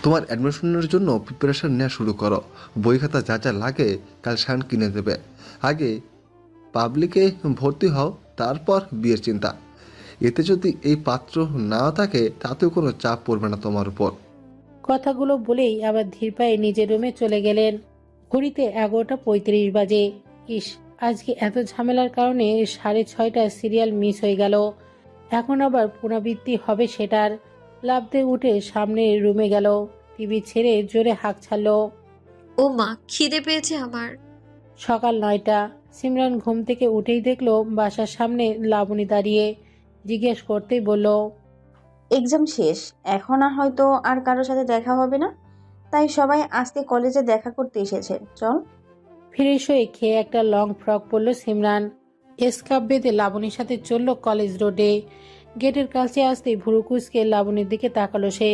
তোমার অ্যাডমিশনের জন্য প্রিপারেশন নেওয়া শুরু করো। বই খাতা যা যা লাগে কাল শান কিনে দেবে। আগে পাবলিকে ভর্তি হও, তারপর বিয়ের চিন্তা। এতে যদি এই পাত্র নাও থাকে তাতেও কোনো চাপ পড়বে না তোমার উপর। কথাগুলো বলেই আবার ধীর পায়ে নিজের রুমে চলে গেলেন। ঘড়িতে 11:35 বাজে। ইস, আজকে এত ঝামেলার কারণে 6:30 সিরিয়াল মিস হয়ে গেল। এখন আবার পুনরাবৃত্তি হবে সেটার। লাফ দিয়ে উঠে সামনের রুমে গেল। টিভি ছেড়ে জোরে হাঁক ছাড়ল। ও মা, খিদে পেয়েছে আমার। সকাল 9টা। সিমরান ঘুম থেকে উঠেই দেখলো বাসার সামনে লাবণী দাঁড়িয়ে। জিজ্ঞেস করতেই বলল, এক্সাম শেষ, এখন আর হয়তো আর কারোর সাথে দেখা হবে না, তাই সবাই আজকে কলেজে দেখা করতে এসেছে, চল। ফ্রেশ হয়ে খেয়ে একটা লং ফ্রক পরল সিমরান। স্কার্ফ বেঁধে লাবণীর সাথে চলল কলেজ রোডে। গেটের কাছে আসতেই ভুরু কুঁচকে লাবণীর দিকে তাকালো সে।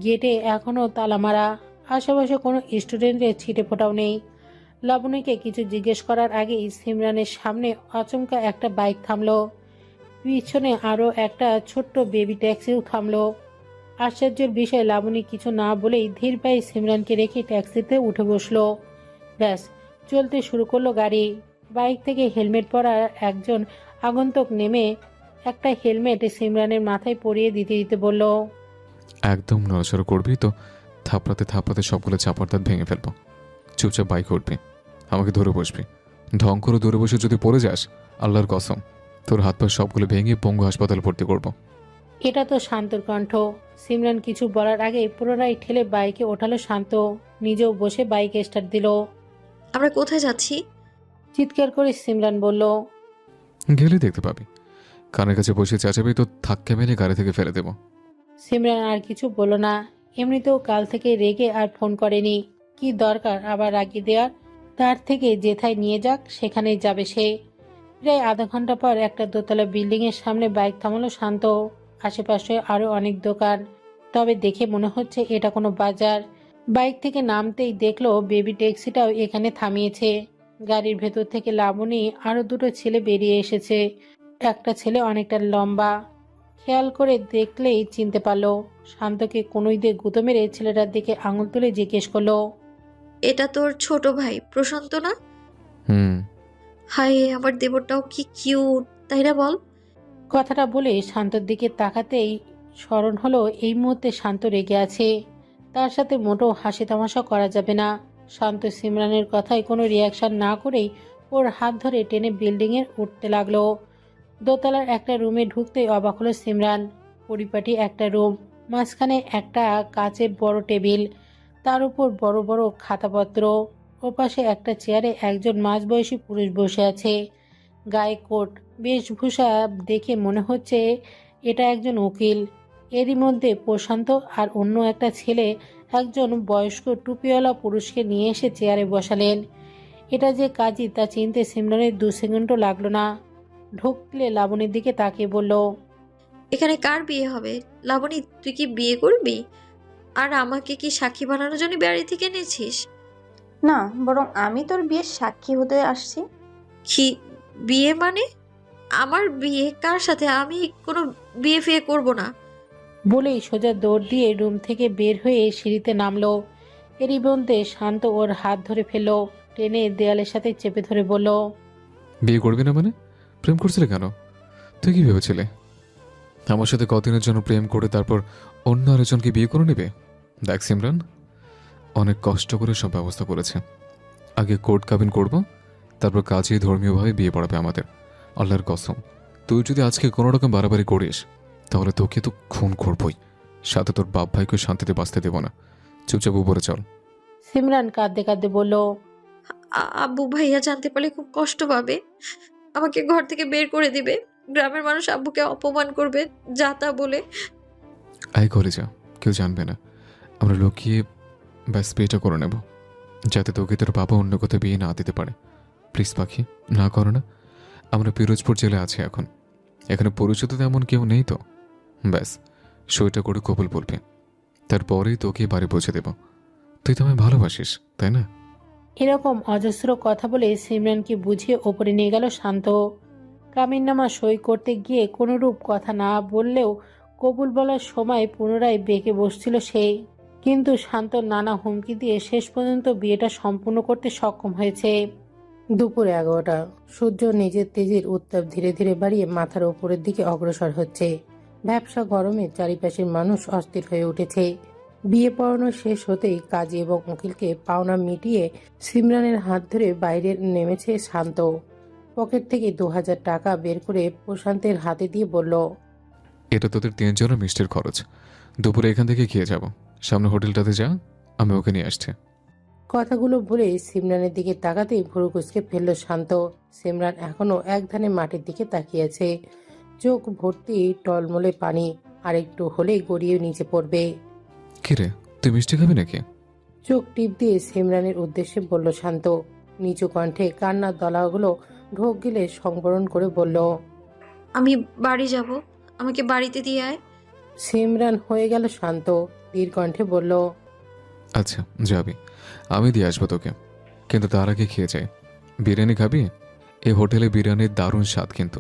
গেটে এখনও তালা মারা। আশেপাশে কোনো স্টুডেন্টের ছিটে ফোটাও নেই। লাবণীকে কিছু জিজ্ঞেস করার আগেই সিমরানের সামনে আচমকা একটা বাইক থামলো। পিছনে আরও একটা ছোট্ট বেবি ট্যাক্সিও থামলো। আশ্চর্যের বিষয়, লাবণী কিছু না বলেই ধীর পায়ে সিমরানকে রেখে ট্যাক্সিতে উঠে বসলো। ব্যাস, চলতে শুরু করলো গাড়ি। বাইক থেকে হেলমেট পরা একজন আগন্তুক নেমে একটা হেলমেট সিমরানের মাথায় পরিয়ে দিতে দিতে বলল, একদম নড়াচড়া করবি তো থাপড়াতে থাপড়াতে সবগুলো চাপার দাঁত ভেঙে ফেলবো। চুপচাপ বাইক উঠবি, আমাকে ধরে বসবি। ঢং করে ধরে বসে যদি পড়ে যাস, আল্লাহর কসম তোর হাত পা সবগুলো ভেঙে পঙ্গু হাসপাতালে ভর্তি করবো। এটা তো শান্তর কণ্ঠ। সিমরান কিছু বলার আগে পুনরায় ঠেলে বাইকে ওঠালো শান্ত। নিজেও বসে বাইকে স্টার্ট দিল। আমরা কোথায় যাচ্ছি? চিৎকার করে সিমরান বলল, গেলে দেখতে পাবি। কানের কাছে বসে চেঁচাবি তো ধাক্কা মেরে গাড়ি থেকে ফেলে দেবো। সিমরান আর কিছু বলল না। এমনিতেও কাল থেকে রেগে আর ফোন করেনি। কি দরকার আবার রাগিয়ে দেওয়ার? তার থেকে যেথায় নিয়ে যাক সেখানেই যাবে সে। প্রায় আধা ঘন্টা পর একটা দোতলা বিল্ডিং এর সামনে বাইক থামালো শান্ত। আশেপাশে আরো অনেক দোকান, তবে দেখে মনে হচ্ছে এটা কোনো বাজার। বাইক থেকে নামতেই দেখলো বেবি ট্যাক্সিটাও এখানে থামিয়েছে। গাড়ির ভেতর থেকে লাবণী আরো দুটো ছেলে বেরিয়ে এসেছে। একটা ছেলে অনেকটা লম্বা। খেয়াল করে দেখলেই চিনতে পারলো। শান্তকে কনুই দিয়ে গুঁতো মেরে ছেলেটার দিকে আঙুল তুলে জিজ্ঞেস করলো, এটা তোর ছোট ভাই প্রশান্ত না? হুম। হায়, আমার দেবরটাও কি কিউট, তাই না বল? কথাটা বলে শান্তর দিকে তাকাতেই স্মরণ হলো এই মুহূর্তে শান্ত রেগে আছে। তার সাথে মোটেও হাসি তামাশা করা যাবে না। শান্ত সিমরানের কথায় কোনো রিয়াকশন না করেই ওর হাত ধরে টেনে বিল্ডিংয়ে উঠতে লাগলো। দোতলার একটা রুমে ঢুকতেই অবাক হলো সিমরান। পরিপাটি একটা রুম, মাঝখানে একটা কাচের বড় টেবিল, তার উপর বড় বড় খাতাপত্র। ওপাশে একটা চেয়ারে একজন মাঝবয়সী পুরুষ বসে আছে। গায়ে কোট, বেশভূষা দেখে মনে হচ্ছে এটা একজন উকিল। এরই মধ্যে প্রশান্ত আর অন্য একটা ছেলে একজন বয়স্ক টুপিওয়ালা পুরুষকে নিয়ে এসে চেয়ারে বসালেন। এটা যে কাজী তা চিনতে সিমরানের 2 সেকেন্ডও লাগলো না। ঢুকলে লাবণীর দিকে তাকিয়ে বলল, এখানে কার বিয়ে হবে? লাবণী, তুই কি বিয়ে করবি? আর আমাকে কি সাক্ষী বানানোর জন্য বাড়ি থেকে এনেছিস? না, বরং আমি তোর বিয়ের সাক্ষী হতে আসছি। কি? বিয়ে মানে? আমার বিয়ে কার সাথে? আমি কোনো বিয়ে ফিয়ে করব না। বলেই সোজা দৌড় দিয়ে রুম থেকে বের হয়ে সিঁড়িতে নামলো। এরই মধ্যে শান্ত ওর হাত ধরে ফেলল, টেনে দেয়ালের সাথে চেপে ধরে বলল, বিয়ে করবি না মানে? প্রেম করছিলে কেন? তুই কি ভেবেছিলে আমার সাথে কদিনের জন্য প্রেম করে তারপর অন্য আরেকজনকে বিয়ে করে নেবে? দেখ সিমরান, অনেক কষ্ট করে সব ব্যবস্থা করেছে। আগে কোর্ট কাবিন করব, তারপর কাজেই ধর্মীয়ভাবে বিয়ে পড়াবে আমাদের। আল্লাহর কসম, তুই যদি আজকে কোনো রকম বাড়াবাড়ি করিস তাহলে তোকে তো খুন করবই, সাথে তোর বাপ ভাইকে শান্তিতে বাঁচতে দেব না। চুপচাপ উপরে চল। সিমরান কাঁদতে কাঁদতে বলল, আব্বু ভাইয়া জানতে পারলে খুব কষ্ট পাবে, আমাকে ঘর থেকে বের করে দিবে। গ্রামের মানুষ আব্বুকে অপমান করবে যা তা বলে। আই করে যা, কেউ জানবে না। আমরা লুকিয়ে ব্যাস বিয়েটা করে নেব, যাতে তোকে তোর বাবা অন্য কোথাও বিয়ে না দিতে পারে। প্লিজ পাখি, না করো না। আমরা পিরোজপুর জেলে আছি এখন, এখানে পরিচিত তেমন কেউ নেই তো। ব্যাস সইটা করে কবুল বলবে, তারপরেই তোকে বাড়ি পৌঁছে দেব। তুই তো আমায় ভালোবাসিস, তাই না? এরকম অজস্র কথা বলে সিমরানকে বুঝিয়ে ওপরে নিয়ে গেল শান্ত। কামিননামা সই করতে গিয়ে কোনোরূপ কথা না বললেও কবুল বলার সময় পুনরায় বেঁকে বসছিল সে। কিন্তু শান্ত নানা হুমকি দিয়ে শেষ পর্যন্ত বিয়েটা সম্পূর্ণ করতে সক্ষম হয়েছে। দুপুর 11টা। সূর্য নিজের তেজের উত্তাপ ধীরে ধীরে বাড়িয়ে মাথার ওপরের দিকে অগ্রসর হচ্ছে। ব্যবসা গরমে চারিপাশের মানুষ অস্থির হয়ে উঠেছে। বিয়ে পড়ানো শেষ হতেই কাজী এবং উকিলকে পাওনা মিটিয়ে সিমরানের হাত ধরে বাইরে নেমেছে শান্ত। পকেট থেকে 2000 টাকা বের করে প্রশান্তের হাতে দিয়ে বলল, এটা তোদের 3 জনের মিষ্টির খরচ। দুপুরে এখান থেকে খেয়ে যাব। সামনে হোটেলটাতে যা, আমি ওকে নিয়ে আসছি। কথাগুলো বলে সিমরানের দিকে তাকাতেই ভুরু কুঁচকে ফেলল শান্ত। সিমরান এখনো একধানে মাটির দিকে তাকিয়েছে, চোখ ভর্তি টলমলে পানি। আর একটু হলেই গড়িয়ে নিচে পড়বে। কিরে, তুই মিষ্টি খাবি নাকি? চোখ টিপ দিয়ে সিমরানের উদ্দেশ্যে বলল শান্ত। নিচু কণ্ঠে কান্নার দলাগুলো ঢোক গিলে সংবরণ করে বলল, আমি বাড়ি যাব, আমাকে বাড়িতে দিয়ে আয়। সিমরান হয়ে গেল শান্ত। ধীর কণ্ঠে বলল, আচ্ছা যাবি, আমি দিয়ে আসবো তোকে, কিন্তু তার আগে খেয়ে যাই। বিরিয়ানি খাবি? এই হোটেলে বিরিয়ানির দারুণ স্বাদ কিন্তু।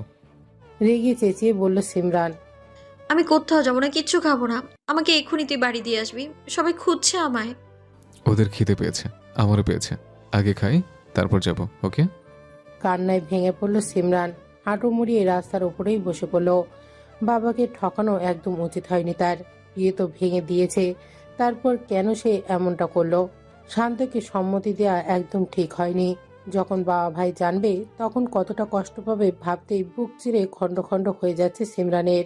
রেগে চেঁচিয়ে বলল সিমরান। আমি কোথাও যাবো না, কিচ্ছু খাবো না, আমাকে এক্ষুনি তুই বাড়ি দিয়ে আসবি, সবাই খুঁজছে আমায়। ওদের খিদে পেয়েছে, আমারও পেয়েছে। আগে খাই, তারপর যাব, ওকে? কান্নায় ভেঙে পড়ল সিমরান। হাঁটু মুড়িয়ে রাস্তার উপরেই বসে পড়ল। বাবাকে ঠকানো একদম উচিত হয়নি তার। বিয়ে তো ভেঙে দিয়েছে, তারপর কেন সে এমনটা করলো? শান্তকে সম্মতি দেওয়া একদম ঠিক হয়নি। যখন বাবা ভাই জানবে তখন কতটা কষ্ট পাবে ভাবতেই বুক চিরে খণ্ড খণ্ড হয়ে যাচ্ছে সিমরানের।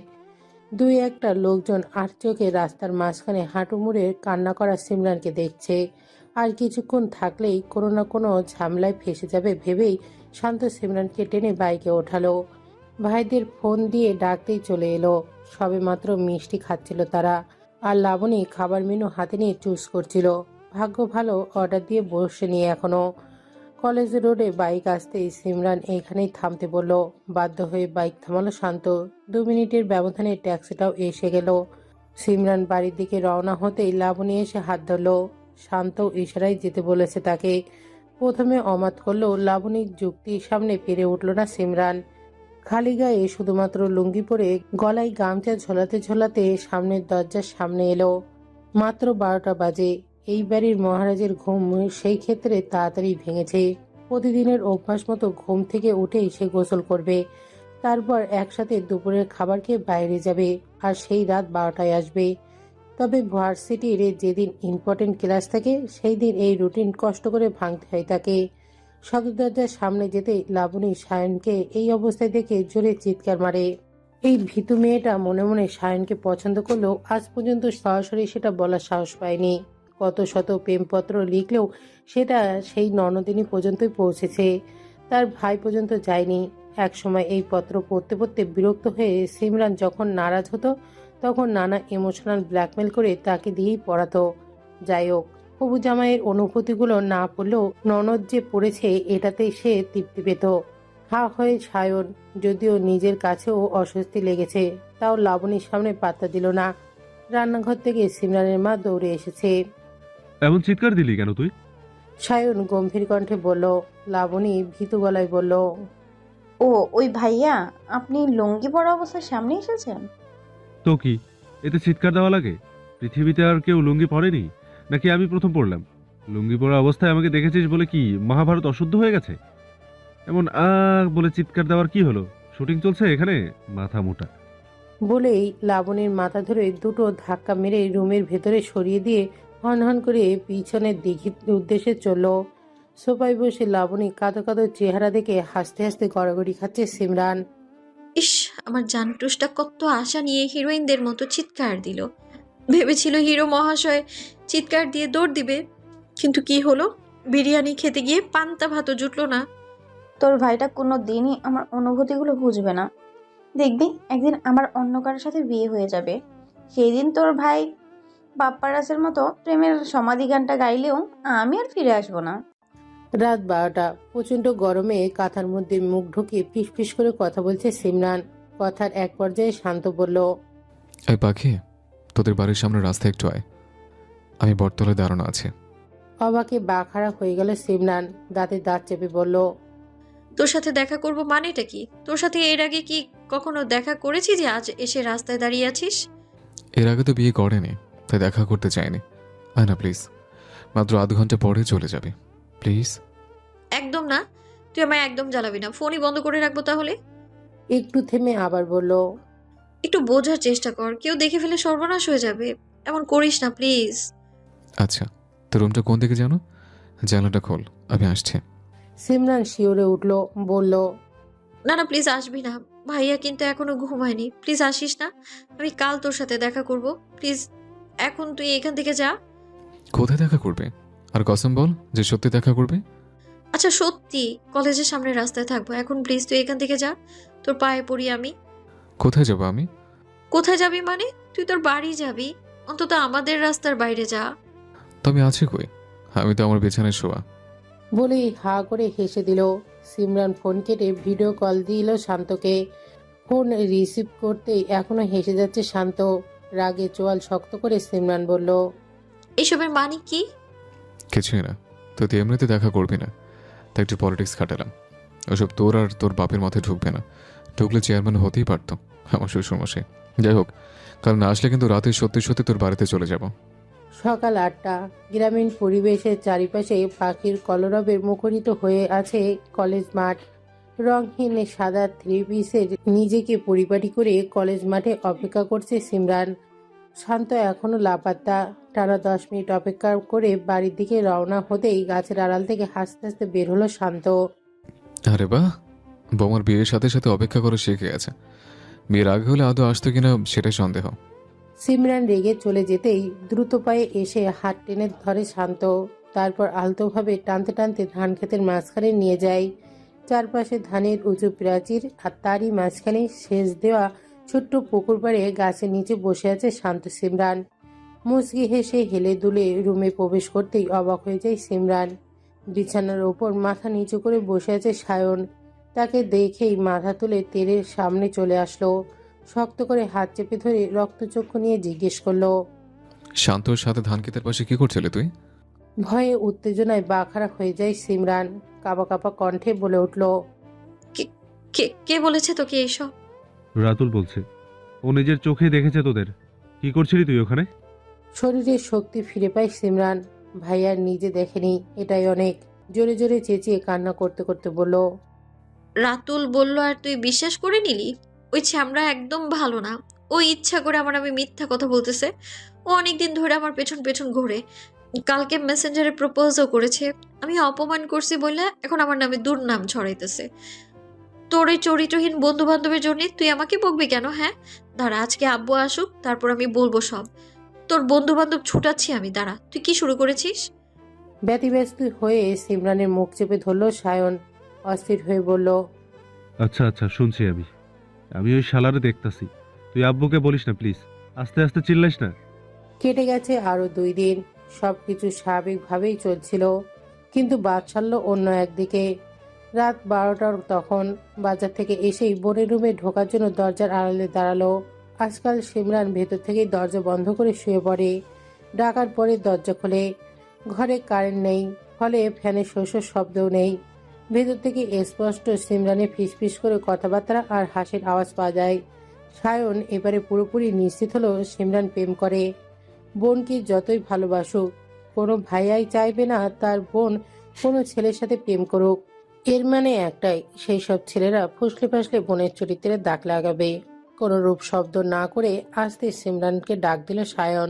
দুই একটা লোকজন আট চোখে রাস্তার মাঝখানে হাঁটু মুড়ে কান্না করা সিমরানকে দেখছে। আর কিছুক্ষণ থাকলেই কোনো না কোনো ঝামেলায় ফেসে যাবে ভেবেই শান্ত সিমরানকে টেনে বাইকে ওঠালো। ভাইদের ফোন দিয়ে ডাকতেই চলে এলো। সবেমাত্র মিষ্টি খাচ্ছিল তারা, আর লাবণী খাবার মেনু হাতে নিয়ে চুজ করছিল। ভাগ্য ভালো অর্ডার দিয়ে বসে নিয়ে এখনো। কলেজ রোডে বাইক আসতেই সিমরান এইখানেই থামতে বলল। বাধ্য হয়ে বাইক থামালো শান্ত। 2 মিনিটের ব্যবধানে ট্যাক্সিটাও এসে গেল। সিমরান বাড়ির দিকে রওনা হতেই লাবণী এসে হাত ধরল। শান্ত ইশারায় যেতে বলেছে তাকে। প্রথমে অমাত করলেও লাবণীর যুক্তির সামনে পেরে উঠল না সিমরান। খালি গায়ে শুধুমাত্র লুঙ্গি পরে গলায় গামছা ঝোলাতে ঝোলাতে সামনের দরজার সামনে এলো। মাত্র 12টা বাজে। এই বাড়ির মহারাজের ঘুম সেই ক্ষেত্রে তাড়াতাড়ি ভেঙেছে। প্রতিদিনের অভ্যাস মতো ঘুম থেকে উঠেই সে গোসল করবে, তারপর একসাথে দুপুরের খাবার খেয়ে বাইরে যাবে, আর সেই রাত 12টায় আসবে। তবে ভার্সিটির যেদিন ইম্পর্টেন্ট ক্লাস থাকে সেই দিন এই রুটিন কষ্ট করে ভাঙতে হয় তাকে। সদর দরজার সামনে যেতে লাবণী সায়নকে এই অবস্থায় দেখে জোরে চিৎকার মারে। এই ভীতু মেয়েটা মনে মনে সায়নকে পছন্দ করলেও আজ পর্যন্ত সরাসরি সেটা বলার সাহস পায়নি। কত শত প্রেমপত্র লিখলেও সেটা সেই ননদিনী পর্যন্তই পৌঁছেছে, তার ভাই পর্যন্ত যায়নি। একসময় এই পত্র পড়তে পড়তে বিরক্ত হয়ে সিমরান যখন নারাজ হতো তখন নানা ইমোশনাল ব্ল্যাকমেল করে তাকে দিয়েই পড়াতো। যাই হোক, হবু জামাইয়ের অনুভূতিগুলো না পড়লেও ননদ যে পড়েছে এটাতেই সে তৃপ্তি পেত। হা হয়ে সায়ন, যদিও নিজের কাছেও অস্বস্তি লেগেছে, তাও লাবণীর সামনে পাত্তা দিল না। রান্নাঘর থেকে সিমরানের মা দৌড়ে এসেছে। এমন চিৎকার দিলি কেন তুই? সায়ন গম্ভীর কণ্ঠে বলল। লাবণী ভীতু গলায় বলল, ও ওই ভাইয়া, আপনি লুঙ্গি পরা অবস্থায় সামনে এসেছেন? তো কি, এতে চিৎকার দেওয়া লাগে? পৃথিবীতে আর কেউ লুঙ্গি পরেনি, নাকি আমি প্রথম পড়লাম? লুঙ্গি পরা অবস্থায় আমাকে দেখেছিস বলে কি মহাভারত অশুদ্ধ হয়ে গেছে? এমন বলে চিৎকার দেওয়ার কি হলো? শুটিং চলছে এখানে, মাথা মোটা। বলেই লাবণীর মাথা ধরে দুটো ধাক্কা মেরে রুমের ভেতরে সরিয়ে দিয়ে হন হন করে পিছনের দিঘির উদ্দেশ্যে চলল। সোফায় বসে লাবণী কাঁদো কাঁদো চেহারা দেখে হাসতে হাসতে গড়াগড়ি খাচ্ছে সিমরান। ইস, আমার জানটুসটা কত আশা নিয়ে হিরোইনদের মতো চিৎকার দিল। ভেবেছিল হিরো মহাশয় চিৎকার দিয়ে দৌড় দিবে, কিন্তু কি হলো? বিরিয়ানি খেতে গিয়ে পান্তা ভাতও জুটলো না। তোর ভাইটা কোনো দিনই আমার অনুভূতিগুলো বুঝবে না। দেখবি একদিন আমার অন্য কারোর সাথে বিয়ে হয়ে যাবে, সেই দিন তোর ভাই বাপ্পারাসের মতো প্রেমের সমাধি গানটা গাইলেও আমি আর ফিরে আসবো না। রাত 12টা। প্রচণ্ড গরমে কাঁথার মধ্যে মুখ ঢুকিয়ে ফিসফিস করে কথা বলছে সিমরান। কথার এক পর্যায়ে শান্ত বলল, এই পাখি, তোদের বাড়ির সামনে রাস্তা একটু আয়, আমি বটতলায় দাঁড়ানো আছে। অবাকে বাখারা হয়ে গেল সিমরান। দাঁতে দাঁত চেপে বলল, তোর সাথে দেখা করব মানেটা কি? তোর সাথে এর আগে কি কখনো দেখা করেছি যে আজ এসে রাস্তায় দাঁড়িয়ে আছিস? এর আগে তো বিয়ে করেনি, তাই দেখা করতে চাইনি। আয়না প্লিজ, মাত্র আধ ঘন্টা পরে চলে যাবে প্লিজ। একদম না, তুই আমায় একদম জ্বালাবি না, ফোনই বন্ধ করে রাখবো তাহলে। একটু থেমে আবার বলল, একটু বোঝার চেষ্টা কর, কেউ দেখে ফেলে সর্বনাশ হয়ে যাবে, এমন করিস না প্লিজ। আচ্ছা, তোর রুমটা কোন দিকে জানো? জানালাটা খোল, আমি আসছি। সিমরান শিওরে উঠল, বলল, না না প্লিজ আসবি না, ভাইয়া কিন্তু এখনো ঘুমায়নি, প্লিজ আসিস না, আমি কাল তোর সাথে দেখা করব, প্লিজ এখন তুই এখান থেকে যা। কোথায় দেখা করবে? আর কসম বল যে সত্যি দেখা করবে। আচ্ছা সত্যি, কলেজের সামনে রাস্তায় থাকবো, এখন প্লিজ তুই এখান থেকে যা, তোর পায়ে পড়ি আমি। কোথায় যাবো আমি? কোথায় যাবি মানে? তুই তোর বাড়ি যাবি, অন্তত আমাদের রাস্তার বাইরে যা। তবে আছি কই? আমি তো আমার বিছানায় শোয়া। বলেই হা করে হেসে দিল। সিমরান ফোন কেটে ভিডিও কল দিল শান্তকে। ফোন রিসিভ করতেই এখনো হেসে যাচ্ছে শান্ত। রাগে চোয়াল শক্ত করে সিমরান বলল, এসবের মানে কি? কিছুই না, তুই তো এমনিতে দেখা করবি না, তাই একটু পলিটিক্স খাটালাম। ওসব তোর আর তোর বাপের মাথায় ঢুকবে না। ঢুকলে চেয়ারম্যান হতেই পারতো আমার শ্বশুরমশাই। যাই হোক, কাল না আসলে কিন্তু রাতে সত্যি সত্যি তোর বাড়িতে চলে যাব। সকাল 8টা। গ্রামীণ পরিবেশের চারিপাশে পাখির কলরবে মুখরিত হয়ে আছে কলেজ মাঠ। রংহীন সাদা থ্রি পিসের নিজেকে পরিপাটি করে কলেজ মাঠে অপেক্ষা করছে সিমরান। শান্ত এখনো লাপাত্তা। টানা 10 মিনিট অপেক্ষা করে বাড়ির দিকে রওনা হতেই গাছের আড়াল থেকে হাসতে হাসতে বের হলো শান্ত। আরে বাহ, বৌমার বিয়ের সাথে সাথে অপেক্ষা করে শিখে গেছে। বিয়ের আগে হলে আদৌ আসতো কিনা সেটাই সন্দেহ। সিমরান রেগে চলে যেতেই দ্রুত পায়ে এসে হাত টেনে ধরে শান্ত। তারপর আলতোভাবে টানতে টানতে ধান ক্ষেতের মাঝখানে নিয়ে যায়। চারপাশে ধানের উঁচু প্রাচীর, আর তারই মাঝখানে সেচ দেওয়া ছোট্ট পুকুর পাড়ে গাছের নিচে বসে আছে শান্ত সিমরান। মুচকি হেসে হেলে দুলে রুমে প্রবেশ করতেই অবাক হয়ে যায় সিমরান। বিছানার ওপর মাথা নিচু করে বসে আছে সায়ন। তাকে দেখেই মাথা তুলে তেরের সামনে চলে আসলো। শক্ত করে হাত চেপে ধরে রক্তচক্ষু নিয়ে জিজ্ঞেস করলো। শান্তর সাথে ধান ক্ষেতের পাশে কি করছিলে তুই? ভয়ে উত্তেজনায় বাখারা হয়ে যায় সিমরান। কাঁপা কাঁপা কণ্ঠে বলে উঠল, কে কে কে বলেছে তোকে এইসব? রাতুল বলছে, ও নিজের চোখে দেখেছে তোদের। কি করছিলি তুই ওখানে? শরীরের শক্তি ফিরে পায় সিমরান। ভাইয়ার নিজে দেখেনি, এটাই অনেক। জোরে জোরে চেঁচিয়ে কান্না করতে করতে বলল, রাতুল বলল আর তুই বিশ্বাস করে নিলি? ওই ছ্যামড়া একদম ভালো না, ও ইচ্ছা করে আমার নামে মিথ্যা কথা বলতেছে। ও অনেকদিন ধরে আমার পেছন পেছন ঘোরে, কালকে মেসেঞ্জারে প্রপোজও করেছে। আমি অপমান করছি বলে এখন আমার নামে দুর্নাম ছড়াইতেছে। তোর এই চরিত্রহীন বন্ধু বান্ধবের জন্য তুই আমাকে বকবি কেন? হ্যাঁ দাঁড়া, আজকে আব্বু আসুক, তারপর আমি বলবো সব। তোর বন্ধু বান্ধব ছুটাচ্ছি আমি, দাঁড়া। তুই কি শুরু করেছিস? ব্যতিব্যস্ত হয়ে সিমরানের মুখ চেপে ধরল সায়ন। অস্থির হয়ে বলল, আচ্ছা আচ্ছা, শুনছি আমি। আমি ওই শালারে দেখতাছি। তুই আব্বুকে বলিস না প্লিজ, আস্তে আস্তে চিল্লাইস না। কেটে গেছে আরো 2 দিন। সবকিছু স্বাভাবিকভাবেই চলছিল, কিন্তু বাদ সারল অন্য একদিকে। রাত 12টার তখন বাজার থেকে এসেই বোনের রুমে ঢোকার জন্য দরজার আড়ালে দাঁড়ালো। আজকাল সিমরান ভেতর থেকেই দরজা বন্ধ করে শুয়ে পড়ে। ডাকার পরে দরজা খোলে। ঘরে কারেন্ট নেই, ফলে ফ্যানের শোষর শব্দও নেই। ভেতর থেকে স্পষ্ট সিমরানের ফিসফিস করে কথাবার্তা আর হাসির আওয়াজ পাওয়া যায়। সায়ন এবারে পুরোপুরি নিশ্চিত হলো সিমরান প্রেম করে। বোনকে যতই ভালোবাসুক, কোনো ভাইয়াই চাইবে না তার বোন কোনো ছেলের সাথে প্রেম করুক। এর মানে একটাই, সেই সব ছেলেরা ফুসলে ফাসলে বোনের চরিত্রে দাগ লাগাবে। কোনো রূপ শব্দ না করে আস্তে সিমরানকে ডাক দিল সায়ন।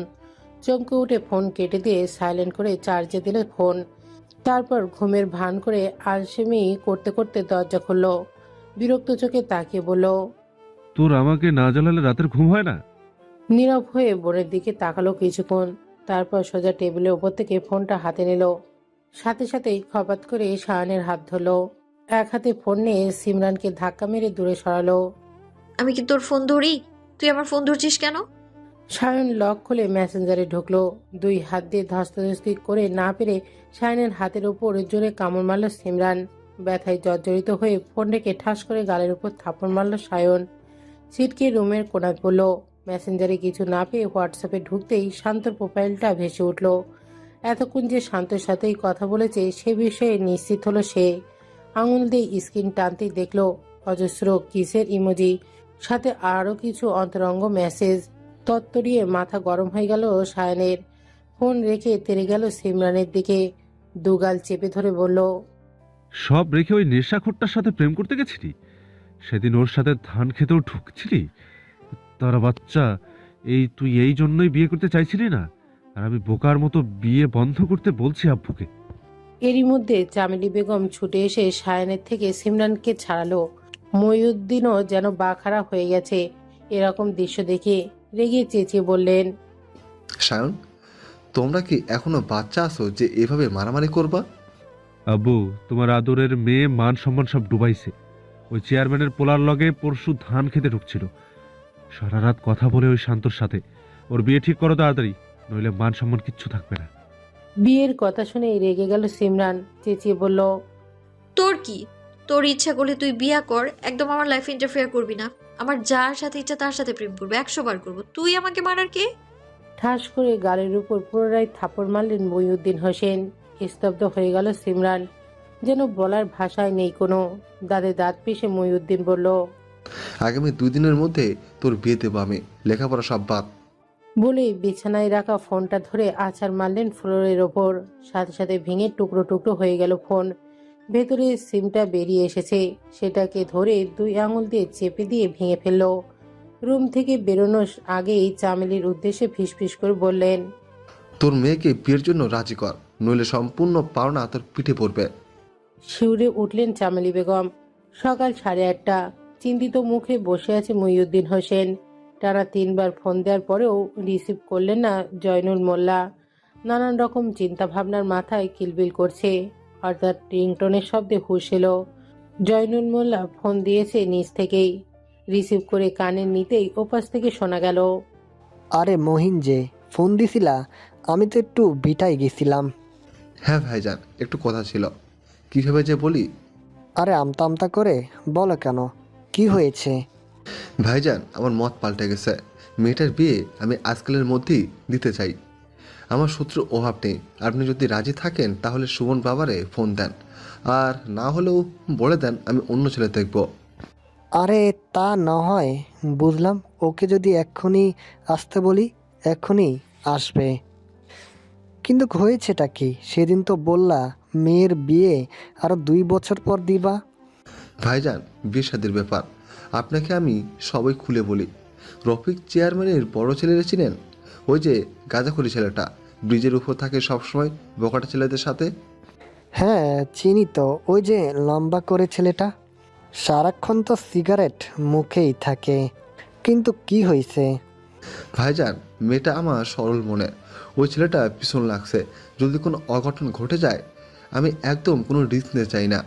চমকে উঠে ফোন কেটে দিয়ে সাইলেন্ট করে চার্জে দিল ফোন। তারপর ঘুমের ভান করে আলসেমি করতে করতে দরজা খুলল। বিরক্ত চোখে তাকিয়ে বলল, তোর আমাকে না জ্বালালে রাতের ঘুম হয় না? নীরব হয়ে বোনের দিকে তাকালো কিছুক্ষণ। তারপর সোজা টেবিলের উপর থেকে ফোনটা হাতে নিল। সাথে সাথেই খপাত করে সায়নের হাত ধরলো। এক হাতে ফোন নিয়ে সিমরানকে ধাক্কা মেরে দূরে সরালো। আমি কি তোর ফোন ধরি? তুই আমার ফোন ধরছিস কেন? সায়ন লক খুলে মেসেঞ্জারে ঢুকলো। 2 হাত দিয়ে ধস্তাধস্তি করে না পেরে সায়নের হাতের উপর জোরে কামড় মারল সিমরান। ব্যথায় জর্জরিত হয়ে ফোন রেখে ঠাস করে গালের উপর থাপড় মারল সায়ন। ছিটকে রুমের কোণায় পড়ল। মেসেঞ্জারে কিছু না পেয়ে হোয়াটসঅ্যাপে ঢুকতেই শান্তর প্রোফাইলটা ভেসে উঠল। এতক্ষণ যে শান্তর সাথেই কথা বলেছে সে বিষয়ে নিশ্চিত হলো সে। আঙুল দিয়ে স্ক্রিন টানতেই দেখলো অজস্র কিসের ইমোজি, সাথে আরও কিছু অন্তরঙ্গ মেসেজ। তত্তরিয়ে মাথা গরম হয়ে গেল সায়নের। ফোন রেখে তেড়ে গেল সিমরানের দিকে, দুগাল চেপে ধরে বলল, সব রেখে ওই নেশাখোরটার সাথে প্রেম করতে গেছিলি? সেদিন ওর সাথে ধান খেতেও ঢুকছিলি? তারা বাচ্চা, তুই এই জন্যই বিয়ে করতে চাইছিলি না? আর আমি বোকার মতো বিয়ে বন্ধ করতে বলছি আব্বুকে। এরই মধ্যে চামেলি বেগম ছুটে এসে সায়ানের থেকে সিমরানকে ছাড়ালো। মহিউদ্দিনও যেন বাখারা হয়ে গেছে এরকম দৃশ্য দেখে, রেগে চেঁচিয়ে বললেন, সায়ন, তোমরা কি এখনো বাচ্চা আছো যে এভাবে মারামারি করবা? আব্বু, তোমার আদরের মেয়ে মান সম্মান সব ডুবাইছে। ওই চেয়ারম্যানের পোলার লগে পরশু ধান খেতে ঢুকছিল। সারা রাত কথা বলে ওই শান্তর সাথে। ওর বিয়ে ঠিক করো তাড়াতাড়ি, নইলে মান সম্মান কিচ্ছু থাকবে না। বিয়ের কথা শুনে রেগে গেল সিমরান, চেঁচিয়ে বলল, তোর কি? তোর ইচ্ছা করলে তুই বিয়া কর, একদম আমার লাইফ ইন্টারফেয়ার করবি না। আমার যার সাথে ইচ্ছা তার সাথে প্রেম করবো, 100 বার করবো। তুই আমাকে মারার কে? ঠাস করে গালের উপর পুনরায় থাপড় মারলেন মহিউদ্দিন হোসেন। স্তব্ধ হয়ে গেল সিমরান, যেন বলার ভাষায় নেই কোনো। দাঁতে দাঁত পিষে মহিউদ্দিন বলল, আগামী 2 দিনের মধ্যে তোর বিয়ে দেবো আমি, লেখাপড়া সব বাদ। বলে বিছানায় রাখা ফোনটা ধরে আছাড় মারলেন ফ্লোরের ওপর। সাথে সাথে ভেঙে টুকরো টুকরো হয়ে গেল ফোন। ভেতরে সিমটা বেরিয়ে এসেছে, সেটাকে ধরে 2 আঙুল দিয়ে চেপে দিয়ে ভেঙে ফেলল। রুম থেকে বেরোনোর আগেই চামেলির উদ্দেশ্যে ফিসফিস করে বললেন, তোর মেয়েকে বিয়ের জন্য রাজি কর, নইলে সম্পূর্ণ পাওনা তোর পিঠে পড়বে। শিউরে উঠলেন চামেলি বেগম। সকাল 8:30। চিন্তিত মুখে বসে আছে মহিউদ্দিন হোসেন। টানা 3 বার ফোন দেওয়ার পরেও রিসিভ করলেন না জয়নুল মোল্লা। নানান রকম চিন্তা ভাবনার মাথায় কিলবিল করছে। হঠাৎ রিংটোনের শব্দে হুঁশ এলো। জয়নুল মোল্লা ফোন দিয়েছে নিজ থেকেই। রিসিভ করে কানে নিতেই ওপাশ থেকে শোনা গেল, আরে মহিন যে ফোন দিছিলা, আমি তো একটু বিটাই গেছিলাম। হ্যাঁ ভাইজান, একটু কথা ছিল। কীভাবে যে বলি। আরে আমতা আমতা করে বলো কেন, কি হয়েছে? ভাইজান, আমার মত পাল্টে গেছে। মেয়েটার বিয়ে আমি আজকালের মধ্যেই দিতে চাই। আমার শত্রুর অভাব নেই। আপনি যদি রাজি থাকেন তাহলে সুমন বাবারে ফোন দেন, আর না হলেও বলে দেন আমি অন্য ছেলে দেখব। আরে তা না হয় বুঝলাম, ওকে যদি এক্ষুনি আসতে বলি এক্ষুনি আসবে। কিন্তু হয়েছেটা কি? সেদিন তো বললা মেয়ের বিয়ে আরো 2 বছর পর দিবা। ভাইজান, বিয়ে শাদির ব্যাপার আপনাকে আমি সবাই খুলে বলি। রফিক চেয়ারম্যানের বড় ছেলেরা চিনেন? ওই যে গাঁজাখড়ি ছেলেটা, ব্রিজের উপর থাকে সবসময় বকাটা ছেলেদের সাথে। হ্যাঁ চিনি তো, ওই যে লম্বা করে ছেলেটা, সারাক্ষণ তো সিগারেট মুখেই থাকে। কিন্তু কি হয়েছে? ভাইজান, মেয়েটা আমার সরল মনে। ওই ছেলেটা পিছন লাগছে। যদি কোনো অঘটন ঘটে যায়, আমি একদম কোনো রিস্ক নিতে চাই না।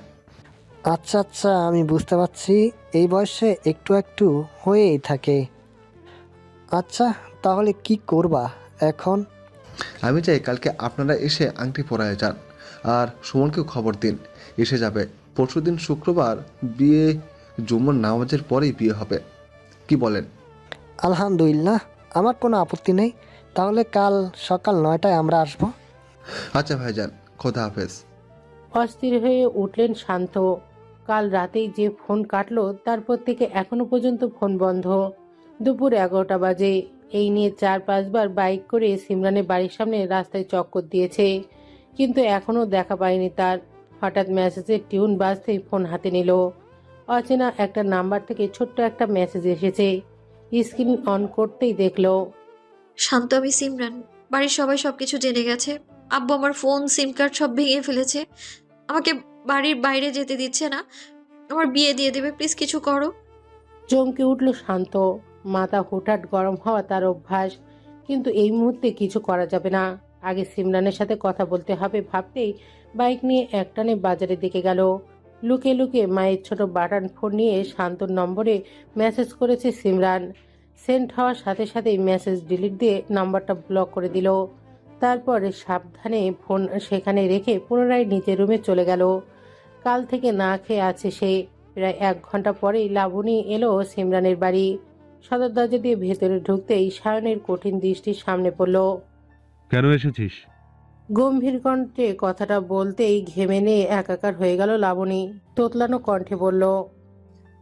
আচ্ছা আচ্ছা, আমি বুঝতে পারছি, এই বয়সে একটু একটু হয়েই থাকে। আচ্ছা তাহলে কি করবা এখন? আমি চাই কালকে আপনারা এসে আংটি পরায় যান, আর সুমনকেও খবর দিন, এসে যাবে। পরশুদিন শুক্রবার বিয়ে, জুম্মার নামাজের পরেই বিয়ে হবে। কি বলেন? আলহামদুলিল্লাহ, আমার কোনো আপত্তি নেই। তাহলে কাল সকাল 9টায় আমরা আসবো। আচ্ছা ভাইজান, খোদা হাফেজ। অস্থির হয়ে উঠলেন শান্ত। কাল রাতেই যে ফোন কাটলো তারপর থেকে এখনো পর্যন্ত ফোন বন্ধ। দুপুর 11টা বাজে। এই নিয়ে 4-5 বার বাইক করে সিমরানের বাড়ির সামনে রাস্তায় চক্কর দিয়েছে, কিন্তু এখনো দেখা পায়নি তার। হঠাৎ মেসেজের টিউন বাজতেই ফোন হাতে নিল। অচেনা একটা নাম্বার থেকে ছোট্ট একটা মেসেজ এসেছে। স্ক্রিন অন করতেই দেখলো, শান্ত, আমি সিমরান। বাড়ির সবাই সবকিছু জেনে গেছে। আব্বু আমার ফোন, সিম কার্ড সব ভেঙে ফেলেছে। আমাকে বাড়ির বাইরে যেতে দিচ্ছে না। আমার বিয়ে দিয়ে দেবে, প্লিজ কিছু করো। চমকে উঠল শান্ত। মাথা হুটহাট গরম হওয়া তার অভ্যাস, কিন্তু এই মুহূর্তে কিছু করা যাবে না। আগে সিমরানের সাথে কথা বলতে হবে ভাবতেই বাইক নিয়ে একটানে বাজারের দিকে গেল। লুকিয়ে লুকিয়ে মায়ের ছোট বাটন ফোন নিয়ে শান্তর নম্বরে মেসেজ করেছে সিমরান। সেন্ড হওয়ার সাথে সাথেই মেসেজ ডিলিট দিয়ে নাম্বারটা ব্লক করে দিল। তারপরে সাবধানে ফোন সেখানে রেখে পুনরায় নিজের রুমে চলে গেল। কাল থেকে না খেয়ে আছে সে। প্রায় 1 ঘন্টা পরেই লাবণী এলো সিমরানের বাড়ি। সদর দরজা দিয়ে ভেতরে ঢুকতেই সায়নের কঠিন দৃষ্টির সামনে পড়ল। কেন এসেছিস? গম্ভীর কণ্ঠে কথাটা বলতেই ঘেমে নিয়ে একাকার হয়ে গেল লাবণী। তোতলানো কণ্ঠে বলল,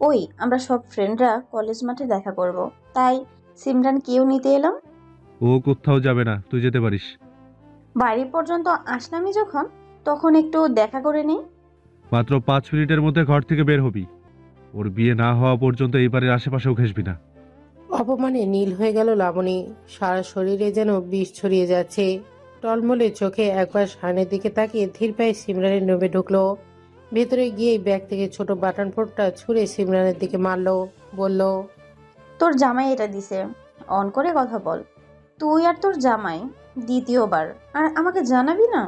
ওই আমরা সব ফ্রেন্ডরা কলেজ মাঠে দেখা করব, তাই সিমরান কেউ নিতে এলাম। ও কোথাও যাবে না, তুই যেতে পারিস। বাড়ি পর্যন্ত আসলামই যখন, তখন একটু দেখা করে নেই। মাত্র 5 মিনিটের মধ্যে ঘর থেকে বের হবি। ওর বিয়ে না হওয়া পর্যন্ত এই বাড়ির আশেপাশেও ঘেসবি না। অপমানে নীল হয়ে গেল লাবণী। সারা শরীরে যেন বিষ ছড়িয়ে যাচ্ছে। টলমলে চোখে একবার সামনের দিকে তাকিয়ে ধীর পায়ে সিমরানের রুমে ঢুকলো। ভেতরে গিয়ে ব্যাগ থেকে ছোট বাটন ফোনটা ছুঁড়ে সিমরানের দিকে মারলো। বলল, তোর জামাই এটা দিছে, অন করে কথা বল। তুই আর তোর জামাই দ্বিতীয়বার, আর আমাকে জানাবি না?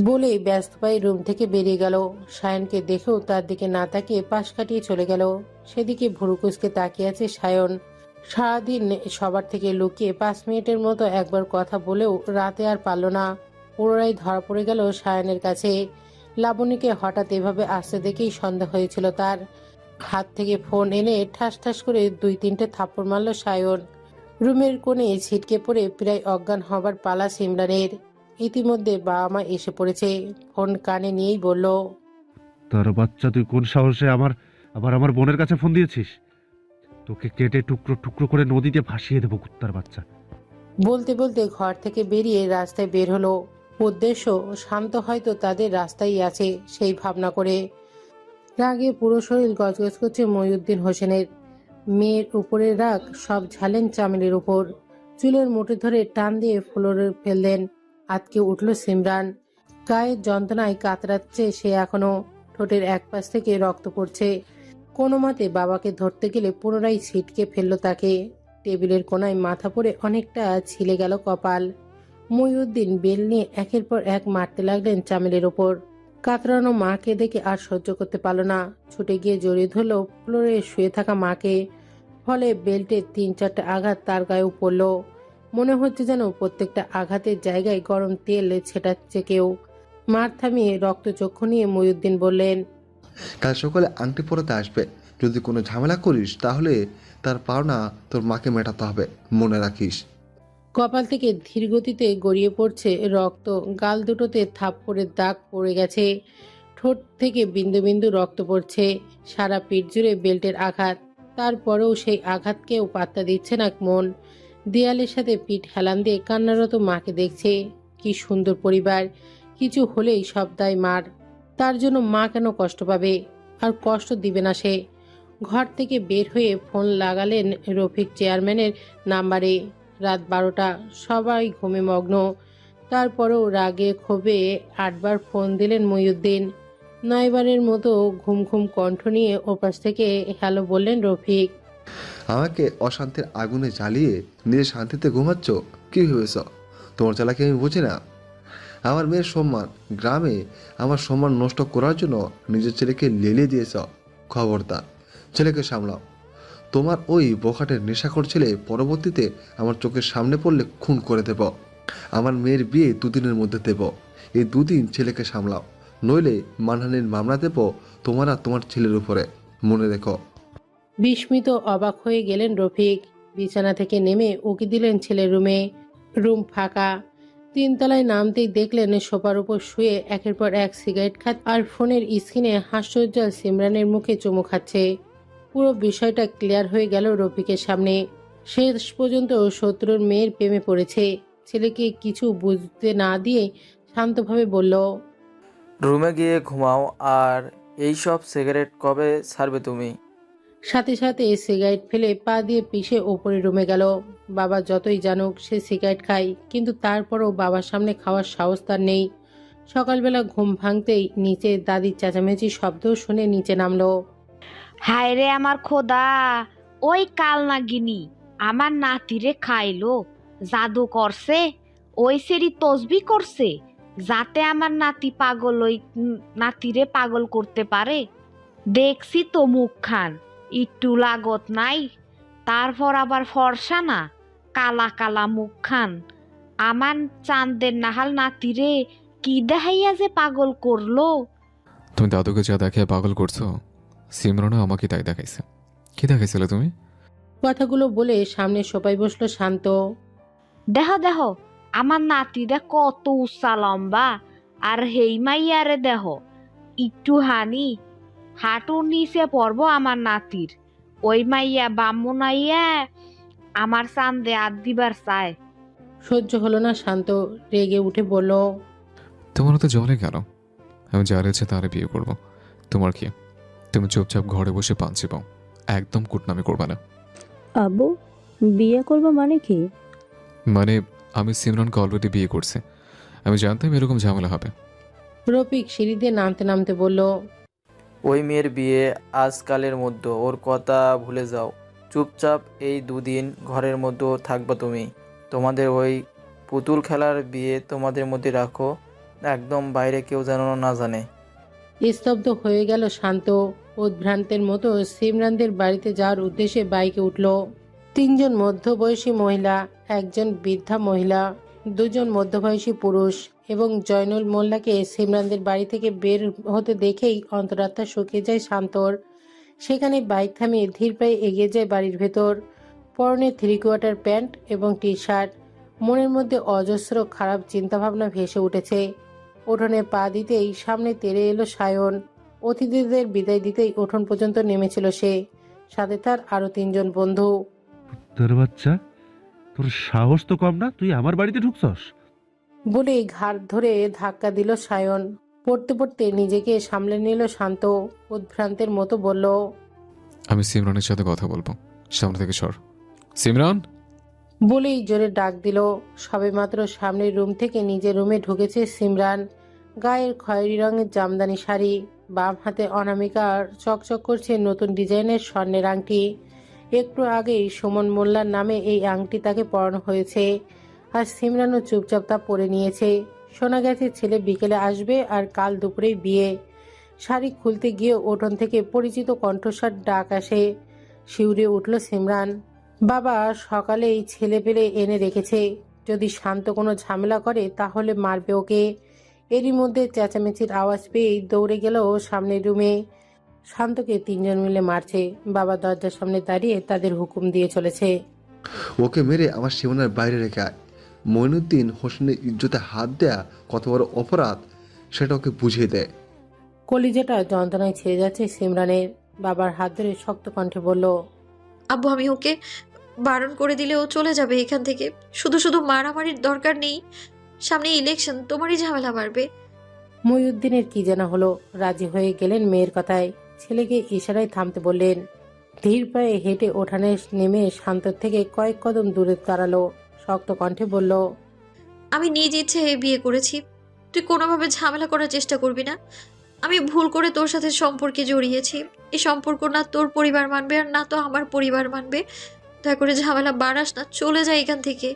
বলে ব্যস্ত পায়ে রুম থেকে বেরিয়ে গেল। সায়নকে দেখেও তার দিকে না তাকিয়ে পাশ কাটিয়ে চলে গেল। সেদিকে ভুরুকুচকে তাকিয়ে আছে সায়ন। সারাদিন সবার থেকে লুকিয়ে 5 মিনিটের মতো একবার কথা বলেও রাতে আর পারল না। পুনরায় ধরা পড়ে গেল সায়নের কাছে। লাবণীকে হঠাৎ এভাবে আসতে দেখেই সন্দেহ হয়েছিল তার। হাত থেকে ফোন এনে ঠাস ঠাস করে 2-3টে থাপ্পড় মারল সায়ন। রুমের কোণে ছিটকে পড়ে প্রায় অজ্ঞান হবার পালা সিমরানের। ইতিমধ্যে বাবা মা এসে পড়েছে। ফোন কানে নিয়েই বলল, তোর বাচ্চা, তুই কোন সাহসে আমার বোনের কাছে ফোন দিয়েছিস? তোকে কেটে টুকরো টুকরো করে নদীতে ভাসিয়ে দেবো, কুত্তার বাচ্চা। বলতে বলতে ঘর থেকে বেরিয়ে রাস্তায় বের হলো। উদ্দেশ্য শান্ত হয়তো তাদের রাস্তায় আছে সেই ভাবনা করে। রাগে পুরো শরীর গজগজ করছে মহিউদ্দিন হোসেনের। মেয়ের উপরের রাগ সব ঝালেন চামেলির উপর। চুলের মুঠি ধরে টান দিয়ে ফ্লোরে ফেললেন। আতকে উঠল সিমরান। গায়ের যন্ত্রণায় কাতরাচ্ছে সে এখনো। ঠোঁটের এক পাশ থেকে রক্ত পড়ছে। কোনো মতে বাবাকে ধরতে গেলে পুনরায় ছিটকে ফেলল তাকে। টেবিলের কোনায় মাথা পড়ে অনেকটা ছিলে গেল কপাল। মহিউদ্দিন বেল নিয়ে একের পর এক মারতে লাগলেন চামেলের ওপর। কাতরানো মাকে দেখে আর সহ্য করতে পারল না। ছুটে গিয়ে জড়িয়ে ধরল ফ্লোরে শুয়ে থাকা মাকে। ফলে বেল্টের 3-4টে আঘাত তার গায়েও পড়ল। মনে হচ্ছে যেন প্রত্যেকটা আঘাতের জায়গায় গরম তেল ছেটাচ্ছে কেউ। মার থামিয়ে রক্তচক্ষু নিয়ে মহিউদ্দিন বললেন, কাল সকালে আংটি পরাতে আসবে। যদি কোনো ঝামেলা করিস তাহলে তার পাওনা তোর মাকে মেটাতে হবে, মনে রাখিস। কপাল থেকে ধীর গতিতে গড়িয়ে পড়ছে রক্ত। গাল দুটোতে থাপ্পড়ের দাগ পড়ে গেছে। ঠোঁট থেকে বিন্দু বিন্দু রক্ত পড়ছে। সারা পিঠ জুড়ে বেল্টের আঘাত। তারপরেও সেই আঘাতকেও পাত্তা দিচ্ছে না মন। দেয়ালের সাথে পিঠ হেলান দিয়ে কান্নারত মাকে দেখছে। কি সুন্দর পরিবার, কিছু হলেই সব দায় মার। তার জন্য মা কেন কষ্ট পাবে? আর কষ্ট দিবে না সে। ঘর থেকে বের হয়ে ফোন লাগালেন রফিক চেয়ারম্যানের নাম্বারে। রাত 12টা, সবাই ঘুমে মগ্ন। তারপরেও রাগে ক্ষোভে 8বার ফোন দিলেন মহিউদ্দিন। 9বারের মতো ঘুম ঘুম কণ্ঠ নিয়ে ওপাশ থেকে হ্যালো বললেন রফিক। আমাকে অশান্তির আগুনে জ্বালিয়ে নিজে শান্তিতে ঘুমাচ্ছ? কি ভেবেছ? তোমার চালাকি আমি বুঝি না? আমার মেয়ের সম্মান, গ্রামে আমার সম্মান নষ্ট করার জন্য নিজের ছেলেকে লেলিয়ে দিয়েছ। খবরদার, ছেলেকে সামলাও। তোমার ওই বোকাটের নেশাখোর ছেলে পরবর্তীতে আমার চোখের সামনে পড়লে খুন করে দেব। আমার মেয়ের বিয়ে 2 দিনের মধ্যে দেব। এই 2 দিন ছেলেকে সামলাও, নইলে মানহানির মামলা দেব তোমার আর তোমার ছেলের উপরে, মনে রেখো। বিস্মিত অবাক হয়ে গেলেন রফিক। বিছানা থেকে নেমে উকি দিলেন ছেলের রুমে। রুম ফাঁকা। 3তলায় নামতেই দেখলেন সোফার উপর শুয়ে একের পর এক সিগারেট খাচ্ছে আর ফোনের স্ক্রিনে হাস্যোজ্জ্বল সিমরানের মুখে চুমু খাচ্ছে। পুরো বিষয়টা ক্লিয়ার হয়ে গেল রফিকের সামনে। শেষ পর্যন্ত শত্রুর মেয়ের প্রেমে পড়েছে। ছেলেকে কিছু বুঝতে না দিয়ে শান্তভাবে বলল, রুমে গিয়ে ঘুমাও। আর এই সব সিগারেট কবে ছাড়বে তুমি? সাথে সাথে সিগারেট ফেলে পা দিয়ে পিষে ওপরে রুমে গেল। বাবা যতই জানুক সে সিগারেট খায়, কিন্তু তারপরও বাবার সামনে খাওয়ার সাহস তার নেই। সকালবেলা ঘুম ভাঙতেই নিচে দাদির চেঁচামেচি শব্দ শুনে নিচে নামলো। হায় রে আমার খোদা, ওই কাল নাগিনী আমার নাতিরে খাইলো, জাদু করছে, ওই সেরি তসবি করছে যাতে আমার নাতি পাগল, ওই নাতিরে পাগল করতে পারে। দেখছি তো মুখখান একটু লাগত নাই, তারপর আবার ফর্সা না, কালা কালা মুখখান। আমার চাঁদের নাহাল নাতিরে কি দেখাইয়া যে পাগল করলো। তুমি দাদুকে যা দেখে পাগল করছো, সিমরনও আমাকে তাই দেখাইছে। কি দেখাইছিলে তুমি? কথাগুলো বলে সামনে সোফায় বসলো শান্ত। দেহ দেহ আমার নাতিটা কত উচ্চা লম্বা, আর হেই মাইয়ারে দেহ একটু হানি হাঁটুর নিচে পড়বো আমার নাতির। ওই মাইয়া বামুনাইয়া আমার চান্দে হাত দিবার চায়। সহ্য হলো না, শান্ত রেগে উঠে বলল, তোমার তো জলে কেন? আমি যার ইচ্ছে তারে বিয়ে করব। তোমার কি? তুমি চুপচাপ ঘরে বসে পান চিপাও, একদম কুটনামি করবে না। আব্বু, বিয়ে করবো মানে কি? মানে আমি সিমরানকে অলরেডি বিয়ে করছি। আমি জানতাম এরকম ঝামেলা হবে। রফিক সিঁড়ি দিয়ে নামতে নামতে বলল, ওই মেয়ের বিয়ে আজকালের মধ্যে, ওর কথা ভুলে যাও। চুপচাপ এই দুদিন ঘরের মধ্যে থাকবা তুমি। তোমাদের ওই পুতুল খেলার বিয়ে তোমাদের মধ্যে রাখো, একদম বাইরে কেউ যেন না জানে। স্তব্ধ হয়ে গেল শান্ত। উদ্ভ্রান্তের মতো সিমরানদের বাড়িতে যাওয়ার উদ্দেশ্যে বাইকে উঠল। তিনজন মধ্যবয়সী মহিলা, একজন বৃদ্ধা মহিলা, দুজন মধ্যবয়সী পুরুষ এবং জয়নুল মোল্লাকে সিমরানদের বাড়ি থেকে বের হতে দেখেই অন্তরাত্মা শুকিয়ে যায় শান্তর। সেখানে বাইক থামিয়ে ধীর পায়ে এগিয়ে যায় বাড়ির ভেতর। পরনে 3/4 প্যান্ট এবং টি শার্ট। মনের মধ্যে অজস্র খারাপ চিন্তাভাবনা ভেসে উঠেছে। উঠোনে পা দিতেই সামনে তেড়ে এলো সায়ন। অতিথিদের বিদায় দিতেই উঠোন পর্যন্ত নেমেছিল সে, সাথে তার আরো 3জন বন্ধু। তোর বাচ্চা, তোর সাহস তো কম না, তুই আমার বাড়িতে ঢুকছস? বলেই ঘাড় ধরে ধাক্কা দিল সায়ন। পড়তে পড়তে নিজেকে সামলে নিল শান্ত। উদ্ভ্রান্তের মতো বলল, আমি সিমরানের সাথে কথা বলবো, সামনে থেকে সর। সিমরান! বলেই জোরে ডাক দিল। সবেমাত্র সামনের রুম থেকে নিজের রুমে ঢুকেছে সিমরান। গায়ের খয়েরি রঙের জামদানি শাড়ি, বাম হাতে অনামিকার চকচক করছে নতুন ডিজাইনের স্বর্ণের আংটি। একটু আগেই সুমন মোল্লার নামে এই আংটি তাকে পরানো হয়েছে, আর সিমরানও চুপচাপ তা পরে নিয়েছে। শোনা গেছে ছেলে বিকেলে আসবে আর কাল দুপুরেই বিয়ে। শাড়ি খুলতে গিয়ে উঠোন থেকে পরিচিত কণ্ঠস্বর ডাক আসে। শিউরে উঠল সিমরান। বাবা সকালেই ছেলে পেলে এনে রেখেছে, যদি শান্ত কোনো ঝামেলা করে তাহলে মারবে ওকে। এরই মধ্যে চেঁচামেচির আওয়াজ পেয়েই দৌড়ে গেল সামনের রুমে। শান্তকে 3জন মিলে মারছে। বাবা দরজার সামনে দাঁড়িয়ে তাদের হুকুম দিয়ে চলেছে, ওকে মেরে আমার সীমানার বাইরে রেখে আয়। মঈনুদ্দিন হোসেনের ইজ্জতে হাত দেয়া কত বড় অপরাধ সেটা ওকে বুঝিয়ে দেয়। কলিজাটা যন্ত্রণায় ছেড়ে যাচ্ছে সিমরানের। বাবার হাত ধরে শক্ত কণ্ঠে বলল, আব্বু, আমি ওকে বারণ করে দিলে ও চলে যাবে এখান থেকে। শুধু শুধু মারামারির দরকার নেই, সামনে ইলেকশন, তোমারই ঝামেলা বাড়বে। মহিউদ্দিনের কি জানা হলো, রাজি হয়ে গেলেন মেয়ের কথায়। ছেলেকে ইশারায় থামতে বললেন। ধীর পায়ে হেঁটে ওঠানে নেমে শান্তর থেকে কয়েক কদম দূরে দাঁড়ালো। শক্ত কণ্ঠে বলল, আমি নিজ ইচ্ছে বিয়ে করেছি, তুই কোনোভাবে ঝামেলা করার চেষ্টা করবি না। আমি ভুল করে তোর সাথে সম্পর্কে জড়িয়েছি। এই সম্পর্ক না তোর পরিবার মানবে আর না তো আমার পরিবার মানবে। দয়া করে ঝামেলা বাড়াস না, চলে যায় এখান থেকে।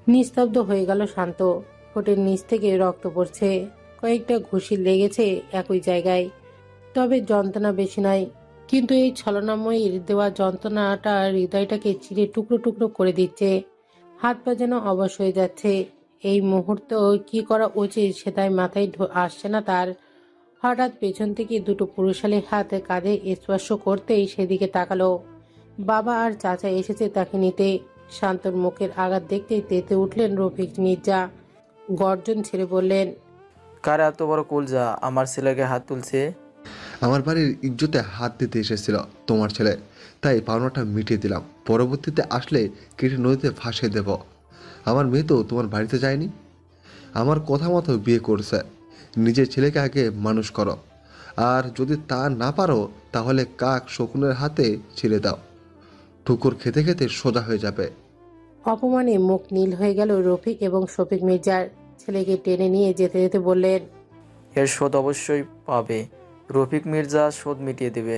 নিস্তব্ধ হয়ে গেল শান্ত। ঠোঁটের নিচ থেকে রক্ত পড়ছে। কয়েকটা ঘুষি লেগেছে একই জায়গায়, তবে যন্ত্রণা বেশি নয়। কিন্তু এই ছলনাময়ীর দেওয়া যন্ত্রণাটা হৃদয়টাকে চিরে টুকরো টুকরো করে দিচ্ছে। হাত পা যেন অবশ হয়ে যাচ্ছে। এই মুহূর্তে কি করা উচিত সেটাই মাথায় আসছে না তার। হঠাৎ পেছন থেকে দুটো পুরুষালী হাত কাঁধে স্পর্শ করতেই সেদিকে তাকালো। বাবা আর চাচা এসেছে তাকে নিতে। শান্তর মুখের আঘাত দেখতেই তেতে উঠলেন রফিক মির্জা। গর্জন ছেড়ে বললেন, কার এত বড় কুলজা আমার ছেলেকে হাত তুলছে? আমার বাড়ির ইজ্জতে হাত দিতে এসেছিল তোমার ছেলে, তাই পাওনাটা মিটিয়ে দিলাম। পরবর্তীতে আসলে কেটে নদীতে ভাসিয়ে দেব। আমার মেয়ে তো তোমার বাড়িতে যায়নি, আমার কথা মতো বিয়ে করছে। নিজের ছেলেকে আগে মানুষ করো, আর যদি তা না পারো তাহলে কাক শকুনের হাতে ছেড়ে দাও। ঠুকুর খেতে খেতে সোজা হয়ে যাবে। অপমানে মুখ নীল হয়ে গেল রফিক এবং শফিক মির্জার। ছেলেকে টেনে নিয়ে যেতে যেতে বললেন, এর শোধ অবশ্যই পাবে। রফিক মির্জা শোধ মিটিয়ে দেবে।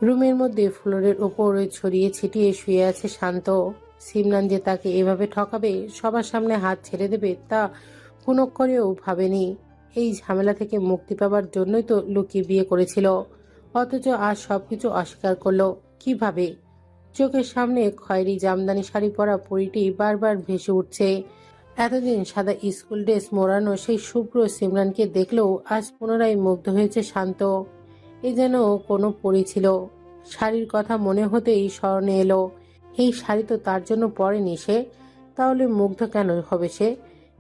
রুমের মধ্যে ফ্লোরের ওপর ছড়িয়ে ছিটিয়ে শুয়ে আছে শান্ত। সিমরান যে তাকে এভাবে ঠকাবে, সবার সামনে হাত ছেড়ে দেবে, তা কোনো করেও ভাবেনি। এই ঝামেলা থেকে মুক্তি পাবার জন্যই তো লুকিয়ে বিয়ে করেছিল, অথচ আজ সবকিছু অস্বীকার করলো কিভাবে? চোখের সামনে খয়েরি জামদানি শাড়ি পরা পরিটি বারবার ভেসে উঠছে। এতদিন সাদা স্কুল ড্রেস মোড়ানো সেই শুভ্র সিমরানকে দেখলেও আজ পুনরায় মুগ্ধ হয়েছে শান্ত। এ যেন কোনো পরী ছিল। শাড়ির কথা মনে হতেই স্মরণে এলো, এই শাড়ি তো তার জন্য পরেনি সে, তাহলে মুগ্ধ কেন হবে সে?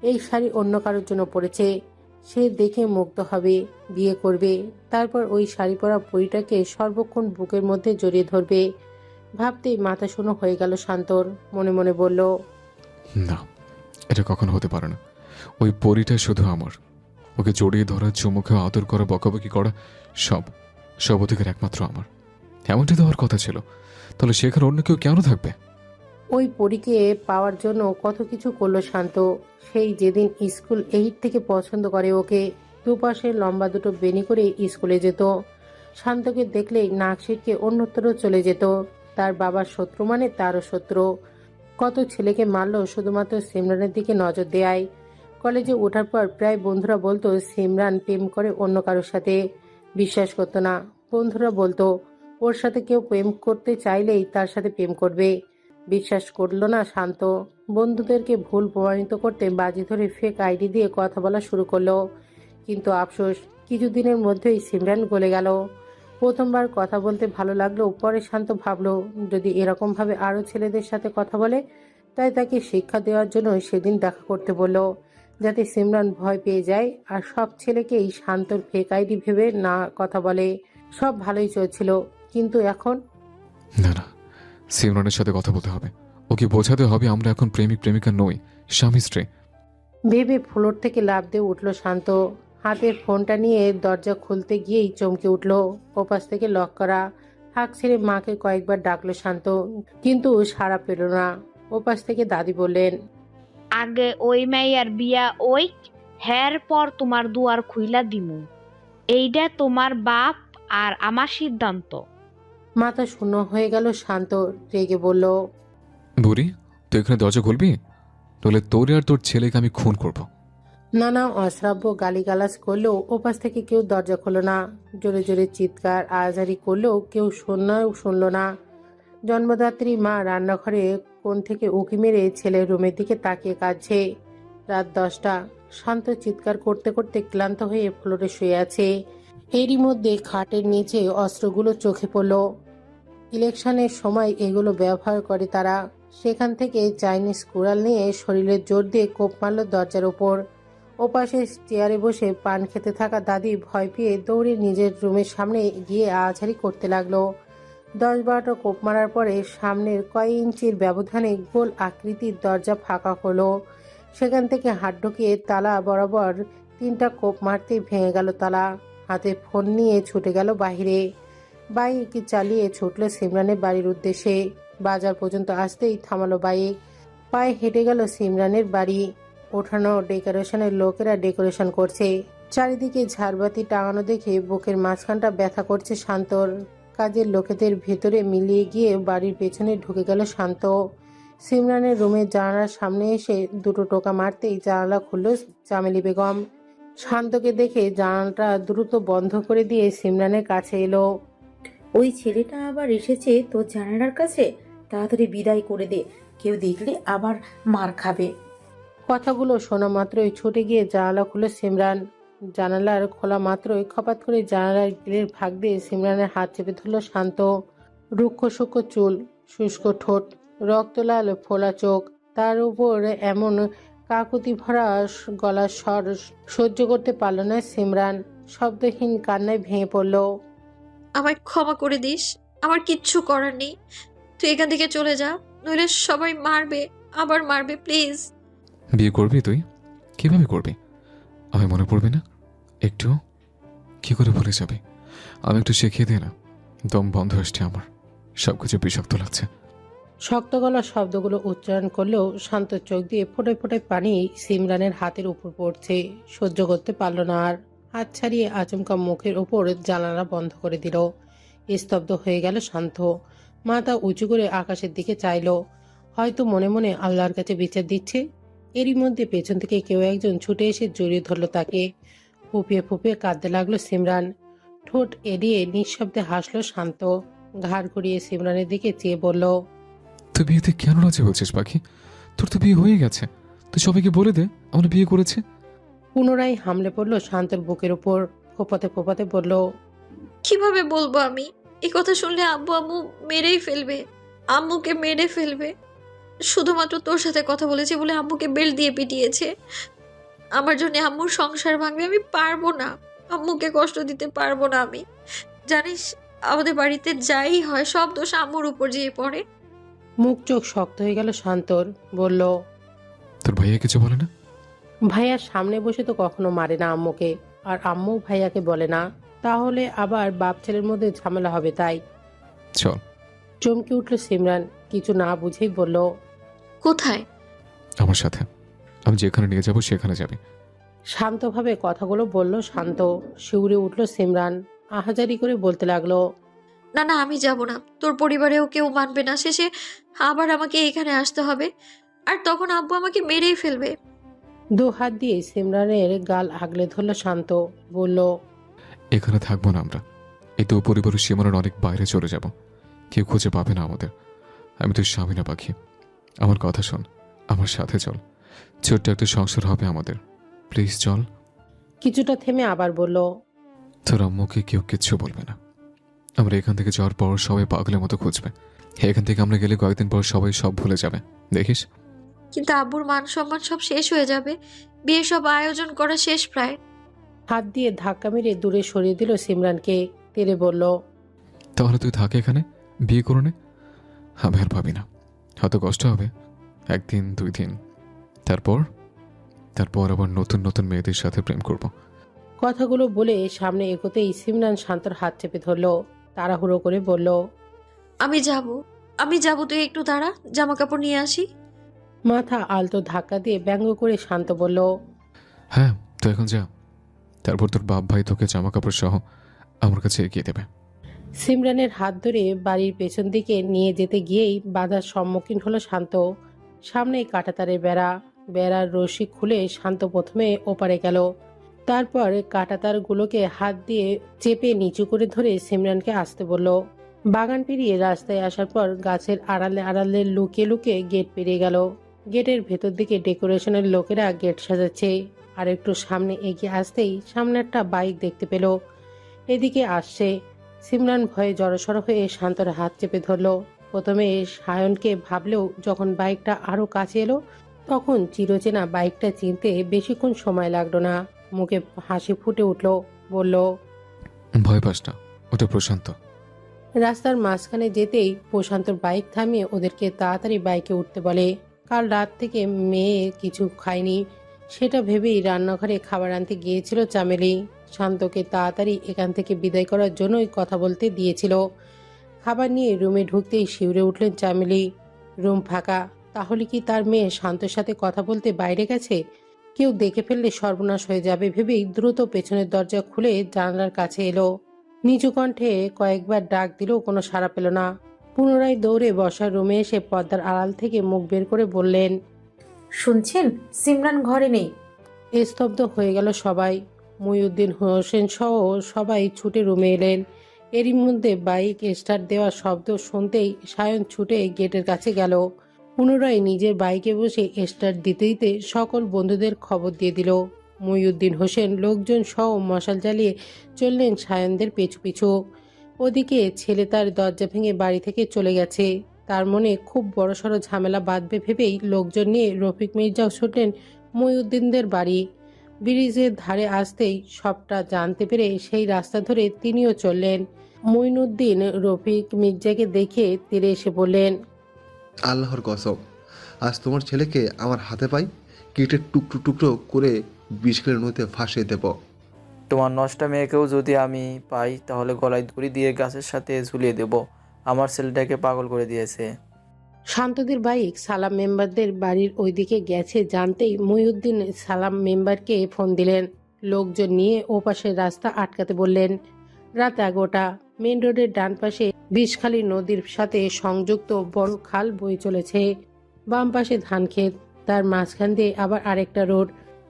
এই শাড়ি অন্য কারোর জন্য পরেছে, সে দেখে মুগ্ধ হবে, বিয়ে করবে, তারপর ওই শাড়ি পরা পরীটাকে সর্বক্ষণ বুকের মধ্যে জড়িয়ে ধরবে। ভাবতেই মাথা শূন্য হয়ে গেল শান্তর। মনে মনে বলল, না, এটা কখনো হতে পারে না। ওই পরিটা শুধু আমার। ওকে জড়িয়ে ধরা, চুমু খাওয়া, আদর করা, বকাবকি করা, সব সব অধিকার একমাত্র আমার। এমনটি তো হওয়ার কথা ছিল। তাহলে সেখানে অন্য কেউ কেন থাকবে? ওই পরীকে পাওয়ার জন্য কত কিছু করলো শান্ত। সেই যেদিন স্কুল 8 থেকে পছন্দ করে ওকে, দুপাশে লম্বা দুটো বেনি করে স্কুলে যেত। শান্তকে দেখলেই নাক সিটকে অন্যত্র চলে যেত। তার বাবার শত্রু মানে তারও শত্রু। কত ছেলেকে মারলো শুধুমাত্র সিমরানের দিকে নজর দেয়। কলেজে ওঠার পর প্রায় বন্ধুরা বলতো সিমরান প্রেম করে অন্য কারোর সাথে। বিশ্বাস করতো না। বন্ধুরা বলতো ওর সাথে কেউ প্রেম করতে চাইলেই তার সাথে প্রেম করবে। বিশ্বাস করলো না শান্ত। বন্ধুদেরকে ভুল প্রমাণিত করতে বাজি ধরে ফেক আইডি দিয়ে কথা বলা শুরু করলো। কিন্তু আফসোস, কিছুদিনের মধ্যেই সিমরান গলে গেল। প্রথমবার কথা বলতে ভালো লাগলো, পরে শান্ত ভাবলো যদি এরকমভাবে আরও ছেলেদের সাথে কথা বলে, তাই তাকে শিক্ষা দেওয়ার জন্য সেদিন দেখা করতে বলল, যাতে সিমরান ভয় পেয়ে যায় আর সব ছেলেকেই শান্তর ফেক আইডি ভেবে না কথা বলে। সব ভালোই চলছিল, কিন্তু এখন না না, সিমরানের সাথে কথা বলতে হবে। ওকে বোঝাতে হবে আমরা এখন প্রেমিক প্রেমিকা নই, স্বামী স্ত্রী। ভেবে ফ্লোর থেকে লাফ দিয়ে উঠল শান্ত। হাতের ফোনটা নিয়ে দরজা খুলতে গিয়েই চমকে উঠল। ওপাশ থেকে লক করা। হাঁক ছেড়ে মাকে কয়েকবার ডাকলো শান্ত, কিন্তু সাড়া পেল না। ওপাশ থেকে দাদি বললেন, আগে ওই মাইয়ার বিয়া ওই, হের পর তোমার দুয়ার খুইলা দিমু। এইটা তোমার বাপ আর আমার সিদ্ধান্ত। মাথা শূন্য হয়ে গেল শান্ত। রেগে বলল, বুড়ি, তুই এখানে দরজা খুলবি? নইলে তোর আর তোর ছেলেকে আমি খুন করব। নানা অশ্রাব্য গালিগালাজ করলেও ওপাশ থেকে কেউ দরজা খোলো না। জোরে জোরে চিৎকার আজারি করলেও কেউ শুনল না। জন্মদাত্রী মা রান্নাঘরে কোণ থেকে উঁকি মেরে ছেলের রুমের দিকে তাকিয়ে কাঁদছে। রাত 10টা। শান্ত চিৎকার করতে করতে ক্লান্ত হয়ে ফ্লোরে শুয়ে আছে। এরই মধ্যে খাটের নিচে অস্ত্রগুলো চোখে পড়ল। ইলেকশনের সময় এগুলো ব্যবহার করে তারা। সেখান থেকে চাইনিজ কুড়াল নিয়ে শরীরের জোর দিয়ে কোপ মারল দরজার ওপর। ওপাশে চেয়ারে বসে পান খেতে থাকা দাদি ভয় পেয়ে দৌড়ে নিজের রুমের সামনে গিয়ে আছাড়ি করতে লাগলো। 10-12টা কোপ মারার পরে সামনের কয়েক ইঞ্চির ব্যবধানে গোল আকৃতির দরজা ফাঁকা হলো। সেখান থেকে হাত ঢুকিয়ে তালা বরাবর 3টা কোপ মারতেই ভেঙে গেল তালা। হাতে ফোন নিয়ে ছুটে গেল বাহিরে। বাইক চালিয়ে ছুটল সিমরানের বাড়ির উদ্দেশ্যে। বাজার পর্যন্ত আসতেই থামালো বাইক। পায়ে হেঁটে গেল সিমরানের বাড়ি। ওঠানো ডেকোরেশনের লোকেরা ডেকোরেশন করছে। চারিদিকে ঝাড়বাতি টাঙানো দেখে বুকের মাঝখানটা ব্যথা করছে শান্তর। কাজের লোকেদের ভেতরে মিলিয়ে গিয়ে বাড়ির পেছনে ঢুকে গেল শান্ত। সিমরানের রুমের জানালার সামনে এসে দুটো টোকা মারতেই জানালা খুলল চামেলি বেগম। শান্তকে দেখে জানালাটা দ্রুত বন্ধ করে দিয়ে সিমরানের কাছে এলো। ওই ছেলেটা আবার এসেছে তোর জানালার কাছে, তাড়াতাড়ি বিদায় করে দে, কেউ দেখলে আবার মার খাবে। কথাগুলো শোনা মাত্রই ছুটে গিয়ে জানালা খুলে সিমরান। জানালার খোলা মাত্রই খপাত করে জানালার গ্রিলের ভাগ দিয়ে সিমরানের হাত চেপে ধরল শান্ত। রুক্ষ সূক্ষ্ম চুল, শুষ্ক ঠোঁট, রক্তলাল ফোলা চোখ, তার উপর এমন কাকুতি ভরা গলার স্বর সহ্য করতে পারল না সিমরান। শব্দহীন কান্নায় ভেঙে পড়ল। আমায় ক্ষমা করে দিস, আমার কিচ্ছু করার নেই। তুই এখান থেকে চলে যা, নইলে সবাই মারবে, আবার মারবে, প্লিজ। বিয়ে করবি তুই? কিভাবে করবি? আমি মনে পড়বে না একটু? কি করে ভুলে যাবি? আমি একটু শিখিয়ে দিই না? দম বন্ধ আসছে আমার, সবকিছু বিষাক্ত লাগছে। শক্ত গলার শব্দগুলো উচ্চারণ করলেও শান্ত চোখ দিয়ে ফোটায় ফোটায় পানি সিমরানের হাতের উপর পড়ছে। সহ্য করতে পারল না আর। হাত ছাড়িয়ে আচমকা মুখের ওপর জানালা বন্ধ করে দিল। স্তব্ধ হয়ে গেল শান্ত। মাথা উঁচু করে আকাশের দিকে চাইল, হয়তো মনে মনে আল্লাহর কাছে বিচার দিচ্ছে। এরই মধ্যে পেছন থেকে কেউ একজন ছুটে এসে জড়িয়ে ধরল তাকে। ফুপিয়ে ফুপিয়ে কাঁদতে লাগলো সিমরান। ঠোঁট এড়িয়ে নিঃশব্দে হাসলো শান্ত। ঘাড় ঘুরিয়ে সিমরানের দিকে চেয়ে বলল, তুই বিয়েতে কেন রাজি হচ্ছিস পাখি? তোর তো বিয়ে হয়ে গেছে। তুই সবাইকে বলে দে আমরা বিয়ে করেছে। পুনরায় হামলে পড়ল শান্তের বুকের উপর। ফোপাতে ফোপাতে বলল, কিভাবে বলবো আমি? এই কথা শুনলে আব্বু আম্মু মেরেই ফেলবে, আম্মুকে মেরে ফেলবে। শুধুমাত্র তোর সাথে কথা বলেছি বলে আম্মুকে বেল্ট দিয়ে পিটিয়েছে। আমার জন্য আম্মুর সংসার ভাঙবে, আমি পারবো না। আম্মুকে কষ্ট দিতে পারবো না আমি। জানিস, আমাদের বাড়িতে যাই হয় সব দোষ আম্মুর উপর যেয়ে পড়ে। মুখ চোখ শক্ত হয়ে গেল শান্তর। বলল, তোর ভাইয়া কিছু বলে না? ভাইয়ার সামনে বসে তো কখনো মারে না আম্মুকে, আর আম্মু ভাইয়াকে বলে না, তাহলে আবার বাপ ছেলের মধ্যে ঝামেলা হবে তাই। চল। চমকে উঠল সিমরান, কিছু না বুঝেই বলল, কোথায়? আমার সাথে। আমি যেখানে নিয়ে যাব সেখানে যাবি। শান্তভাবে কথাগুলো বলল শান্ত। শিউরে উঠল সিমরান, আহাজারি করে বলতে লাগলো, না না, আমি যাব না। তোর পরিবারেও কেউ মানবে না, শেষে আবার আমাকে এখানে আসতে হবে, আর তখন আব্বু আমাকে মেরেই ফেলবে। দু হাত দিয়ে সিমরানের গাল আগলে ধরল শান্ত, বলল, এখানে থাকবো না আমরা। এই তো পরিবারের সীমানার অনেক বাইরে চলে যাব। কেউ খুঁজে পাবে না আমাদের। আমি তোর স্বামী না পাখি। আমার কথা শোন, আমার সাথে চল। ছোট্ট একটা সংসার হবে আমাদের। প্লিজ চল। কিছুটা থেমে আবার বলল, তোর আম্মুকে কেউ কিচ্ছু বলবে না। আমরা এখান থেকে যাওয়ার পর সবাই পাগলের মতো খুঁজবে। এখান থেকে আমরা গেলে কয়েকদিন পর সবাই সব ভুলে যাবে, দেখিস। কিন্তু আব্বুর মান সম্মান সব শেষ হয়ে যাবে, বিয়ে সব আয়োজন করা শেষ প্রায়। হাত দিয়ে ধাক্কা মেরে দূরে সরিয়ে দিল সিমরানকে। তেরে বলল, তাহলে তুই থাকে এখানে, বিয়ে করে নে। আমি আর ভাবি না, হয়তো কষ্ট হবে, 1 দিন 2 দিন, তারপর আবার নতুন নতুন মেয়েদের সাথে প্রেম করব। কথাগুলো বলে সামনে এগোতেই সিমরান শান্তর হাত চেপে ধরল। তাড়াহুড়ো করে বলল, আমি যাব, তুই একটু দাঁড়া, জামা কাপড় নিয়ে আসি। মাথা আলতো ধাক্কা দিয়ে ব্যঙ্গ করে শান্ত বলল, হ্যাঁ, তো এখন যা। তারপর তোর বাপ ভাই তোকে জামা কাপড় সহ আমার কাছে এগিয়ে দেবে। সিমরানের হাত ধরে বাড়ির পেছন দিকে নিয়ে যেতে গিয়েই বাধার সম্মুখীন হলো শান্ত। সামনেই কাঁটাতারের বেড়ার রশি খুলে শান্ত প্রথমে ওপারে গেল, তারপর কাঁটাতারগুলোকে হাত দিয়ে চেপে নিচু করে ধরে সিমরানকে আসতে বলল। বাগান পেরিয়ে রাস্তায় আসার পর গাছের আড়ালে আড়ালে লুকিয়ে লুকিয়ে গেট পেরিয়ে গেল। গেটের ভেতর দিকে ডেকোরেশনের লোকেরা গেট সাজাচ্ছে। আর একটু সামনে এগিয়ে আসতেই সামনে একটা বাইক দেখতে পেল, এদিকে আসছে। সিমরান ভয়ে জড়সড় হয়ে শান্তর হাত চেপে ধরল। প্রথমে সায়নকে ভাবলেও যখন বাইকটা আরো কাছে এলো, তখন চিরচেনা বাইকটা চিনতে বেশিক্ষণ সময় লাগলো না। মুখে হাসি ফুটে উঠল, বলল, ভয় পাস না, ওটা প্রশান্ত। রাস্তার মাঝখানে যেতেই প্রশান্তর বাইক থামিয়ে ওদেরকে তাড়াতাড়ি বাইকে উঠতে বলে। কাল রাত থেকে মেয়ে কিছু খায়নি, সেটা ভেবেই রান্নাঘরে খাবার আনতে গিয়েছিল চামেলি। শান্তকে তাড়াতাড়ি এখান থেকে বিদায় করার জন্যই কথা বলতে দিয়েছিল। খাবার নিয়ে রুমে ঢুকতেই শিউরে উঠলেন চামেলি। রুম ফাঁকা, তাহলে কি তার মেয়ে শান্তর সাথে কথা বলতে বাইরে গেছে? কেউ দেখে ফেললে সর্বনাশ হয়ে যাবে ভেবেই দ্রুত পেছনের দরজা খুলে জানলার কাছে এলো। নিচু কণ্ঠে কয়েকবার ডাক দিলেও কোনো সাড়া পেল না। পুনরায় দৌড়ে বসার রুমে এসে পর্দার আড়াল থেকে মুখ বের করে বললেন, শুনছেন, সিমরান ঘরে নেই। স্তব্ধ হয়ে গেল সবাই। মহিউদ্দিন হোসেন সহ সবাই ছুটে রুমে এলেন। এরই মধ্যে বাইক স্টার্ট দেওয়ার শব্দ শুনতেই সায়ন ছুটে গেটের কাছে গেল। পুনরায় নিজের বাইকে বসে স্টার্ট দিতে দিতে সকল বন্ধুদের খবর দিয়ে দিল। মহিউদ্দিন হোসেন লোকজন সহ মশাল জ্বালিয়ে চললেন সায়নদের পিছু পিছু। ওদিকে ছেলে তার দরজা ভেঙে বাড়ি থেকে চলে গেছে। তার মনে খুব বড়সড় ঝামেলা বাঁধবে ভেবেই লোকজন নিয়ে রফিক মির্জাও ছুটলেন মহিউদ্দিনদের বাড়ি। ব্রিজের ধারে আসতেই সবটা জানতে পেরে সেই রাস্তা ধরে তিনিও চললেন। মঈনুদ্দিন রফিক মির্জাকে দেখে তীরে এসে বললেন, আল্লাহর কসম, আজ তোমার ছেলেকে আমার হাতে পাই, কেটে টুকরো টুকরো করে বিষ খেলে নদীতে ভাসিয়ে দেব। তোমার নষ্টা মেয়েকেও যদি আমি পাই তাহলে গলায় দড়ি দিয়ে গাছের সাথে ঝুলিয়ে দেব। আমার ছেলেটাকে পাগল করে দিয়েছে। শান্তদের বাইক সালাম মেম্বারদের বাড়ির ওইদিকে গেছে জানতেই মহিউদ্দিন সালাম মেম্বারকে ফোন দিলেন। লোকজন নিয়ে ওপাশের রাস্তা আটকাতে বললেন। রাত 11টা। মেন রোডের ডান পাশে বিষখালী নদীর সাথে সংযুক্ত বড় খাল বয়ে চলেছে। বাম পাশে ধান ক্ষেত, তার মাঝখান দিয়ে আবার আরেকটা রোড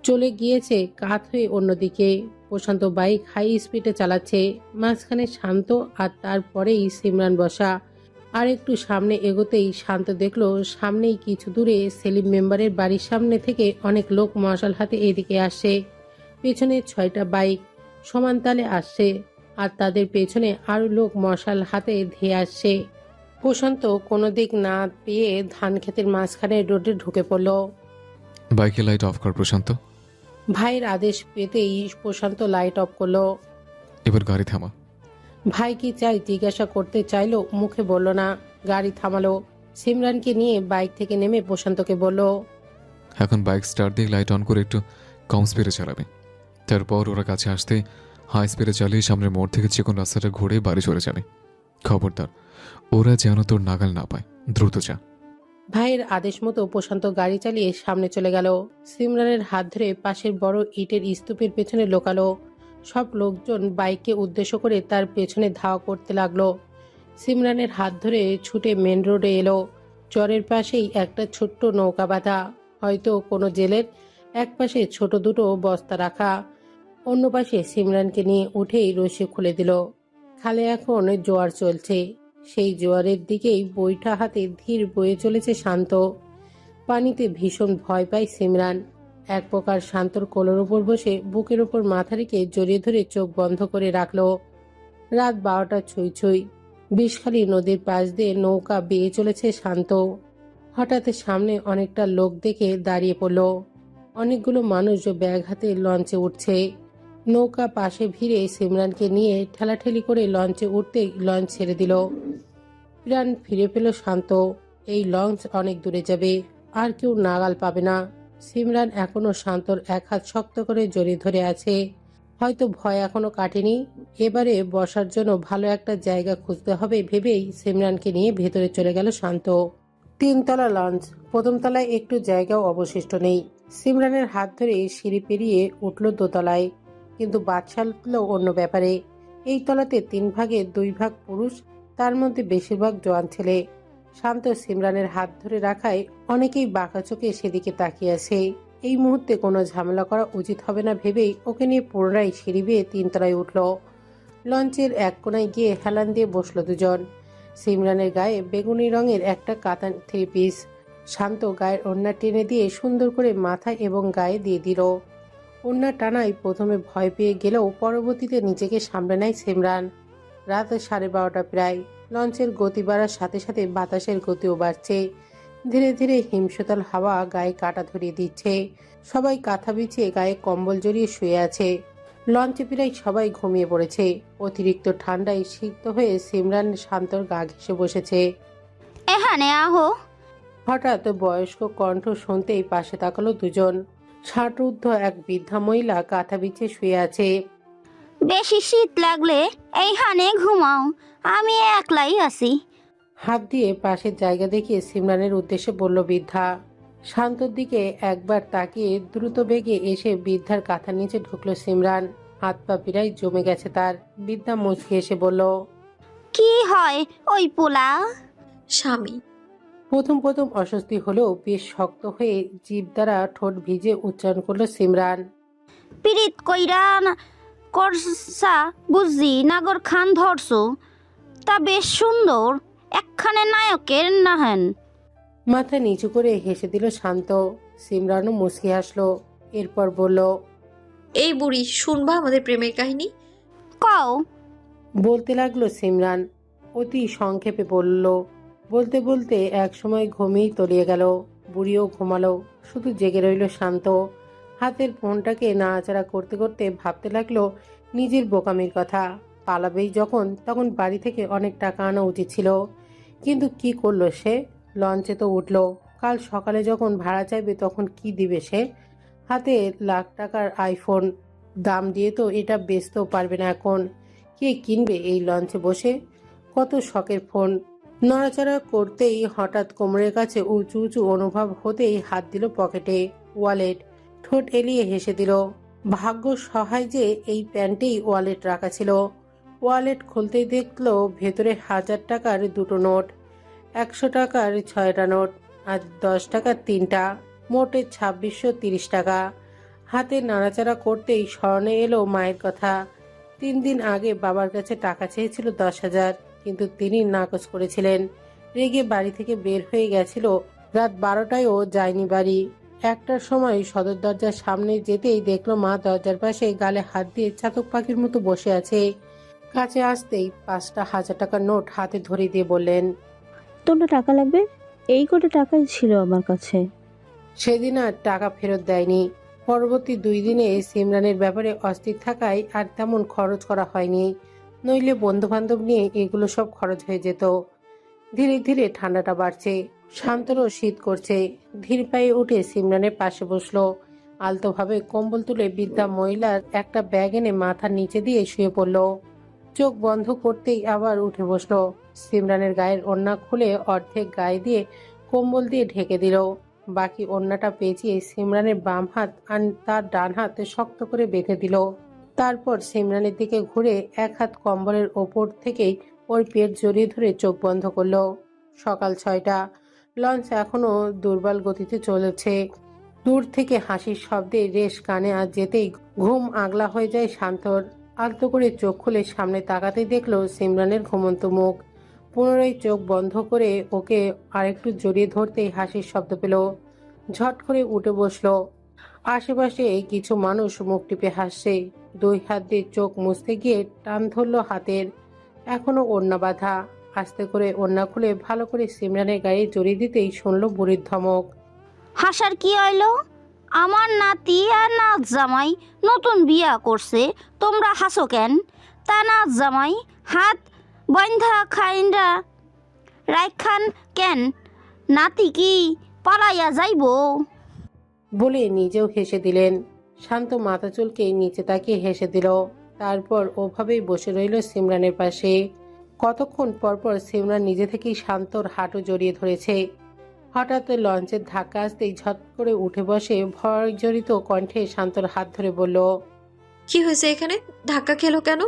চলে গিয়েছে কাত হয়ে অন্যদিকে। প্রশান্ত বাইক হাই স্পিডে চালাচ্ছে, মাঝখানে শান্ত আর তারপরেই সিমরান বসা। আর একটু সামনে এগোতেই শান্ত দেখলো সামনেই কিছু দূরে সেলিম মেম্বারের বাড়ির সামনে থেকে অনেক লোক মশাল হাতে এদিকে আসছে। পেছনে 6টা বাইক সমান তালে আসছে, আর তাদের পেছনে আরো লোক মশাল হাতে ধেয়ে আসছে। প্রশান্ত কোনো দিক না পেয়ে ধান ক্ষেতের মাঝখানে রোডে ঢুকে পড়ল। বাইকে লাইট অফ কর প্রশান্ত। ভাইয়ের আদেশ পেতেই প্রশান্ত লাইট অফ করলো। এবার গাড়ি থামা। ভাই কি চাই জিজ্ঞাসা করতে চাইলো, মুখে বলল না। গাড়ি থামালো। সিমরানকে নিয়ে বাইক থেকে নেমে প্রশান্তকে বলল, এখন বাইক স্টার্ট দিয়ে লাইট অন করে একটু কম স্পিডে চালাবে। তারপর ওরা কাছে আসতে হাই স্পিডে চালিয়ে সামনের মোড় থেকে চিকন রাস্তাটা ঘুরে বাড়ি চলে যাবে। খবরদার ওরা যেন তোর নাগাল না পায়, দ্রুত যা। ভাইয়ের আদেশ মতো প্রশান্ত গাড়ি চালিয়ে সামনে চলে গেল। সিমরানের হাত ধরে পাশের বড় ইটের স্তূপের পেছনে লোকালো। সব লোকজন বাইককে উদ্দেশ্য করে তার পেছনে ধাওয়া করতে লাগলো। সিমরানের হাত ধরে ছুটে মেন রোডে এলো। চরের পাশেই একটা ছোট্ট নৌকা বাঁধা, হয়তো কোনো জেলের। এক পাশে ছোট দুটো বস্তা রাখা, অন্য পাশে সিমরানকে নিয়ে উঠেই রশি খুলে দিল। খালে এখন জোয়ার চলছে, সেই জোয়ারের দিকেই বৈঠা হাতে ধীর বয়ে চলেছে শান্ত। পানিতে ভীষণ ভয় পায় সিমরান। এক প্রকার শান্তর কোলের ওপর বসে বুকের ওপর মাথা রেখে জড়িয়ে ধরে চোখ বন্ধ করে রাখলো। রাত 12টা ছুঁই ছুঁই। বিষখালী নদীর পাশ দিয়ে নৌকা বেয়ে চলেছে শান্ত। হঠাৎ সামনে অনেকটা লোক দেখে দাঁড়িয়ে পড়ল। অনেকগুলো মানুষ ব্যাগ হাতে লঞ্চে উঠছে। নৌকা পাশে ভিড়ে সিমরানকে নিয়ে ঠেলাঠেলি করে লঞ্চে উঠতেই লঞ্চ ছেড়ে দিল। প্রাণ ফিরে পেল শান্ত। এই লঞ্চ অনেক দূরে যাবে, আর কেউ নাগাল পাবে না। সিমরান এখনো শান্তর এক হাত শক্ত করে জড়িয়ে ধরে আছে। হয়তো ভয় এখনো কাটেনি। এবারে বসার জন্য ভালো একটা জায়গা খুঁজতে হবে ভেবেই সিমরানকে নিয়ে ভেতরে চলে গেল শান্ত। 3 তলা লঞ্চ, প্রথম তলায় একটু জায়গাও অবশিষ্ট নেই। সিমরানের হাত ধরে সিঁড়ি পেরিয়ে উঠল দোতলায়, কিন্তু বাদ সাধল অন্য ব্যাপারে। এই তলাতে 3 ভাগে 2 ভাগ পুরুষ, তার মধ্যে বেশিরভাগ জোয়ান ছেলে। শান্ত সিমরানের হাত ধরে রাখায় অনেকেই বাঁকা চোখে সেদিকে তাকিয়ে আছে। এই মুহূর্তে কোনো ঝামেলা করা উচিত হবে না ভেবেই ওকে নিয়ে পুনরায় সিঁড়ি বেয়ে 3 তলায় উঠল। লঞ্চের এক কোনায় গিয়ে হেলান দিয়ে বসলো দুজন। সিমরানের গায়ে বেগুনি রঙের একটা কাতান 3 পিস। শান্ত গায়ের ওড়না টেনে দিয়ে সুন্দর করে মাথায় এবং গায়ে দিয়ে দিল। ওড়না টানায় প্রথমে ভয় পেয়ে গেলেও পরবর্তীতে নিজেকে সামলে নেয় সিমরান। রাত 12:30 প্রায়। লঞ্চের গতি বাড়ার সাথে সাথে বাতাসের গতিও বাড়ছে। ধীরে ধীরে হিমশীতল হাওয়া গায়ে কাটা ধরিয়ে দিচ্ছে। সবাই কাঁথা বিছিয়ে গায়ে কম্বল জড়িয়ে শুয়ে আছে। লঞ্চে প্রায় সবাই ঘুমিয়ে পড়েছে। অতিরিক্ত ঠান্ডায় সিক্ত হয়ে সিমরান শান্তর গা ঘেঁষে বসেছে। এখানে আহো। হঠাৎ বয়স্ক কণ্ঠ শুনতেই পাশে তাকালো দুজন। 60 ঊর্ধ্ব এক বৃদ্ধা মহিলা কাঁথা বিছিয়ে শুয়ে আছে। বেশি শীত লাগলে এইখানে ঘুমাও, আমি একলাই আছি। হাত দিয়ে পাশের জায়গা দেখিয়ে সিমরানের উদ্দেশ্যে বলল বৃদ্ধা। শান্তর দিকে একবার তাকিয়ে দ্রুত বেগে এসে বৃদ্ধার কাঁথার নিচে ঢুকলো সিমরান। হাত পা পিরাই জমে গেছে তার। বৃদ্ধা মুচকি এসে বলল, কি হয় ওই পোলা? স্বামী। প্রথম প্রথম অস্বস্তি হলেও বেশ শক্ত হয়ে জিভ দ্বারা ঠোঁট ভিজে উচ্চারণ করলো সিমরান। পিরিত কইরা করসা বুঝি নাগর খান ধরছো, তা বেশ সুন্দর, একখানে নায়কের নাহেন। মাথা নিচু করে হেসে দিল শান্ত। সিমরানও মুচকি হাসলো। এরপর বলল, এই বুড়ি, শুনবা আমাদের প্রেমের কাহিনী? কও। বলতে লাগলো সিমরান। অতি সংক্ষেপে বলল। বলতে বলতে এক সময় ঘুমিয়ে তলিয়ে গেল। বুড়িও ঘুমালো, শুধু জেগে রইল শান্ত। হাতের ফোনটাকে নাড়াচাড়া করতে করতে ভাবতে লাগলো নিজের বোকামির কথা। পালাবেই যখন, তখন বাড়ি থেকে অনেক টাকা আনা উচিত ছিল। কিন্তু কি করলো সে? লঞ্চে তো উঠলো, কাল সকালে যখন ভাড়া চাইবে তখন কি দিবে সে? হাতে লাখ টাকার আইফোন, দাম দিয়ে তো এটা বেচতেও পারবে না এখন। কে কিনবে এই লঞ্চে বসে? কত শখের ফোন। নড়াচড়া করতেই হঠাৎ কোমরের কাছে উঁচু উঁচু অনুভব হতেই হাত দিল পকেটে। ওয়ালেট। ঠোঁট এলিয়ে হেসে দিল। ভাগ্য সহায় যে এই প্যান্টেই ওয়ালেট রাখা ছিল। ওয়ালেট খুলতেই দেখলো ভেতরে 1000 টাকার 2টো নোট, 100 টাকার 6টা নোট, আর 10 টাকার 3টা, মোটে 2630 টাকা। হাতে নাড়াচাড়া করতেই স্মরণে এলো মায়ের কথা। 3 দিন আগে বাবার কাছে টাকা চেয়েছিল 10,000, কিন্তু তিনি নাকচ করেছিলেন। রেগে বাড়ি থেকে বের হয়ে গেছিল। রাত 12টায়ও যায়নি বাড়ি। 1টার সময় সদর দরজার সামনে যেতেই দেখলো মা দরজার পাশে গালে হাত দিয়ে চাতক পাখির মতো বসে আছে। কাছে আসতেই 5টা 1000 টাকার নোট হাতে ধরে দিয়ে বললেন, তোমরা টাকা লাগবে? এই কটা টাকাই ছিল আমার কাছে। সেদিন আর টাকা ফেরত দেয়নি। পরবর্তী 2 দিনে সিমরানের ব্যাপারে অস্থির থাকায় আর তেমন খরচ করা হয়নি, নইলে বন্ধু বান্ধব নিয়ে এগুলো সব খরচ হয়ে যেত। ধীরে ধীরে ঠান্ডাটা বাড়ছে। শান্তরও শীত করছে। ধীর পায়ে উঠে সিমরানের পাশে বসলো। আলতোভাবে কম্বল তুলে বৃদ্ধা মহিলার একটা ব্যাগ এনে মাথার নিচে দিয়ে শুয়ে পড়ল। চোখ বন্ধ করতেই আবার উঠে বসলো। সিমরানের গায়ের ওড়না খুলে অর্ধেক গায়ে দিয়ে কম্বল দিয়ে ঢেকে দিল। বাকি ওড়নাটা পেঁচিয়ে সিমরানের বাম হাত আর তার ডান হাত শক্ত করে বেঁধে দিল। তারপর সিমরানের দিকে ঘুরে এক হাত কম্বলের ওপর থেকেই ওর পেট জড়িয়ে ধরে চোখ বন্ধ করলো। সকাল 6টা। লঞ্চ এখনো দুর্বল গতিতে চলেছে। দূর থেকে হাসির শব্দে রেশ কানে আর যেতেই ঘুম আগলা হয়ে যায় শান্তর। আলতো করে চোখ খুলে সামনে তাকাতেই দেখলো সিমরানের ঘুমন্ত মুখ। পুনরায় চোখ বন্ধ করে ওকে আরেকটু জড়িয়ে ধরতেই হাসির শব্দ পেল। ঝট করে উঠে বসলো। আশেপাশে কিছু মানুষ মুখ টিপে হাসছে। 2 হাত দিয়ে চোখ মুছতে গিয়ে টান ধরলো হাতের। এখনো ওড়না বাঁধা। আস্তে করে ওড়না খুলে ভালো করে সিমরানের গায়ে জড়িয়ে দিতেই শুনলো বুড়ির ধমক। হাসার কি হইলো? আমার নাতি আর নাচ জামাই নতুন বিয়া করছে, তোমরা হাসো কেন? তা নাচ জামাই হাত বন্ধা খাইনরা রাইখান কেন? নাতি কি পালাইয়া যাইব? বলে নিজেও হেসে দিলেন। শান্ত মাথা চুলকে নিচে তাকিয়ে হেসে দিল। তারপর ওভাবেই বসে রইল সিমরানের পাশে। কতক্ষণ পরপর সিমরান নিজে থেকেই শান্তর হাঁটু জড়িয়ে ধরেছে। হঠাৎ লঞ্চের ধাক্কা আসতেই ঝট করে উঠে বসে ভয় জড়িত কণ্ঠে শান্তর হাত ধরে বলল, কি হয়েছে এখানে? ধাক্কা খেলো কেন?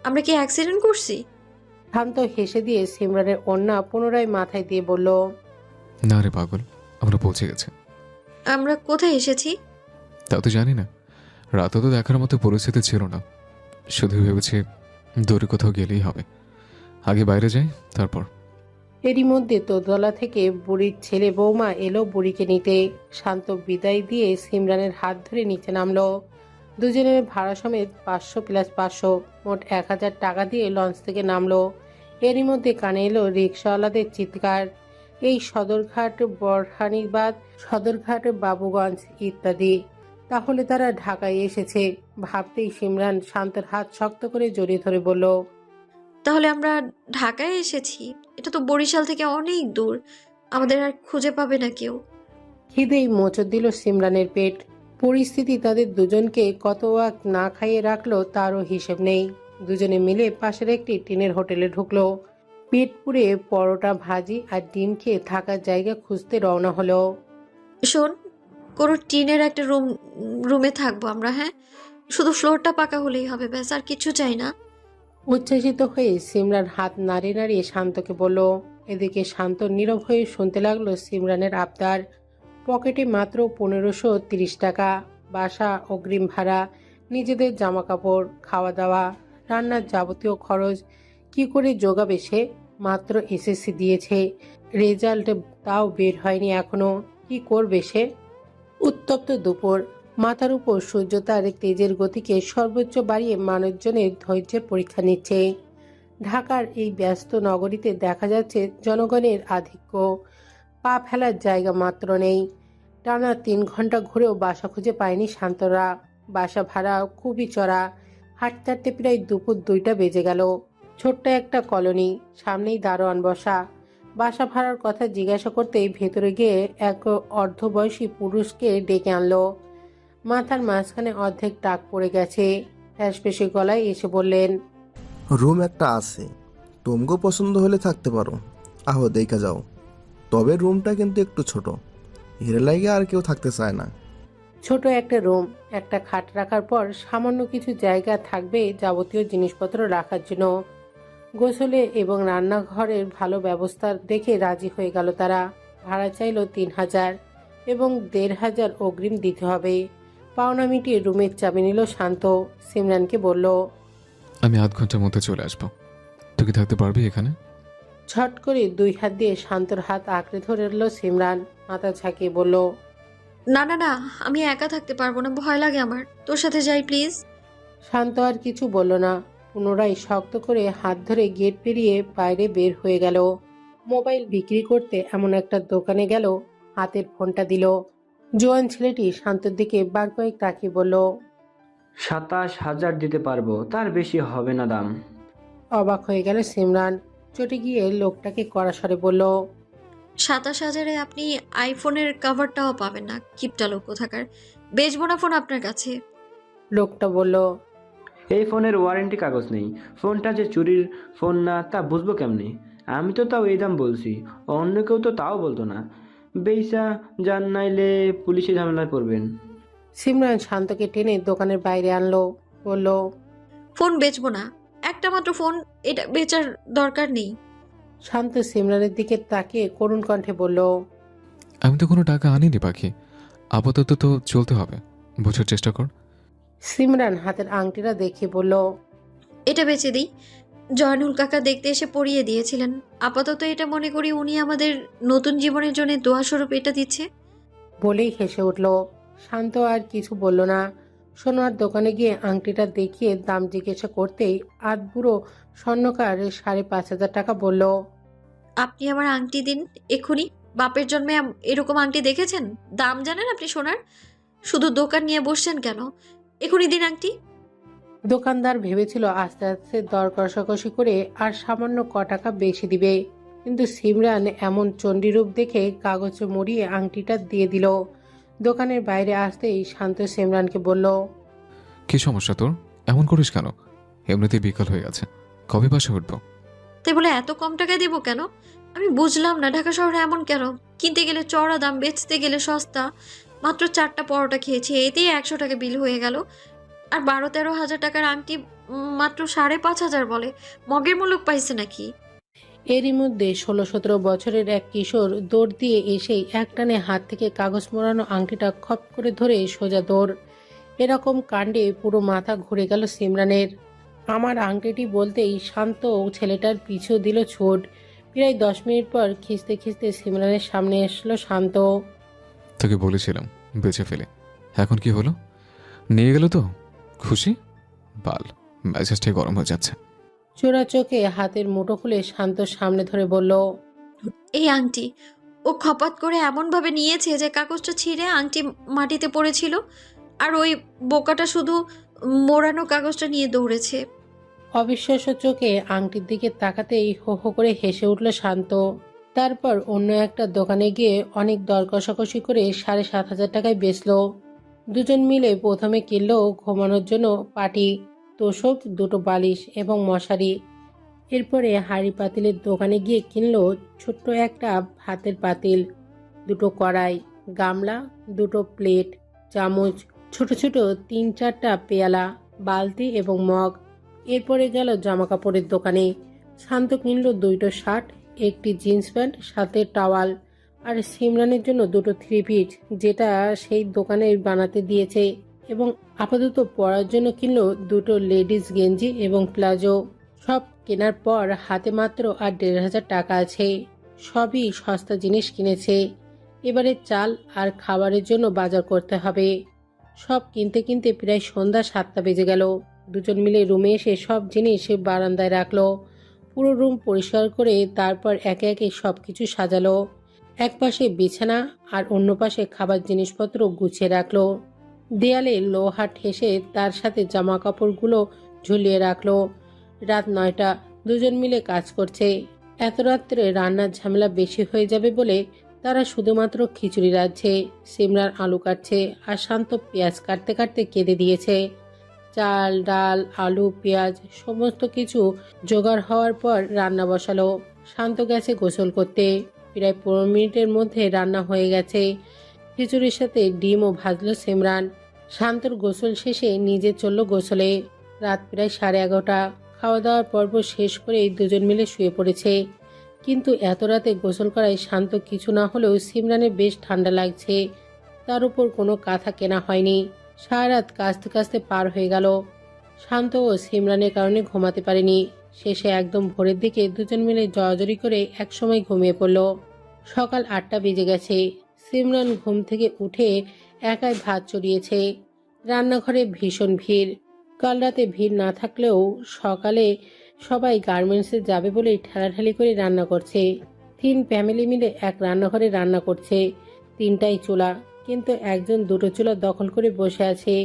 আমরা কি অ্যাক্সিডেন্ট করছি? শান্ত হেসে দিয়ে সিমরানের ওড়না পুনরায় মাথায় দিয়ে বলল, না রে পাগল, আমরা পৌঁছে গেছি। আমরা কোথায় এসেছি? তা তো জানি না। রাতে তো দেখার মতো পরিস্থিতি ছিল না। শুধু ভেবেছি দূরে কোথাও গেলেই হবে। আগে বাইরে যাই, তারপর। এরই মধ্যে দোতলা থেকে বুড়ির ছেলে বৌমা এলো বুড়িকে নিতে। শান্ত বিদায় দিয়ে সিমরানের হাত ধরে নিচে নামলো। দুজনের ভাড়া সমেত 500 + 500 মোট 1000 টাকা দিয়ে লঞ্চ থেকে নামলো। এরই মধ্যে কানে এলো রিক্সাওয়ালাদের চিৎকার। এই সদরঘাট, বরহানিবাদ, সদরঘাট, বাবুগঞ্জ ইত্যাদি। তাহলে তারা ঢাকায় এসেছে। ভাবতেই সিমরান শান্তর হাত শক্ত করে জড়িয়ে ধরে বলল, তাহলে আমরা ঢাকায় এসেছি? এটা তো বরিশাল থেকে অনেক দূর, আমাদের আর খুঁজে পাবে না কেউ। খিদেই মোচড় দিল সিমরানের পেট। পরিস্থিতি তাদের দুজনকে কত ওয়াক না খাইয়ে রাখলো তারও হিসেব নেই। দুজনে মিলে পাশের একটি টিনের হোটেলে ঢুকলো। পেট পুড়ে পরোটা, ভাজি আর ডিম খেয়ে থাকার জায়গা খুঁজতে রওনা হলো। শোন, কোনো টিনের একটা রুমে থাকবো আমরা, হ্যাঁ? শুধু ফ্লোরটা পাকা হলেই হবে, ব্যাস, আর কিছু চাই না। উচ্ছ্বাসিত হয়ে সিমরান হাত নাড়িয়ে নাড়িয়ে শান্তকে বলল। এদিকে শান্ত নীরব হয়ে শুনতে লাগলো সিমরানের আবদার। পকেটে মাত্র 1530 টাকা, বাসা, অগ্রিম ভাড়া, নিজেদের জামা কাপড়, খাওয়া দাওয়া, রান্নার যাবতীয় খরচ কি করে জোগাবে সে? মাত্র এসএসসি দিয়েছে, রেজাল্ট তাও বের হয়নি এখনো। কি করবে সে? উত্তপ্ত দুপুর, মাথার উপর সূর্য তার তেজের গতিকে সর্বোচ্চ বাড়িয়ে মানুষজনের ধৈর্যের পরীক্ষা নিচ্ছে। ঢাকার এই ব্যস্ত নগরীতে দেখা যাচ্ছে জনগণের আধিক্য। পা ফেলার জায়গা মাত্র নেই। টানা 3 ঘন্টা ঘুরেও বাসা খুঁজে পায়নি শান্তরা। বাসা ভাড়া খুবই চড়া। হাঁটতে হাঁটতে প্রায় দুপুর 2টা বেজে গেল। ছোট্ট একটা কলোনি, সামনেই দারোয়ান বসা। বাসা ভাড়ার কথা জিজ্ঞাসা করতেই ভেতরে গিয়ে এক অর্ধবয়সী পুরুষকে ডেকে আনলো। মাথার মাঝখানে অর্ধেক টাক পড়ে গেছে। ফ্যাসফেসে গলায় এসে বললেন, রুম একটা আছে, তোমগো পছন্দ হলে থাকতে পারো, আহো দেখা যাও। তবে রুমটা কিন্তু একটু ছোট, এর লাগে আর কেউ থাকতে চায় না। ছোট একটা রুম, একটা খাট রাখার পর সামান্য কিছু জায়গা থাকবে যাবতীয় জিনিসপত্র রাখার জন্য। গোসলে এবং রান্নাঘরের ভালো ব্যবস্থা দেখে রাজি হয়ে গেল তারা। ভাড়া চাইল 3000 এবং 1500 অগ্রিম দিতে হবে। পাওনা মিটিয়ে রুমের চাবি নিল শান্ত। সিমরানকে বলল, আমি আধ ঘন্টার মধ্যে চলে আসবো। তুই কি থাকতে পারবি এখানে? ঝট করে 2 হাত দিয়ে শান্তর হাত আঁকড়ে ধরল সিমরান। মাথা ঝাঁকিয়ে বলল, না না না, আমি একা থাকতে পারবো না, ভয় লাগে আমার। তোর সাথে যাই প্লিজ। শান্ত আর কিছু বলল না। পুনরায় শক্ত করে হাত ধরে গেট পেরিয়ে বাইরে বের হয়ে গেল। মোবাইল বিক্রি করতে এমন একটা দোকানে গেল। হাতের ফোনটা দিল। জোয়ান ছেলেটি শান্তর দিকে বার কয়েক তাকিয়ে বলল, 27,000 দিতে পারবো, তার বেশি হবে না দাম। অবাক হয়ে গেল সিমরান। চটে গিয়ে লোকটাকে কড়া স্বরে বলল, 27,000-এ আপনি আইফোনের কাভারটাও পাবেন না, কিপটা লোক কোথাকার। বেচবো না ফোন আপনার কাছে। লোকটা বলল। এই ফোনের ওয়ারেন্টি কাগজ নেই, ফোনটা যে চুরির ফোন না তা বুঝবো কেমনে? আমি তো তাও এই দাম বলছি, অন্য কেউ তো তাও বলতো না। বেইসা যান, নাইলে পুলিশে ঝামেলায় পড়বেন। সিমরান শান্তকে টেনে দোকানের বাইরে আনলো, বলল। ফোন বেচবো না, একটা মাত্র ফোন, এটা বেচার দরকার নেই। শান্ত সিমরানের দিকে তাকিয়ে করুণ কণ্ঠে বলল। আমি তো কোনো টাকা আনিনি পাখি, আপাতত তো চলতে হবে, বোঝার চেষ্টা কর। সিমরান হাতের আংটিটা দেখিয়ে বলল। এটা বেচে দিই, জয়নুল কাকা দেখতে এসে পরিয়ে দিয়েছিলেন। আপাতত এটা মনে করি উনি আমাদের নতুন জীবনের জন্য দোয়া স্বরূপ এটা দিচ্ছে। বলেই হেসে উঠল। শান্ত আর কিছু বলল না। সোনার দোকানে গিয়ে আংটিটা দেখিয়ে দাম জিজ্ঞাসা করতেই আধবুড়ো স্বর্ণকার 5,500 টাকা বলল। আপনি আমার আংটি দিন এক্ষুনি। বাপের জন্মে এরকম আংটি দেখেছেন? দাম জানেন আপনি সোনার? শুধু দোকান নিয়ে বসছেন কেন? এক্ষুনি দিন আংটি। দোকানদার ভেবেছিল আস্তে আস্তে দর কষাকষি করে আর সামান্য টাকা বেশি দিবে, কিন্তু সিমরান এমন চণ্ডীরূপ দেখে কাগজে মুড়িয়ে আংটিটা দিয়ে দিল। দোকানের বাইরে আসতেই শান্ত সিমরানকে বলল। কি সমস্যা তোর? এমন করিস কেন? এমনিতেই বিকাল হয়ে গেছে, কবে বাসে উঠবো? তাই বলে এত কম টাকায় দেবো কেন? আমি বুঝলাম না, ঢাকা শহরে এমন কেন? কিনতে গেলে চড়া দাম, বেচতে গেলে সস্তা। মাত্র 4টা পরোটা খেয়েছি, এতেই 100 টাকা বিল হয়ে গেল। আর 12-13 হাজার টাকার আংটি মাত্র 5,500 বলে। মগের মুলুক পাইছে নাকি? এরই মধ্যে 16-17 বছরের এক কিশোর দৌড় দিয়ে এসেই একটানে হাত থেকে কাগজ মোড়ানো আংটিটা খপ করে ধরে সোজা দৌড়। এরকম কাণ্ডে পুরো মাথা ঘুরে গেল সিমরানের। আমার আংটিটি বলতেই শান্ত ছেলেটার পিছু দিল ছুট। প্রায় 10 মিনিট পর খিস্তে খিস্তে সিমরানের সামনে আসলো শান্ত। তোকে বলেছিলাম বেঁচে ফেলে, এখন কি হলো? নিয়ে গেল তো খুশি? বাল, মেজাজটাই গরম হয়ে যাচ্ছে। চোরা চোখে হাতের মুঠো খুলে শান্ত সামনে ধরে বলল। এই আংটি ও খপাত করে এমনভাবে নিয়েছে যে কাগজটা ছিঁড়ে আংটি মাটিতে পড়েছিল, আর ওই বোকাটা শুধু মোড়ানো কাগজটা নিয়ে দৌড়েছে। অবিশ্বাস্য চোখে আংটির দিকে তাকাতেই হো হো করে হেসে উঠল শান্ত। তারপর অন্য একটা দোকানে গিয়ে অনেক দর কষাকষি করে 7,500 টাকায় বেচলো। দুজন মিলে প্রথমে কিনলো ঘুমানোর জন্য পাটি, তোষক, 2টো বালিশ এবং মশারি। এরপরে হাঁড়ি পাতিলের দোকানে গিয়ে কিনলো ছোট্ট একটা ভাতের পাতিল, 2টো কড়াই, গামলা, 2টো প্লেট, চামচ, ছোট ছোট 3-4টা পেয়ালা, বালতি এবং মগ। এরপরে গেল জামা কাপড়ের দোকানে। শান্ত কিনল 2টো শার্ট, একটি জিন্স প্যান্ট, সাথে টাওয়াল, আর সিমরানের জন্য 2টো 3 পিস, যেটা সেই দোকানে বানাতে দিয়েছে, এবং আপাতত পরার জন্য কিনল 2টো লেডিস গেঞ্জি এবং প্লাজো। সব কেনার পর হাতে মাত্র আর 1,500 টাকা আছে। সবই সস্তা জিনিস কিনেছে। এবারে চাল আর খাবারের জন্য বাজার করতে হবে। সব কিনতে কিনতে প্রায় সন্ধ্যা 7টা বেজে গেল। দুজন মিলে রুমে এসে সব জিনিস বারান্দায় রাখলো। পুরো রুম পরিষ্কার করে তারপর একে একে সব কিছু সাজালো। এক পাশে বিছানা আর অন্য পাশে খাবার জিনিসপত্র গুছিয়ে রাখলো। দেয়ালে লোহা ঠেসে তার সাথে জামা কাপড়গুলো ঝুলিয়ে রাখলো। রাত 9টা, দুজন মিলে কাজ করছে। এত রাত্রে রান্নার ঝামেলা বেশি হয়ে যাবে বলে তারা শুধুমাত্র খিচুড়ি রাঁধছে। সিমরান আলু কাটছে আর শান্ত পেঁয়াজ কাটতে কাটতে কেঁদে দিয়েছে। চাল, ডাল, আলু, পেঁয়াজ সমস্ত কিছু জোগাড় হওয়ার পর রান্না বসালো। শান্ত গেছে গোসল করতে। প্রায় 15 মিনিটের মধ্যে রান্না হয়ে গেছে। খিচুড়ির সাথে ডিমও ভাজলো সিমরান। শান্তর গোসল শেষে নিজে চলল গোসলে। রাত প্রায় 11:30। খাওয়া দাওয়ার পর্ব শেষ করেই দুজন মিলে শুয়ে পড়েছে। কিন্তু এত রাতে গোসল করায় শান্ত কিছু না হলেও সিমরানের বেশ ঠান্ডা লাগছে। তার উপর কোনো কাঁথা কেনা হয়নি। সারা রাত কাঁচতে কাঁচতে পার হয়ে গেল। শান্ত ও সিমরানের কারণে ঘুমাতে পারেনি। শেষে একদম ভোরের দিকে দুজন মিলে জড়াজড়ি করে একসময় ঘুমিয়ে পড়ল। সকাল 8টা বেজে গেছে। সিমরান ঘুম থেকে উঠে একাই ভাত চড়িয়েছে। রান্নাঘরে ভীষণ ভিড়। কাল রাতে ভিড় না থাকলেও সকালে সবাই গার্মেন্টসে যাবে বলেই ঠেলাঠেলি করে রান্না করছে। 3 ফ্যামিলি মিলে এক রান্নাঘরে রান্না করছে। 3টাই চুলা, কিন্তু একজন 2টো চুলা দখল করে বসে আছে।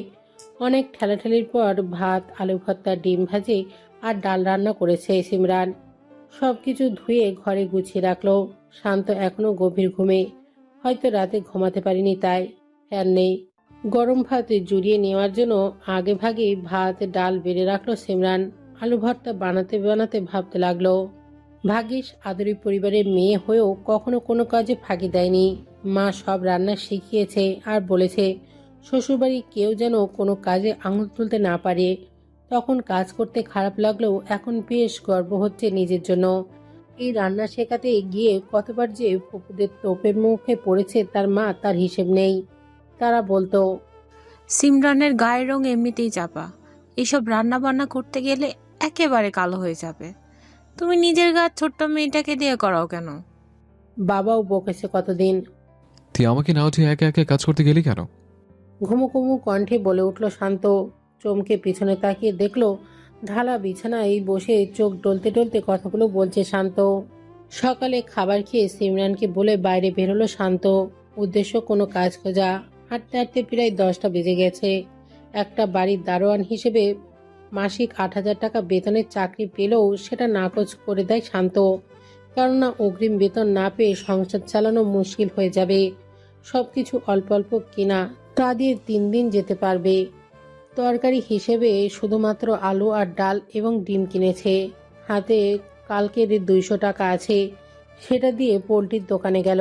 অনেক ঠেলাঠেলির পর ভাত, আলু ভর্তা, ডিম ভাজি আর ডাল রান্না করেছে সিমরান। সব কিছু ধুয়ে ঘরে গুছিয়ে রাখলো। শান্ত এখনো গভীর ঘুমে, হয়তো রাতে ঘুমাতে পারিনি তাই। ফ্যান নেই। গরম ভাত জুড়িয়ে নেওয়ার জন্য আগে ভাগে ভাত ডাল বেড়ে রাখলো সিমরান। আলু ভর্তা বানাতে বানাতে ভাবতে লাগলো, ভাগ্যিস আদরি পরিবারের মেয়ে হয়েও কখনো কোনো কাজে ফাঁকি দেয়নি। মা সব রান্না শিখিয়েছে আর বলেছে শ্বশুরবাড়ি কেউ যেন কোনো কাজে আঙুল তুলতে না পারে। তখন কাজ করতে খারাপ লাগলেও এখন বেশ গর্ব হচ্ছে নিজের জন্য। এই রান্না শেখাতে গিয়ে কতবার যে ফুপুদের তোপের মুখে পড়েছে তার মা তার হিসেব নেই। তারা বলতো, সিমরানের গায়ের রং এমনিতেই চাপা, এইসব রান্না বান্না করতে গেলে একেবারে কালো হয়ে যাবে। তুমি নিজের গা ছোট্ট মেয়েটাকে দিয়ে করাও কেন? বাবাও বকেছে কতদিন। তুই আমাকে না উঠিয়ে একে একে কাজ করতে গেলি কেন? ঘুমু ঘুমু কণ্ঠে বলে উঠল শান্ত। চমকে পিছনে তাকিয়ে দেখলো ঢালা বিছানায় বসে চোখ ডলতে ডলতে কথাগুলো বলছে শান্ত। সকালে খাবার খেয়ে সিমরানকে বলে বাইরে বেরোলো শান্ত। উদ্দেশ্য কোনো কাজ খোঁজা। হাঁটতে হাঁটতে প্রায় 10টা বেজে গেছে। একটা বাড়ির দারোয়ান হিসেবে মাসিক 8,000 টাকা বেতনের চাকরি পেলেও সেটা নাকচ করে দেয় শান্ত। কেননা অগ্রিম বেতন না পেয়ে সংসার চালানো মুশকিল হয়ে যাবে। সবকিছু অল্প অল্প কিনা, তা দিয়ে 3 দিন যেতে পারবে। তরকারি হিসেবে শুধুমাত্র আলু আর ডাল এবং ডিম কিনেছে। হাতে কালকের 200 টাকা আছে, সেটা দিয়ে পোলট্রির দোকানে গেল।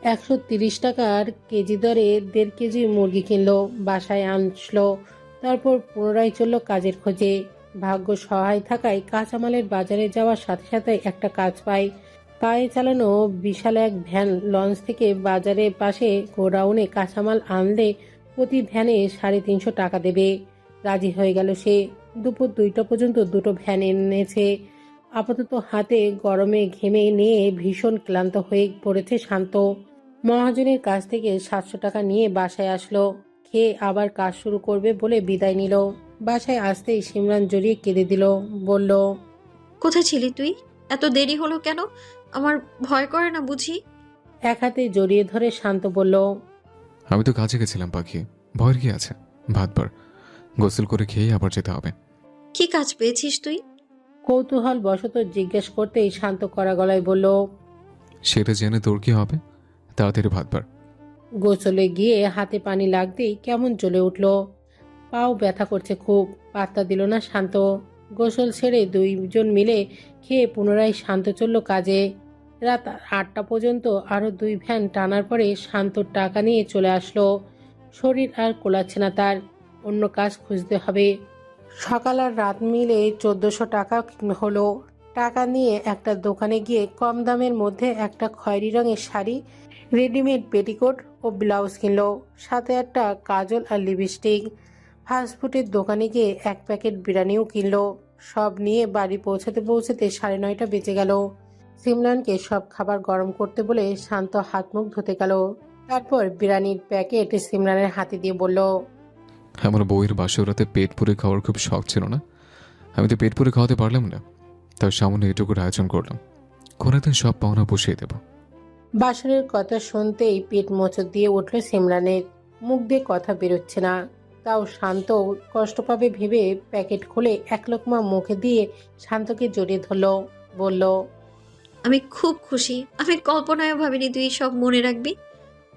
130 টাকার কেজি দরে 1.5 কেজি মুরগি কিনলো, বাসায় আনলো। তারপর পুনরায় চলল কাজের খোঁজে। ভাগ্য সহায় থাকায় কাঁচামালের বাজারে যাওয়ার সাথে সাথে একটা কাজ পায়। পায়ে চালানো বিশাল এক ভ্যান লঞ্চ থেকে বাজারের পাশে গোডাউনে কাঁচামাল আনলে প্রতি ভ্যানে 350 টাকা দেবে। রাজি হয়ে গেল সে। দুপুর 2টা পর্যন্ত 2টো ভ্যান এনেছে। আপাতত হাতে গরমে ঘেমে নিয়ে ভীষণ ক্লান্ত হয়ে পড়েছে শান্ত। মহাজনের কাছ থেকে 700 টাকা নিয়ে বাসায় আসলো। খেয়ে আবার কাজ শুরু করবে বলে বিদায় নিল। বাসায় আসতেই সিমরান জড়িয়ে কেঁদে দিল, বলল, কোথায় ছিলি তুই? এত দেরি হলো কেন? আমার ভয় করে না বুঝি? এক হাতে জড়িয়ে ধরে শান্ত বলল, আমি তো কাজে গেছিলাম পাখি, ভয়ের কি আছে? ভাতবার গোসল করে খেয়ে আবার যেতে হবে। কি কাজ পেয়েছিস তুই? কৌতূহল বশত জিজ্ঞেস করতেই শান্ত করা গলায় বলল, সেটা জেনে তোর কি হবে? তাড়াতাড়ি ভাতবার। গোসলে গিয়ে হাতে পানি লাগতেই কেমন জ্বলে উঠল। পাও ব্যথা করছে খুব। পাত্তা দিল না শান্ত। গোসল ছেড়ে 2জন মিলে খেয়ে পুনরায় শান্ত চলল কাজে। রাত 8টা পর্যন্ত আরো 2 ভ্যান টানার পরে শান্তর টাকা নিয়ে চলে আসলো। শরীর আর কোলাচ্ছে না তার, অন্য কাজ খুঁজতে হবে। সকাল আর রাত মিলে 1400 টাকা হলো। টাকা নিয়ে একটা দোকানে গিয়ে কম দামের মধ্যে একটা খয়েরি রঙের শাড়ি, রেডিমেড পেটিকোট ও ব্লাউজ কিনলো, সাথে একটা কাজল আর লিপস্টিক। ফাস্টফুডের দোকানে গিয়ে 1 প্যাকেট বিরিয়ানিও কিনলো। সব নিয়ে বাড়ি পৌঁছাতে পৌঁছাতে 9:30টা বেজে গেল। সিমরানকে সব খাবার গরম করতে বলে শান্ত হাত মুখ ধুতে গেল। তারপর বিরিয়ানির প্যাকেট সিমরানের হাতে দিয়ে বলল, আমার বউয়ের বাসরাতে পেট পুরে খাওয়ার খুব শখ ছিল না। আমি তো পেট পুরে খাওয়াতে পারলাম না, তাই সামান্য এটুকুর আয়োজন করলাম। কোনোদিন সব পাওনা বসিয়ে দেব। বাসরের কথা শুনতেই পেট মোচড় দিয়ে উঠল সিমরানের। মুখ দিয়ে কথা বেরোচ্ছে না, তাও শান্ত কষ্ট পাবে ভেবে প্যাকেট খুলে 1 লোকমা মুখে দিয়ে শান্তকে জড়িয়ে ধরল, বলল, আমি খুব খুশি। আমি কল্পনায় ভাবিনি তুই সব মনে রাখবি।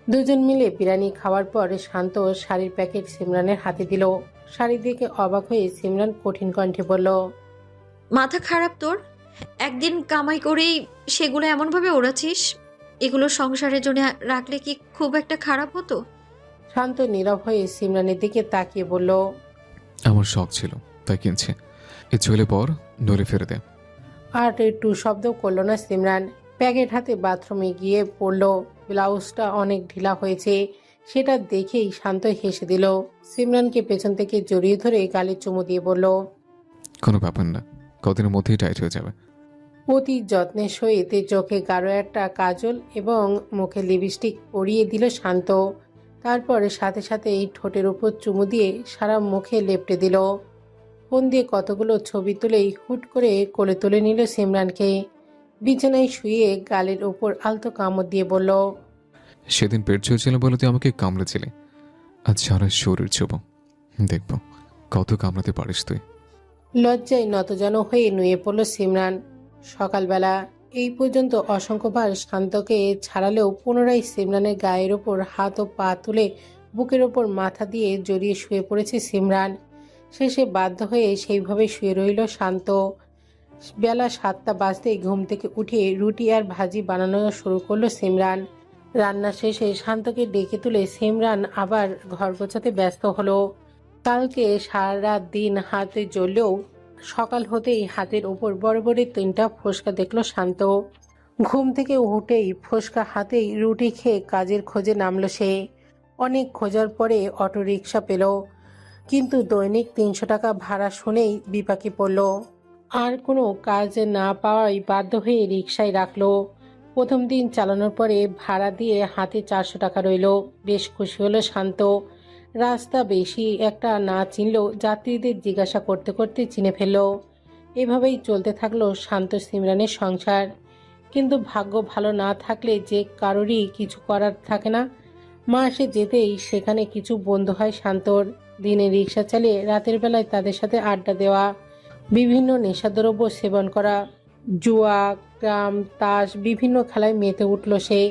2জন মিলে বিরিয়ানি খাওয়ার পর শান্ত শাড়ির প্যাকেট সিমরানের হাতে দিল। শাড়ি দেখে অবাক হয়ে সিমরান কঠিন কণ্ঠে বলল, মাথা খারাপ তোর? একদিন কামাই করেই সেগুলো এমনভাবে ওড়াচ্ছিস। এগুলো সংসারের জন্য রাখলে কি খুব একটা খারাপ হতো? শান্ত নীরব হয়ে সিমরানের দিকে তাকিয়ে বলল, আমার শখ ছিল তাই কিনছে, এ চলে পর নড়ে ফেরে দে। আর একটু শব্দ করলো না সিমরান। প্যাকেট হাতে বাথরুমে গিয়ে পড়ল। ব্লাউজটা অনেক ঢিলা হয়েছে, সেটা দেখেই শান্ত হেসে দিল। সিমরানকে পেছন থেকে জড়িয়ে ধরে গালে চুমু দিয়ে বলল, কোনো ব্যাপার না, কদিনের মধ্যেই টাইট হয়ে যাবে। অতি যত্নের সহিত চোখে গাঢ় একটা কাজল এবং মুখে লিপস্টিক পরিয়ে দিল শান্ত। তারপরে সাথে সাথে এই ঠোঁটের উপর চুমু দিয়ে সারা মুখে লেপটে দিল। ফোন দিয়ে কতগুলো ছবি তুলেই হুট করে কোলে তুলে নিল সিমরানকে। বিছানায় শুয়ে গালের উপর আলতো কামড় দিয়ে বলল, সেদিন পেট ছুঁয়েছিল বলে তুই আমাকে কামড়েছিলি, আজ সারা শরীর ছোব, দেখবো কত কামড়াতে পারিস তুই। লজ্জায় নতজানু হয়ে নুয়ে পড়ল সিমরান। সকালবেলা এই পর্যন্ত অসংখ্যবার শান্তকে ছাড়ালেও পুনরায় সিমরানের গায়ের ওপর হাত ও পা তুলে বুকের ওপর মাথা দিয়ে জড়িয়ে শুয়ে পড়েছে সিমরান। শেষে বাধ্য হয়ে সেইভাবে শুয়ে রইল শান্ত। বেলা 7টা বাজতেই ঘুম থেকে উঠে রুটি আর ভাজি বানানো শুরু করলো সিমরান। রান্না শেষে শান্তকে ডেকে তুলে সিমরান আবার ঘর গোছাতে ব্যস্ত হলো। কালকে সারা দিন হাতে জ্বললেও সকাল হতেই হাতের ওপর বড় বড় 3টা ফোসকা দেখলো শান্ত। ঘুম থেকে উঠেই ফোসকা হাতেই রুটি খেয়ে কাজের খোঁজে নামলো সে। অনেক খোঁজার পরে অটো রিক্সা পেল, কিন্তু দৈনিক 300 টাকা ভাড়া শুনেই বিপাকে পড়ল। আর কোনো কাজ না পাওয়ায় বাধ্য হয়ে রিক্সায় রাখলো। প্রথম দিন চালানোর পরে ভাড়া দিয়ে হাতে 400 টাকা রইল। বেশ খুশি হলো শান্ত। রাস্তা বেশি একটা না চিনলেও যাত্রীদের জিজ্ঞাসা করতে করতে চিনে ফেলল। এভাবেই চলতে থাকলো শান্ত সিমরানের সংসার। কিন্তু ভাগ্য ভালো না থাকলে যে কারোরই কিছু করার থাকে না। মাসে যেতেই সেখানে কিছু বন্ধু হয় শান্তর। দিনে রিক্সা চালিয়ে রাতের বেলায় তাদের সাথে আড্ডা দেওয়া, বিভিন্ন নেশাদ্রব্য সেবন করা, জুয়া, গ্রাম, তাস বিভিন্ন খেলায় মেতে উঠল সে।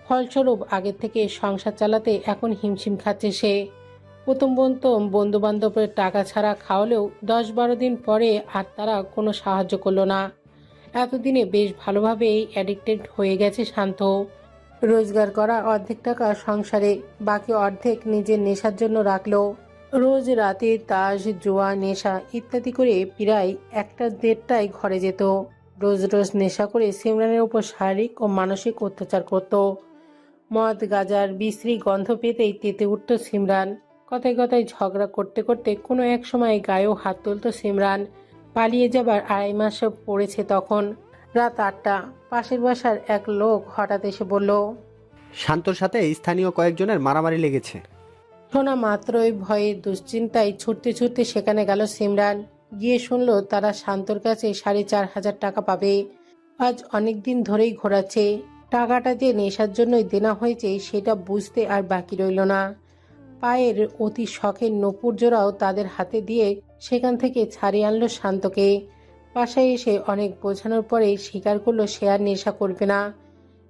ফলস্বরূপ আগের থেকে সংসার চালাতে এখন হিমশিম খাচ্ছে সে। প্রথম বন্ধু বান্ধবের টাকা ছাড়া খাওয়ালেও 10-12 দিন পরে আর তারা কোনো সাহায্য করলো না। এতদিনে বেশ ভালোভাবেই অ্যাডিক্টেড হয়ে গেছে শান্ত। রোজগার করা অর্ধেক টাকা সংসারে, বাকি অর্ধেক নিজের নেশার জন্য রাখলো। রোজ রাতে তাস, জুয়া, নেশা ইত্যাদি করে প্রায় 1-1:30টায় ঘরে যেত। রোজ রোজ নেশা করে সিমরানের উপর শারীরিক ও মানসিক অত্যাচার করত। মদ গাঁজার বিশ্রী গন্ধ পেতেই তেতে উঠত সিমরান। কথায় কথায় ঝগড়া করতে করতে কোনো এক সময় গায়েও হাত তুলত সিমরান। পালিয়ে যাবার 2.5 মাস পড়েছে তখন। রাত 8টা। পাশের বাসার এক লোক হঠাৎ এসে বলল, শান্তর সাথে স্থানীয় কয়েকজনের মারামারি লেগেছে। শোনা মাত্রই ভয়ে দুশ্চিন্তায় ছুটতে ছুটতে সেখানে গেল সিমরান। গিয়ে শুনল তারা শান্তর কাছে 4,500 টাকা পাবে। আজ অনেক দিন ধরেই ঘোরাচ্ছে। টাকাটা যে নেশার জন্যই দেনা হয়েছে সেটা বুঝতে আর বাকি রইল না। পায়ের অতি শখের নূপুর জোড়াও তাদের হাতে দিয়ে সেখান থেকে ছাড়িয়ে আনলো শান্তকে। বাসায় এসে অনেক বোঝানোর পরে স্বীকার করলো সে আর নেশা করবে না।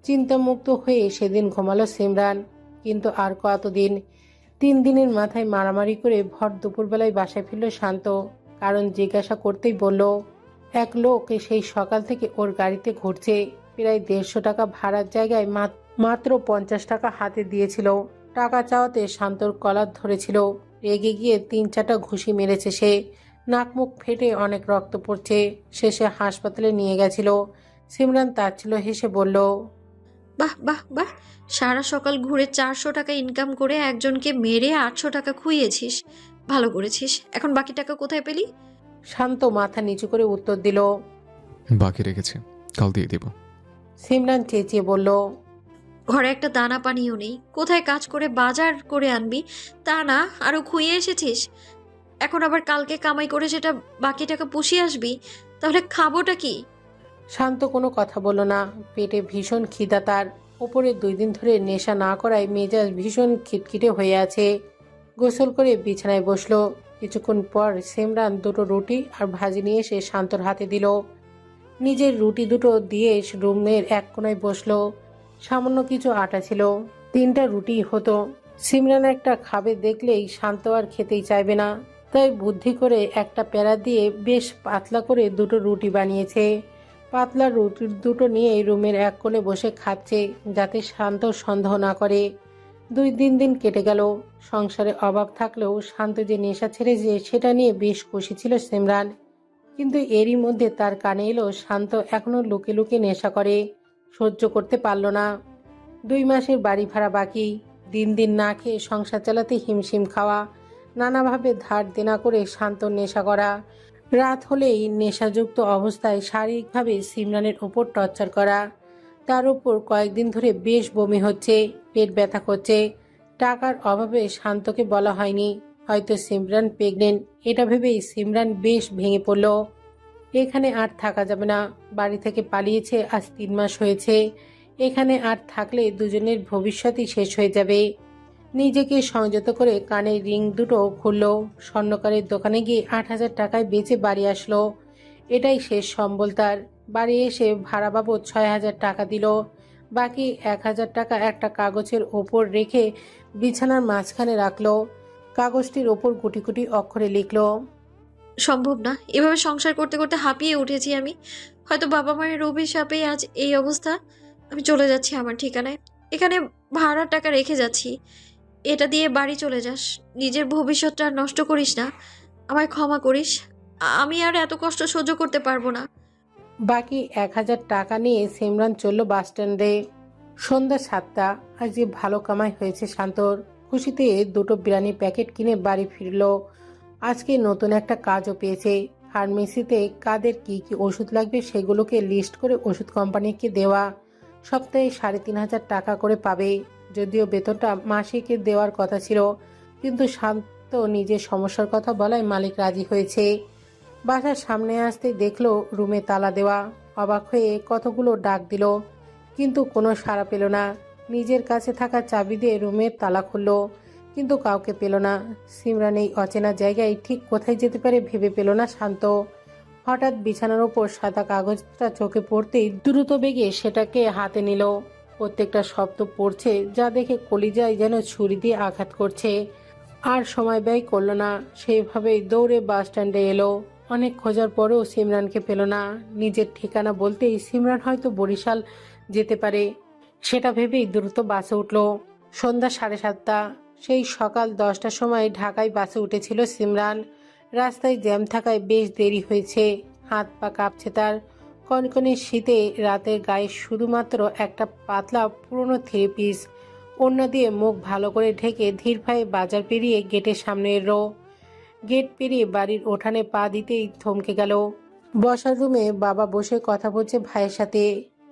চিন্তামুক্ত হয়ে সেদিন ঘুমালো সিমরান। কিন্তু আর কতদিন? 3 দিনের মাথায় মারামারি করে ভর দুপুরবেলায় বাসায় ফিরল শান্ত। কারণ জিজ্ঞাসা করতেই বলল, এক লোক সেই সকাল থেকে ওর গাড়িতে ঘুরছে। প্রায় 150 টাকা ভাড়ার জায়গায় মাত্র 50 টাকা হাতে দিয়েছিল। টাকা চাওয়াতে শান্তর কলার ধরেছিল। রেগে গিয়ে 3-4টা ঘুষি মেরেছে সে। নাক মুখ ফেটে অনেক রক্ত পড়ছে। শেষে হাসপাতালে নিয়ে গেছিল। সিমরান তাচ্ছিল হেসে বলল, বাহ বাহ বাহ, সারা সকাল ঘুরে 400 টাকা ইনকাম করে একজনকে মেরে 800 টাকা খুইয়েছিস। ভালো করেছিস। এখন বাকি টাকা কোথায় পেলি? শান্ত মাথা নিচু করে উত্তর দিল, বাকি রেখেছি, কাল দিয়ে দিব। সিমরান চেঁচিয়ে বলল, ঘরে একটা দানা পানিও নেই। কোথায় কাজ করে বাজার করে আনবি তা না, আরো খুইয়ে এসেছিস। এখন আবার কালকে কামাই করে সেটা বাকি টাকা পুষিয়ে আসবি। তাহলে খাবোটা কি? শান্ত কোনো কথা বলল না। পেটে ভীষণ খিদা তার। ওপরে 2 দিন ধরে নেশা না করায় মেজাজ ভীষণ খিটখিটে হয়ে আছে। গোসল করে বিছানায় বসলো। কিছুক্ষণ পর সিমরান 2টো রুটি আর ভাজি নিয়ে এসে শান্তর হাতে দিল। নিজের রুটি দুটো দিয়ে রুমের এক কোনায় বসলো। সামান্য কিছু আটা ছিল। 3টা রুটি হতো। সিমরান একটা খাবে দেখলেই শান্ত আর খেতেই চাইবে না। তাই বুদ্ধি করে একটা প্যারা দিয়ে বেশ পাতলা করে 2টো রুটি বানিয়েছে। পাতলা রুটি 2টো নিয়ে রুমের এক কোণে বসে খাচ্ছে, যাতে শান্ত সন্দেহ না করে। 2-3 দিন কেটে গেল। সংসারে অভাব থাকলেও শান্ত যে নেশা ছেড়েছে সেটা নিয়ে বেশ খুশি ছিল সিমরান। কিন্তু এরই মধ্যে তার কানে এলো শান্ত এখনো লুকে লুকে নেশা করে। সহ্য করতে পারল না। 2 মাসের বাড়ি ভাড়া বাকি। দিন দিন না খেয়ে সংসার চালাতে হিমশিম খাওয়া, নানাভাবে ধার দেনা করে শান্ত নেশা করা, রাত হলেই নেশাযুক্ত অবস্থায় শারীরিকভাবে সিমরানের ওপর টর্চার করা। তার উপর কয়েকদিন ধরে বেশ বমি হচ্ছে, পেট ব্যথা করছে। টাকার অভাবে শান্তকে বলা হয়নি, হয়তো সিমরান প্রেগনেন্ট। এটা ভেবেই সিমরান বেশ ভেঙে পড়ল। এখানে আর থাকা যাবে না। বাড়ি থেকে পালিয়েছে আজ 3 মাস হয়েছে। এখানে আর থাকলে দুজনের ভবিষ্যৎই শেষ হয়ে যাবে। নিজেকে সংযত করে কানের রিং 2টো খুলল। স্বর্ণকারের দোকানে গিয়ে 8,000 টাকায় বেচে বাড়ি আসলো। এটাই শেষ সম্বল তার। বাড়ি এসে ভাড়া বাবদ 6,000 টাকা দিল। বাকি 1,000 টাকা একটা কাগজের ওপর রেখে বিছানার মাঝখানে রাখলো। কাগজটির ওপর গুটি গুটি অক্ষরে লিখলো, সম্ভব না, এভাবে সংসার করতে করতে হাঁপিয়ে উঠেছি আমি। হয়তো বাবা মায়ের অভিশাপেই আজ এই অবস্থা। আমি চলে যাচ্ছি আমার ঠিকানায়। এখানে ভাড়ার টাকা রেখে যাচ্ছি। এটা দিয়ে বাড়ি চলে যাস। নিজের ভবিষ্যৎটা আর নষ্ট করিস না। আমায় ক্ষমা করিস। আমি আর এত কষ্ট সহ্য করতে পারবো না। বাকি 1,000 টাকা নিয়ে সিমরান চলল বাস স্ট্যান্ডে। সন্ধ্যা 7টা। আজ যে ভালো কামাই হয়েছে শান্তর। খুশিতে 2টো বিরিয়ানি প্যাকেট কিনে বাড়ি ফিরল। আজকে নতুন একটা কাজও পেয়েছে। ফার্মেসিতে কাদের কি কি ওষুধ লাগবে সেগুলোকে লিস্ট করে ওষুধ কোম্পানিকে দেওয়া। সপ্তাহে 3,500 টাকা করে পাবে। যদিও বেতনটা মাসিকে দেওয়ার কথা ছিল, কিন্তু শান্ত নিজের সমস্যার কথা বলায় মালিক রাজি হয়েছে। বাসার সামনে আসতে দেখলো রুমে তালা দেওয়া। অবাক হয়ে কতগুলো ডাক দিল, কিন্তু কোনো সাড়া পেল না। নিজের কাছে থাকা চাবি দিয়ে রুমের তালা খুলল, কিন্তু কাউকে পেল না। সিমরান এই অচেনা জায়গায় ঠিক কোথায় যেতে পারে ভেবে পেল না শান্ত। হঠাৎ বিছানার ওপর সাদা কাগজটা চোখে পড়তেই দ্রুত বেগে সেটাকে হাতে নিল। প্রত্যেকটা শব্দ পড়ছে, যা দেখে কলিজায় যেন ছুরি দিয়ে আঘাত করছে। আর সময় ব্যয় করল না, সেইভাবেই দৌড়ে বাস স্ট্যান্ডে এলো। অনেক খোঁজার পরেও সিমরানকে পেল না। নিজের ঠিকানা বলতেই সিমরান হয়তো বরিশাল যেতে পারে, সেটা ভেবেই দ্রুত বাসে উঠল। সন্ধ্যা 7:30। সেই সকাল 10টার সময় ঢাকায় বাসে উঠেছিল সিমরান। রাস্তায় জ্যাম থাকায় বেশ দেরি হয়েছে। হাত পা কাঁপছে তার। কনকনে শীতে রাতের গায়ে শুধুমাত্র একটা পাতলা পুরনো 3 পিস ওড়না দিয়ে মুখ ভালো করে ঢেকে ধীর পায়ে বাজার পেরিয়ে গেটের সামনে এলো। গেট পেরিয়ে বাড়ির উঠানে পা দিতেই থমকে গেল। বসার রুমে বাবা বসে কথা বলছে ভাইয়ের সাথে।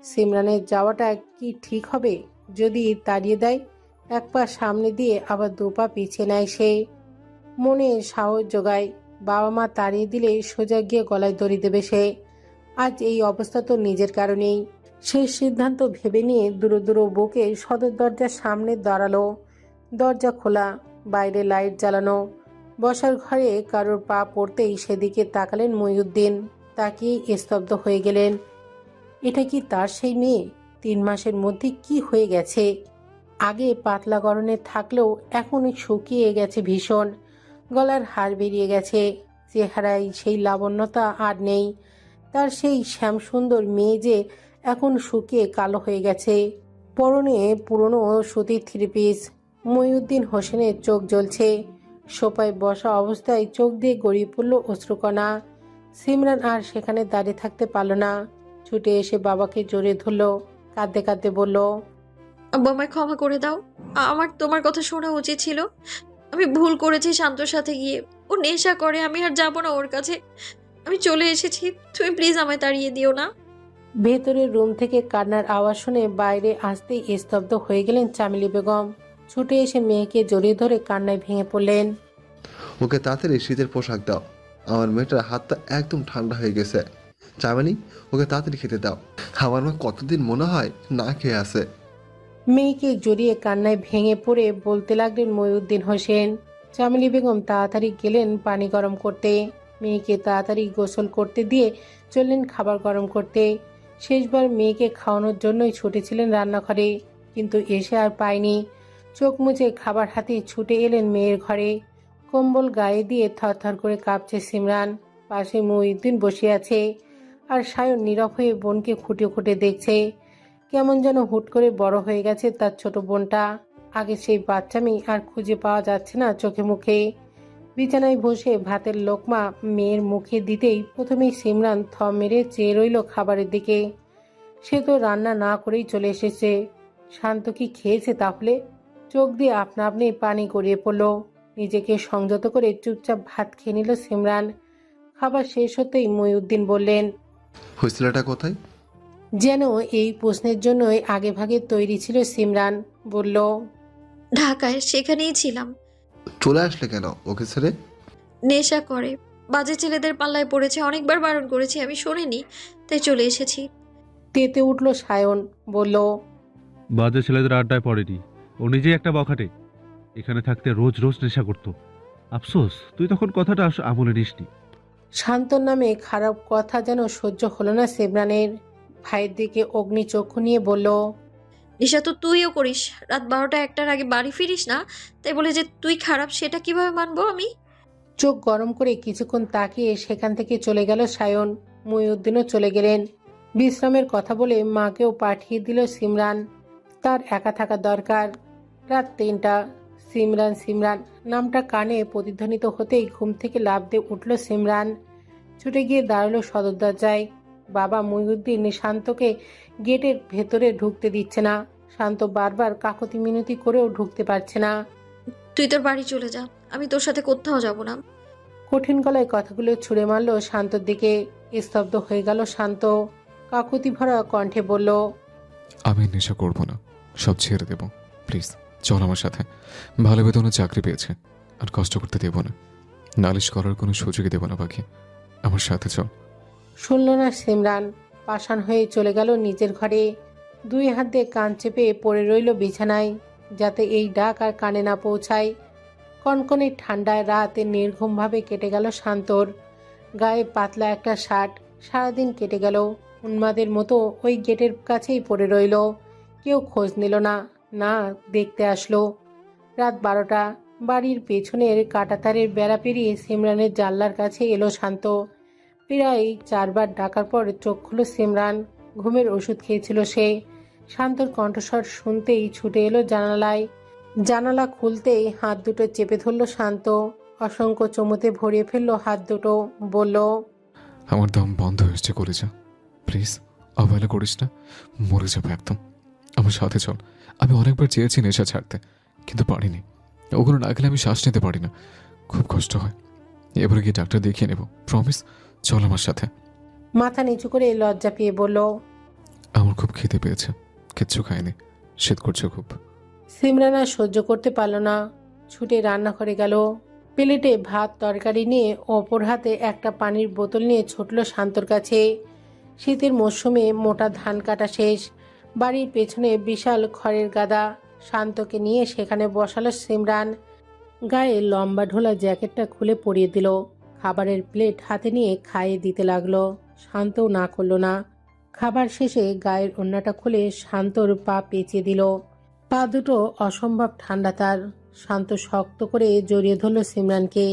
সিমরানের যাওয়াটা কি ঠিক হবে? যদি তাড়িয়ে দেয়, 1 পা সামনে দিয়ে আবার 2 পা পিছিয়ে নেয় সে। মনে সাহস জোগায়, বাবা মা তাড়িয়ে দিলে সোজা গিয়ে গলায় দড়ি দেবে সে। আজ এই অবস্থা তো নিজের কারণেই। শেষ সিদ্ধান্ত ভেবে নিয়ে দূর দূর বুকে সদর দরজার সামনে দাঁড়ালো। দরজা খোলা, বাইরে লাইট জ্বালানো। বসার ঘরে কারোর পা পড়তেই সেদিকে তাকালেন মহিউদ্দিন। তাকিয়ে স্তব্ধ হয়ে গেলেন। এটা কি তার সেই মেয়ে? 3 মাসের মধ্যে কি হয়ে গেছে? আগে পাতলা গড়নে থাকলেও এখন শুকিয়ে গেছে ভীষণ। গলার হাড় বেরিয়ে গেছে। চেহারায় সেই লাবণ্যতা আর নেই। তার সেই শ্যামসুন্দর মেয়ে যে এখন শুকিয়ে কালো হয়ে গেছে। পরনে পুরনো সুতির 3 পিস। মহিউদ্দিন হোসেনের চোখ জ্বলছে। সোফায় বসা অবস্থায় চোখ দিয়ে গড়িয়ে পড়ল অশ্রুকণা। সিমরান আর সেখানে দাঁড়িয়ে থাকতে পারল না। ছুটে এসে বাবাকে জড়িয়ে ধরল। কাঁদতে কাঁদতে বলল, আব্বু, আমায় ক্ষমা করে দাও। আমার তোমার কথা শোনা উচিত ছিল। আমি ভুল করেছি শান্তর সাথে গিয়ে। ও নেশা করে, আমি আর যাবো না ওর কাছে। আমি চলে এসেছি, তুমি প্লিজ আমায় তাড়িয়ে দিও না। ভেতরের রুম থেকে কান্নার আওয়াজ শুনে বাইরে আসতেই স্তব্ধ হয়ে গেলেন চামেলি বেগম। ছুটে এসে মেয়েকে জড়িয়ে ধরে কান্নায় ভেঙে পড়লেন। ওকে তাড়াতাড়ি শীতের পোশাক দাও। আমার মেয়েটার হাতটা একদম ঠান্ডা হয়ে গেছে। চামেলি, ওকে তাড়াতাড়ি খেতে দাও। আমার মা কতদিন মনে হয় না খেয়ে আছে। মেয়েকে জড়িয়ে কান্নায় ভেঙে পড়ে বলতে লাগলেন মহিউদ্দিন হোসেন। চামেলি বেগম তাড়াতাড়ি গেলেন পানি গরম করতে। মেয়েকে তাড়াতাড়ি গোসল করতে দিয়ে চললেন খাবার গরম করতে। শেষবার মেয়েকে খাওয়ানোর জন্যই ছুটেছিলেন রান্নাঘরে, কিন্তু এসে আর পায়নি। চোখ মুছে খাবার হাতে ছুটে এলেন মেয়ের ঘরে। কম্বল গায়ে দিয়ে থরথর করে কাঁপছে সিমরান। পাশে মহিউদ্দিন বসে আছে, আর সায়ন নীরব হয়ে বোনকে খুঁটে খুঁটে দেখছে। কেমন যেন হুট করে বড় হয়ে গেছে তার ছোট বোনটা। আগে সেই বাচ্চামি আর খুঁজে পাওয়া যাচ্ছে না চোখে মুখে। বিছানায় বসে ভাতের লোকমা মেয়ের মুখে দিতেই প্রথমেই সিমরান থম মেরে চেয়ে রইল খাবারের দিকে। সে তো রান্না না করেই চলে এসেছে। শান্ত কি খেয়েছে তাহলে? চোখ দিয়ে আপনা আপনি পানি গড়িয়ে পড়ল। নিজেকে সংযত করে চুপচাপ ভাত খেয়ে নিল সিমরান। খাবার শেষ হতেই মহিউদ্দিন বললেন, ছেলেটা কোথায়? যেন এই প্রশ্নের জন্যই আগে ভাগে তৈরি ছিল সিমরান। বলল, ঢাকায়, সেখানেই ছিলাম। চলে আসলে কেন ওকে ছেড়ে? নেশা করে, বাজে ছেলেদের পাল্লায় পড়েছে। অনেকবার বারণ করেছি, আমি শোনেনি, তাই চলে এসেছি। তেতে উঠল সায়ন। বলল, বাজে ছেলেদের আড্ডায় পড়েনি, ও নিজেই একটা বখাটে। এখানে থাকতে রোজ রোজ নেশা করতো। আফসোস তুই তখন কথাটা আমলে নিসনি। শান্তর নামে খারাপ কথা যেন সহ্য হলো না সিমরানের। ভাইয়ের দিকে অগ্নিচক্ষু নিয়ে বলল, নেশা তো তুইও করিস, রাত 12টা 1টার আগে বাড়ি ফিরিস না, তাই বলে যে তুই খারাপ সেটা কিভাবে মানবো আমি? চোখ গরম করে কিছুক্ষণ তাকিয়ে সেখান থেকে চলে গেল সায়ন। মহিউদ্দিনও চলে গেলেন। বিশ্রামের কথা বলে মাকেও পাঠিয়ে দিল সিমরান। তার একা থাকা দরকার। রাত 3টা। সিমরান সিমরান নামটা কানে প্রতিধ্বনিত হতেই ঘুম থেকে লাফ দিয়ে উঠল সিমরান। ছুটে গিয়ে দাঁড়ালো সদর দরজায়। বাবা মহিউদ্দিন শান্তকে গেটের ভেতরে ঢুকতে দিচ্ছে না। শান্ত বারবার কাকতি মিনতি করেও ঢুকতে পারছে না। তুই তোর বাড়ি চলে যা, আমি তোর সাথে কোথাও যাব না। কঠিন গলায় কথাগুলো ছুঁড়ে মারল শান্তর দিকে। স্তব্ধ হয়ে গেল শান্ত। কাকুতি ভরা কণ্ঠে বলল, আমি নেশা করব না, সব ছেড়ে দেব। প্লিজ চল আমার সাথে। ভালো বেতনে চাকরি পেয়েছে, আর কষ্ট করতে দেব না। নালিশ করার কোনো সুযোগই দেব না বাকি। আমার সাথে চল। শুনল না সিমরান। পাষাণ হয়ে চলে গেল নিজের ঘরে। 2 হাত দিয়ে কান চেপে পড়ে রইল বিছানায়, যাতে এই ডাক আর কানে না পৌঁছায়। কনকনে ঠান্ডায় রাতে নির্ঘুমভাবে কেটে গেল শান্তর। গায়ে পাতলা একটা শার্ট। সারাদিন কেটে গেল। উন্মাদের মতো ওই গেটের কাছেই পড়ে রইল। কেউ খোঁজ নিল না, না দেখতে আসলো। রাত 12টা। বাড়ির পেছনের কাঁটাতারের বেড়া পেরিয়ে সিমরানের জানলার কাছে এলো শান্ত। প্রায় 4 বার ডাকার পর চোখ খুলল সিমরান। ঘুমের ওষুধ খেয়েছিল সে। শান্তর কণ্ঠস্বর শুনতেই ছুটে এলো জানালায়। জানালা খুলতেই হাত দুটো চেপে ধরল শান্ত। অসংখ্য চমুতে ভরিয়ে ফেলল হাত দুটো। বলল, আমার দম বন্ধ হয়েছে কলেজা, প্লিজ অবহেলা করিস না। মরে যাবো একদম। আমার সাথে চল। আমি অনেকবার চেয়েছি নেশা ছাড়তে, কিন্তু পারিনি। ওগুলো না গেলে আমি শ্বাস নিতে পারি না, খুব কষ্ট হয়। এবারে গিয়ে ডাক্তার দেখিয়ে নেব, প্রমিস। চল আমার সাথে। মাথা নিচু করে লজ্জা পেয়ে বলল, আমার খুব খিদে পেয়েছে, কিচ্ছু খাইনি, শীত করছে খুব। সিমরান আর সহ্য করতে পারল না। ছুটে রান্নাঘরে গেল। প্লেটে ভাত তরকারি নিয়ে অপর হাতে একটা পানির বোতল নিয়ে ছুটল শান্তর কাছে। শীতের মরশুমে মোটা ধান কাটা শেষ। বাড়ির পেছনে বিশাল খড়ের গাদা। শান্তকে নিয়ে সেখানে বসালো সিমরান। গায়ে লম্বা ঢোলা জ্যাকেটটা খুলে পরিয়ে দিল। খাবারের প্লেট হাতে নিয়ে খাইয়ে দিতে লাগলো। শান্তও না করলো না। খাবার শেষে গায়ের ওড়নাটা খুলে শান্তর পা পেঁচিয়ে দিল। পা দুটো অসম্ভব ঠান্ডা তার। শান্ত শক্ত করে জড়িয়ে ধরল সিমরানকে।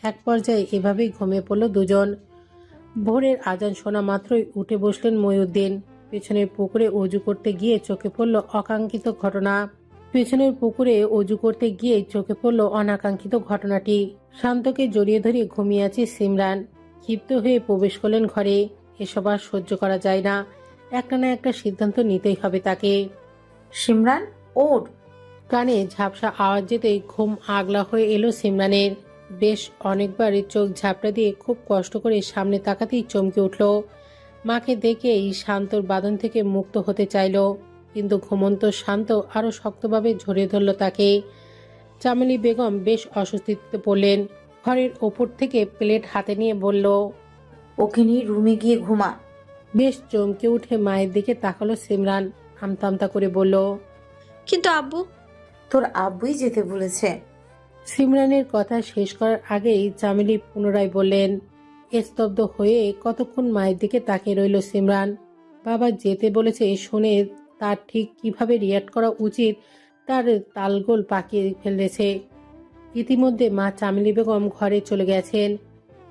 এক পর্যায়ে এভাবেই ঘুমিয়ে পড়ল দুজন। ভোরের আজান শোনা মাত্রই উঠে বসলেন মহিউদ্দিন। পেছনের পুকুরে অজু করতে গিয়ে চোখে পড়ল অনাকাঙ্ক্ষিত ঘটনাটি। শান্তকে জড়িয়ে ধরে ঘুমিয়ে আছে সিমরান। ক্ষিপ্ত হয়ে প্রবেশ করলেন ঘরে। এসব আর সহ্য করা যায় না। একটা না একটা সিদ্ধান্ত নিতেই হবে তাকে। সিমরান ওঠ। কানে ঝাপসা আওয়াজ যেতেই ঘুম আগলা হয়ে এলো সিমরানের। বেশ অনেকবার চোখ ঝাপটা দিয়ে খুব কষ্ট করে সামনে তাকাতেই চমকে উঠল। মাকে দেখেই শান্তর বাঁধন থেকে মুক্ত হতে চাইল, কিন্তু ঘুমন্ত শান্ত আরো শক্তভাবে ঝরিয়ে ধরল তাকে। চামেলি বেগম বেশ অস্বস্তিতে পড়লেন। ঘরের ওপর থেকে প্লেট হাতে নিয়ে বলল, ওকে নিয়ে রুমে গিয়ে ঘুমা। বেশ চমকে উঠে মায়ের দিকে তাকালো সিমরান। আমতা আমতা করে বলল, কিন্তু আব্বু। তোর আব্বুই যেতে বলেছে। সিমরানের কথা শেষ করার আগেই চামেলি পুনরায় বললেন। স্তব্ধ হয়ে কতক্ষণ মায়ের দিকে তাকিয়ে রইল সিমরান। বাবা যেতে বলেছে শুনে তার ঠিক কিভাবে রিয়াক্ট করা উচিত তার তালগোল পাকিয়ে ফেলেছে। ইতিমধ্যে মা চামেলি বেগম ঘরে চলে গেছেন।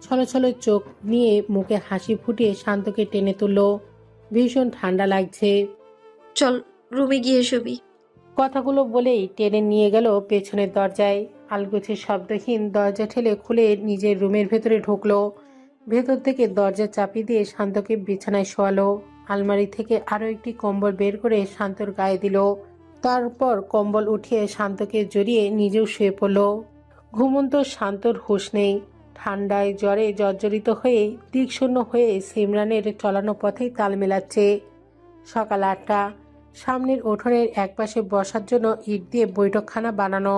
ছলছল চোখ নিয়ে মুখে হাসি ফুটিয়ে শান্তকে টেনে তুলল। ভীষণ ঠান্ডা লাগছে, চল রুমে গিয়ে শুবি। কথাগুলো বলেই টেনে নিয়ে গেল পেছনের দরজায়। আলগোছে শব্দহীন দরজা ঠেলে খুলে নিজের রুমের ভেতরে ঢুকলো। ভেতর থেকে দরজা চাপিয়ে দিয়ে শান্তকে বিছানায় শোয়ালো। আলমারি থেকে আরো একটি কম্বল বের করে শান্তর গায়ে দিল। তারপর কম্বল উঠিয়ে শান্তকে জড়িয়ে নিজেও শুয়ে পড়ল। ঘুমন্ত শান্তর হুঁশ নেই। ঠান্ডায় জ্বরে জর্জরিত হয়ে দিকশূন্য হয়ে সিমরানের চলানো পথেই তাল মেলাচ্ছে। সকাল 8টা। সামনের উঠোনের একপাশে বসার জন্য ইট দিয়ে বৈঠকখানা বানানো।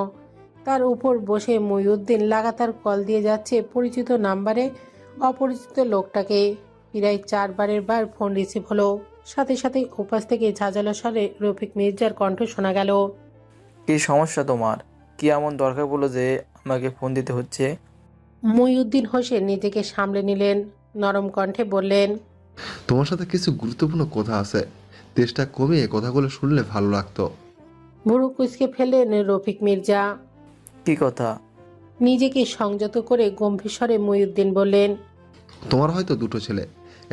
তার উপর বসে মহিউদ্দিন লাগাতার কল দিয়ে যাচ্ছে পরিচিত নাম্বারে অপরিচিত লোকটাকে। প্রায় 4 বারের বার ফোন রিসিভ হলো। সাথে সাথেই ওপাশ থেকে ঝাঁঝালো স্বরে রফিক মির্জার কণ্ঠ শোনা গেল। কি সমস্যা তোমার? কি এমন দরকার বলো যে আমাকে ফোন দিতে হচ্ছে? মহিউদ্দিন হোসেন নিজেকে সামলে নিলেন, নরম কণ্ঠে বললেন, তোমার সাথে কিছু গুরুত্বপূর্ণ কথা আছে, তেষ্টা কমিয়ে কথাগুলো শুনলে ভালো লাগতো। ভুরু কুঁচকে ফেলেন রফিক মির্জা। কি কথা? নিজেকে সংযত করে গম্ভীর স্বরে মহিউদ্দিন বললেন, তোমার হয়তো দুটো ছেলে,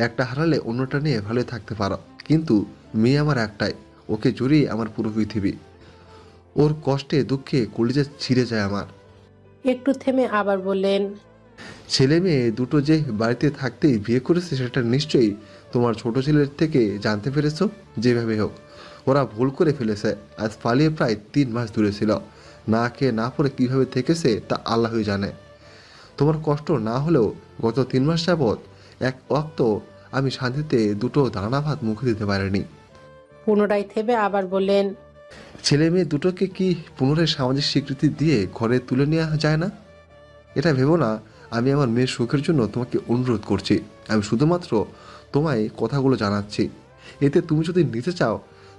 একটা হারালে অন্যটা নিয়ে ভালোই থাকতে পারো, কিন্তু মেয়ে আমার একটাই, ওকে জড়িয়ে আমার পুরো পৃথিবী। ওর কষ্টে দুঃখে কলিজা ছিঁড়ে যায় আমার। একটু থেমে আবার বললেন, ছেলে মেয়ে দুটো যে বাড়িতে থাকতেই বিয়ে করেছে সেটা নিশ্চয়ই তোমার ছোট ছেলের থেকে জানতে পেরেছো। যেভাবে হোক ওরা ভুল করে ফেলেছে। আজ পালিয়ে প্রায় 3 মাস দূরে ছিল, না খেয়ে না পরে কীভাবে থেকেছে তা আল্লাহই জানে। তোমার কষ্ট না হলেও গত 3 মাস যাবৎ এক ওয়াক্ত আমি শান্তিতে দুটো দানা ভাত মুখে দিতে পারিনি। পুনরায় থেমে আবার বললেন, ছেলে মেয়ে দুটোকে কি পুনরায় সামাজিক স্বীকৃতি দিয়ে ঘরে তুলে নেওয়া যায় না? এটা ভেবো না আমি আমার মেয়ের সুখের জন্য তোমাকে অনুরোধ করছি। আমি শুধুমাত্র তোমায় কথাগুলো জানাচ্ছি। এতে তুমি যদি নিতে চাও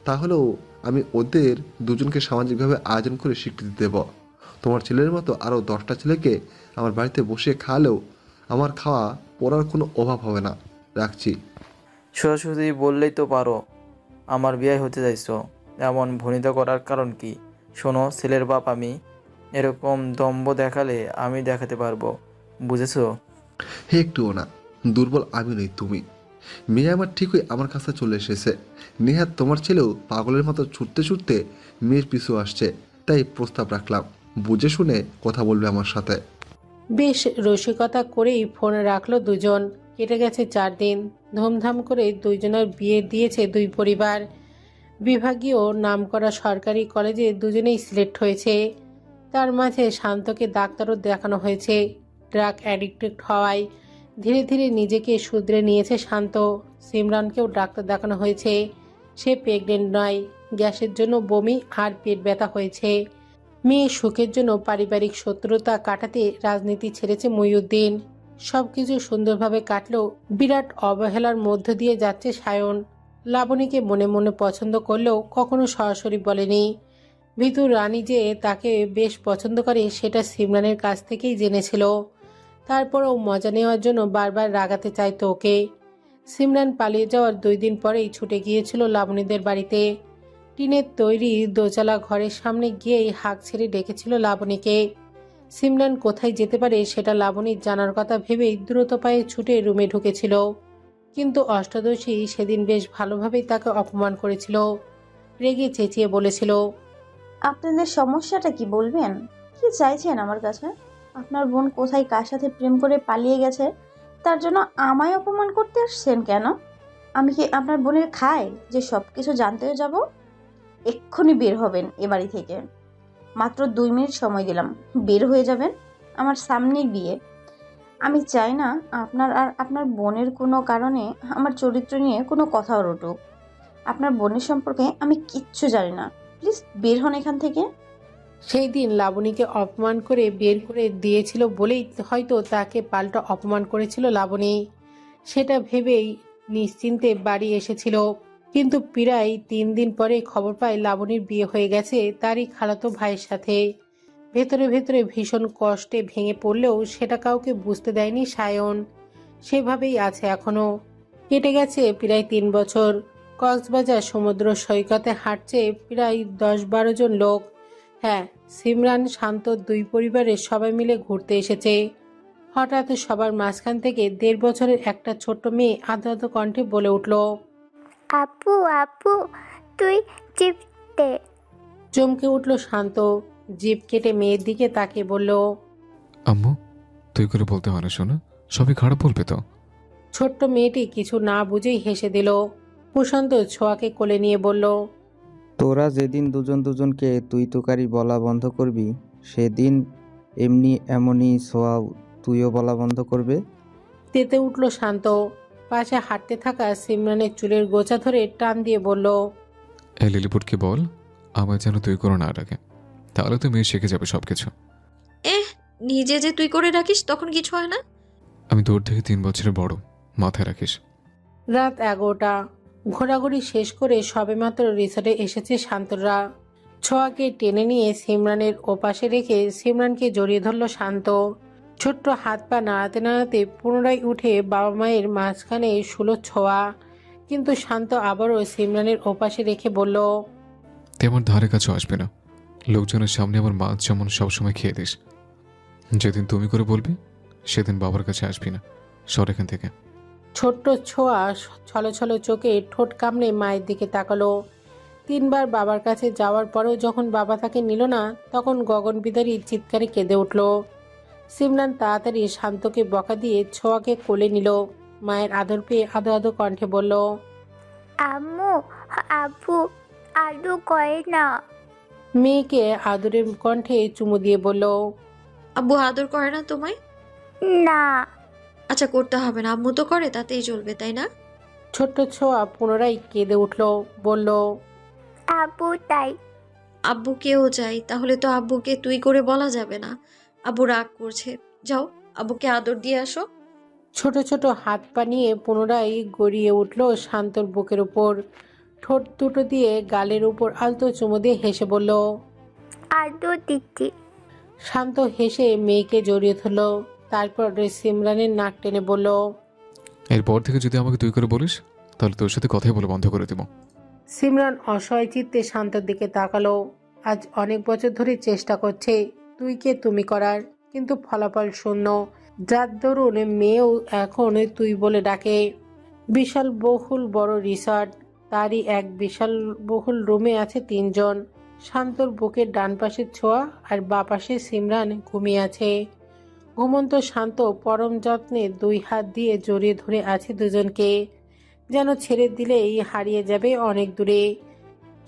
তাহলেও আমি ওদের দুজনকে সামাজিকভাবে আয়োজন করে স্বীকৃতি দেব। তোমার ছেলের মতো আরও 10টা ছেলেকে আমার বাড়িতে বসে খাওয়ালেও আমার খাওয়া পড়ার কোনো অভাব হবে না। রাখছি। সোজাসুজি বললেই তো পারো আমার বিয়ে হতে চাইছো, এমন ভনিতা করার কারণ কি? শোনো, ছেলের বাপ আমি, এরকম দম্ভ দেখালে আমি দেখাতে পারবো, বুঝেছো? হে একটুও না, দুর্বল আমি নই তুমি। মেয়ে আমার ঠিকই আমার কাছে চলে এসেছে। নেহাত তোমার ছেলেও পাগলের মতো ছুটতে ছুটতে মেয়ের পিছু আসছে, তাই প্রস্তাব রাখলাম, বুঝে শুনে কথা বলবে আমার সাথে। বেশ রসিকতা করেই ফোন রাখলো দুজন। কেটে গেছে 4 দিন। ধুমধাম করে দুইজনের বিয়ে দিয়েছে দুই পরিবার। বিভাগীয় নামকরা সরকারি কলেজে দুজনেই সিলেক্ট হয়েছে। তার মাঝে শান্তকে ডাক্তারও দেখানো হয়েছে। ড্রাগ অ্যাডিক্টেড হওয়ায় ধীরে ধীরে নিজেকে শুধরে নিয়েছে শান্ত। সিমরানকেও ডাক্তার দেখানো হয়েছে। সে প্রেগনেন্ট নয়, গ্যাসের জন্য বমি আর পেট ব্যথা হয়েছে। মেয়ের সুখের জন্য পারিবারিক শত্রুতা কাটাতে রাজনীতি ছেড়েছে মহিউদ্দিন। সবকিছু সুন্দরভাবে কাটলেও বিরাট অবহেলার মধ্য দিয়ে যাচ্ছে সায়ন। লাবণীকে মনে মনে পছন্দ করলেও কখনো সরাসরি বলেনি। ভিতু রানী যে তাকে বেশ পছন্দ করে সেটা সিমরানের কাছ থেকেই জেনেছিল। তারপরেও মজা নেওয়ার জন্য বারবার রাগাতে চাইতো ওকে। সিমরান পালিয়ে যাওয়ার 2 দিন পরেই ছুটে গিয়েছিল লাবণীদের বাড়িতে। টিনের তৈরি দোতলা ঘরের সামনে গিয়েই হাঁক ছেড়ে ডেকেছিল লাবণীকে। সিমরান কোথায় যেতে পারে সেটা লাবণীর জানার কথা ভেবেই দ্রুত পায়ে ছুটে রুমে ঢুকেছিল। কিন্তু অষ্টাদশী সেদিন বেশ ভালোভাবেই তাকে অপমান করেছিল। রেগে চেঁচিয়ে বলেছিল, আপনাদের সমস্যাটা কি বলবেন? কি চাইছেন আমার কাছে? আপনার বোন কোথায় কার সাথে প্রেম করে পালিয়ে গেছে তার জন্য আমায় অপমান করতে আসছেন কেন? আমি কি আপনার বোনের খাই যে সব কিছু জানতেও যাব? এক্ষুনি বের হবেন এ বাড়ি থেকে। মাত্র 2 মিনিট সময় দিলাম, বের হয়ে যাবেন। আমার সামনেই বিয়ে। আমি চাই না আপনার আর আপনার বোনের কোনো কারণে আমার চরিত্র নিয়ে কোনো কথা উঠুক। আপনার বোনের সম্পর্কে আমি কিচ্ছু জানি না। প্লিজ বের হন এখান থেকে। সেই দিন লাবণীকে অপমান করে বের করে দিয়েছিল বলেই হয়তো তাকে পাল্টা অপমান করেছিল লাবণী। সেটা ভেবেই নিশ্চিন্তে বাড়ি এসেছিল। কিন্তু প্রায় 3 দিন পরে খবর পায় লাবণীর বিয়ে হয়ে গেছে তারই খালাতো ভাইয়ের সাথে। ভেতরে ভেতরে ভীষণ কষ্টে ভেঙে পড়লেও সেটা কাউকে বুঝতে দেয়নি সায়ন। সেভাবেই আছে এখনো। কেটে গেছে প্রায় 3 বছর। কক্সবাজার সমুদ্র সৈকতে হাঁটছে প্রায় 10-12 জন লোক। হ্যাঁ, সিমরান শান্ত 2 পরিবারের সবাই মিলে ঘুরতে এসেছে। হঠাৎ সবার মাঝখান থেকে 1.5 বছরের একটা ছোট্ট মেয়ে আধো আধো কণ্ঠে বলে উঠল, আপু আপু তুই চিপতে। চমকে উঠল শান্ত। জিভ কেটে মেয়ের দিকে তাকিয়ে বলল, আম্মু তুই করে বলতে হয় না শোনা, সবই খারাপ বলবে তো। ছোট্ট মেয়েটি কিছু না বুঝেই হেসে দিল। প্রশান্ত ছোঁয়াকে কোলে নিয়ে বলল, তোরা যেদিন দুজন দুজনকে তুই তোকারি বলা বন্ধ করবি সেদিন এমনই ছোঁয়া তুইও বলা বন্ধ করবে। তেতে উঠল শান্ত। পাশে হাঁটতে থাকা সিমরানের চুলের গোছা ধরে টান দিয়ে বলল, এই লিলিপুটকে বল আমার যেন তুই করে না ডাকে, তাহলে তো মেয়ে শিখে যাবে সবকিছু। নিজে যে তুই করে রাখিস তখন কিছু হয় না। আমি তোর থেকে 3 বছরের বড়, মাথায় রাখিস। রাত 11টা। ঘোরাঘুরি শেষ করে সবেমাত্র রিসর্টে এসেছে শান্তরা। ছোঁয়াকে টেনে নিয়ে সিমরানের ওপাশে রেখে সিমরানকে জড়িয়ে ধরল শান্ত। ছোট্ট হাত পা নাড়াতে নাড়াতে পুনরায় উঠে বাবা মায়ের মাঝখানে শুলো ছোঁয়া, কিন্তু শান্ত আবারও সিমরানের ওপাশে রেখে বলল, তুই আমার ধারে কাছে আসবি না। লোকজনের সামনে আমার মাছ যেমন সবসময় খেয়ে দিস। যেদিন তুমি করে বলবি সেদিন বাবার কাছে আসবি না। সর এখান থেকে। ছোট্ট ছোঁয়া ছলছল চোখে ঠোঁট কামড়ে মায়ের দিকে তাকালো। 3 বার বাবার কাছে যাওয়ার পরেও যখন বাবা তাকে নিল না, তখন গগনবিদারী চিৎকারে কেঁদে উঠল। সিমরান তাড়াতাড়ি শান্তকে বকা দিয়ে ছোঁয়াকে কোলে নিল। মায়ের আদর পেয়ে আদো আদো কণ্ঠে বলল, আম্মু আব্বু আদু করে না। মেয়েকে আদরের কণ্ঠে চুমু দিয়ে বলল, আব্বু আদর করে না তোমায়? না। আচ্ছা, করতে হবে না, আম্মু তো করে, তাতেই চলবে, তাই না? ছোট্ট ছোঁয়া পুনরায় কেঁদে উঠল, বলল, আব্বু তাই। আব্বু কেও চাই, তাহলে তো আব্বুকে তুই করে বলা যাবে না। আব্বু রাগ করছে, যাও আব্বুকে আদর দিয়ে আসো। ছোট ছোট হাত পা নিয়ে পুনরায় গড়িয়ে উঠল শান্তর বুকের উপর। ঠোঁট দুটো দিয়ে গালের উপর আলতো চুমু দিয়ে হেসে বলল, আদু দিচ্ছি। শান্ত হেসে মেয়েকে জড়িয়ে ধরল। তারপর সিমরানের নাক টেনে বলল, এরপর থেকে যদি আমাকে তুই করে বলিস তাহলে তোর সাথে কথাই বলে বন্ধ করে দেব। সিমরান অসহায় চিত্তে শান্তর দিকে তাকালো। আজ অনেক বছর ধরে চেষ্টা করছে তুইকে তুমি করার, কিন্তু ফলাফল শূন্য। যার দরুন মেয়েও এখন তুই বলে ডাকে। বিশাল বহুল বড় রিসর্ট, তারই এক বিশাল বহুল রুমে আছে 3 জন। শান্তর বুকের ডান পাশে ছোঁয়া আর বাঁ পাশে সিমরান ঘুমিয়ে আছে। ঘুমন্ত শান্ত পরম যত্নে 2 হাত দিয়ে জড়িয়ে ধরে আছে দুজনকে, যেন ছেড়ে দিলেই হারিয়ে যাবে অনেক দূরে।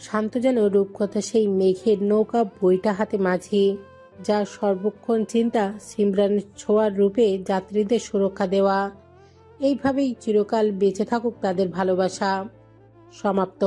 শান্ত যেন রূপকথা সেই মেঘের নৌকা বইটা হাতে মাঝি, যার সর্বক্ষণ চিন্তা সিমরানের ছোঁয়ার রূপে যাত্রীদের সুরক্ষা দেওয়া। এইভাবেই চিরকাল বেঁচে থাকুক তাদের ভালোবাসা। সমাপ্ত।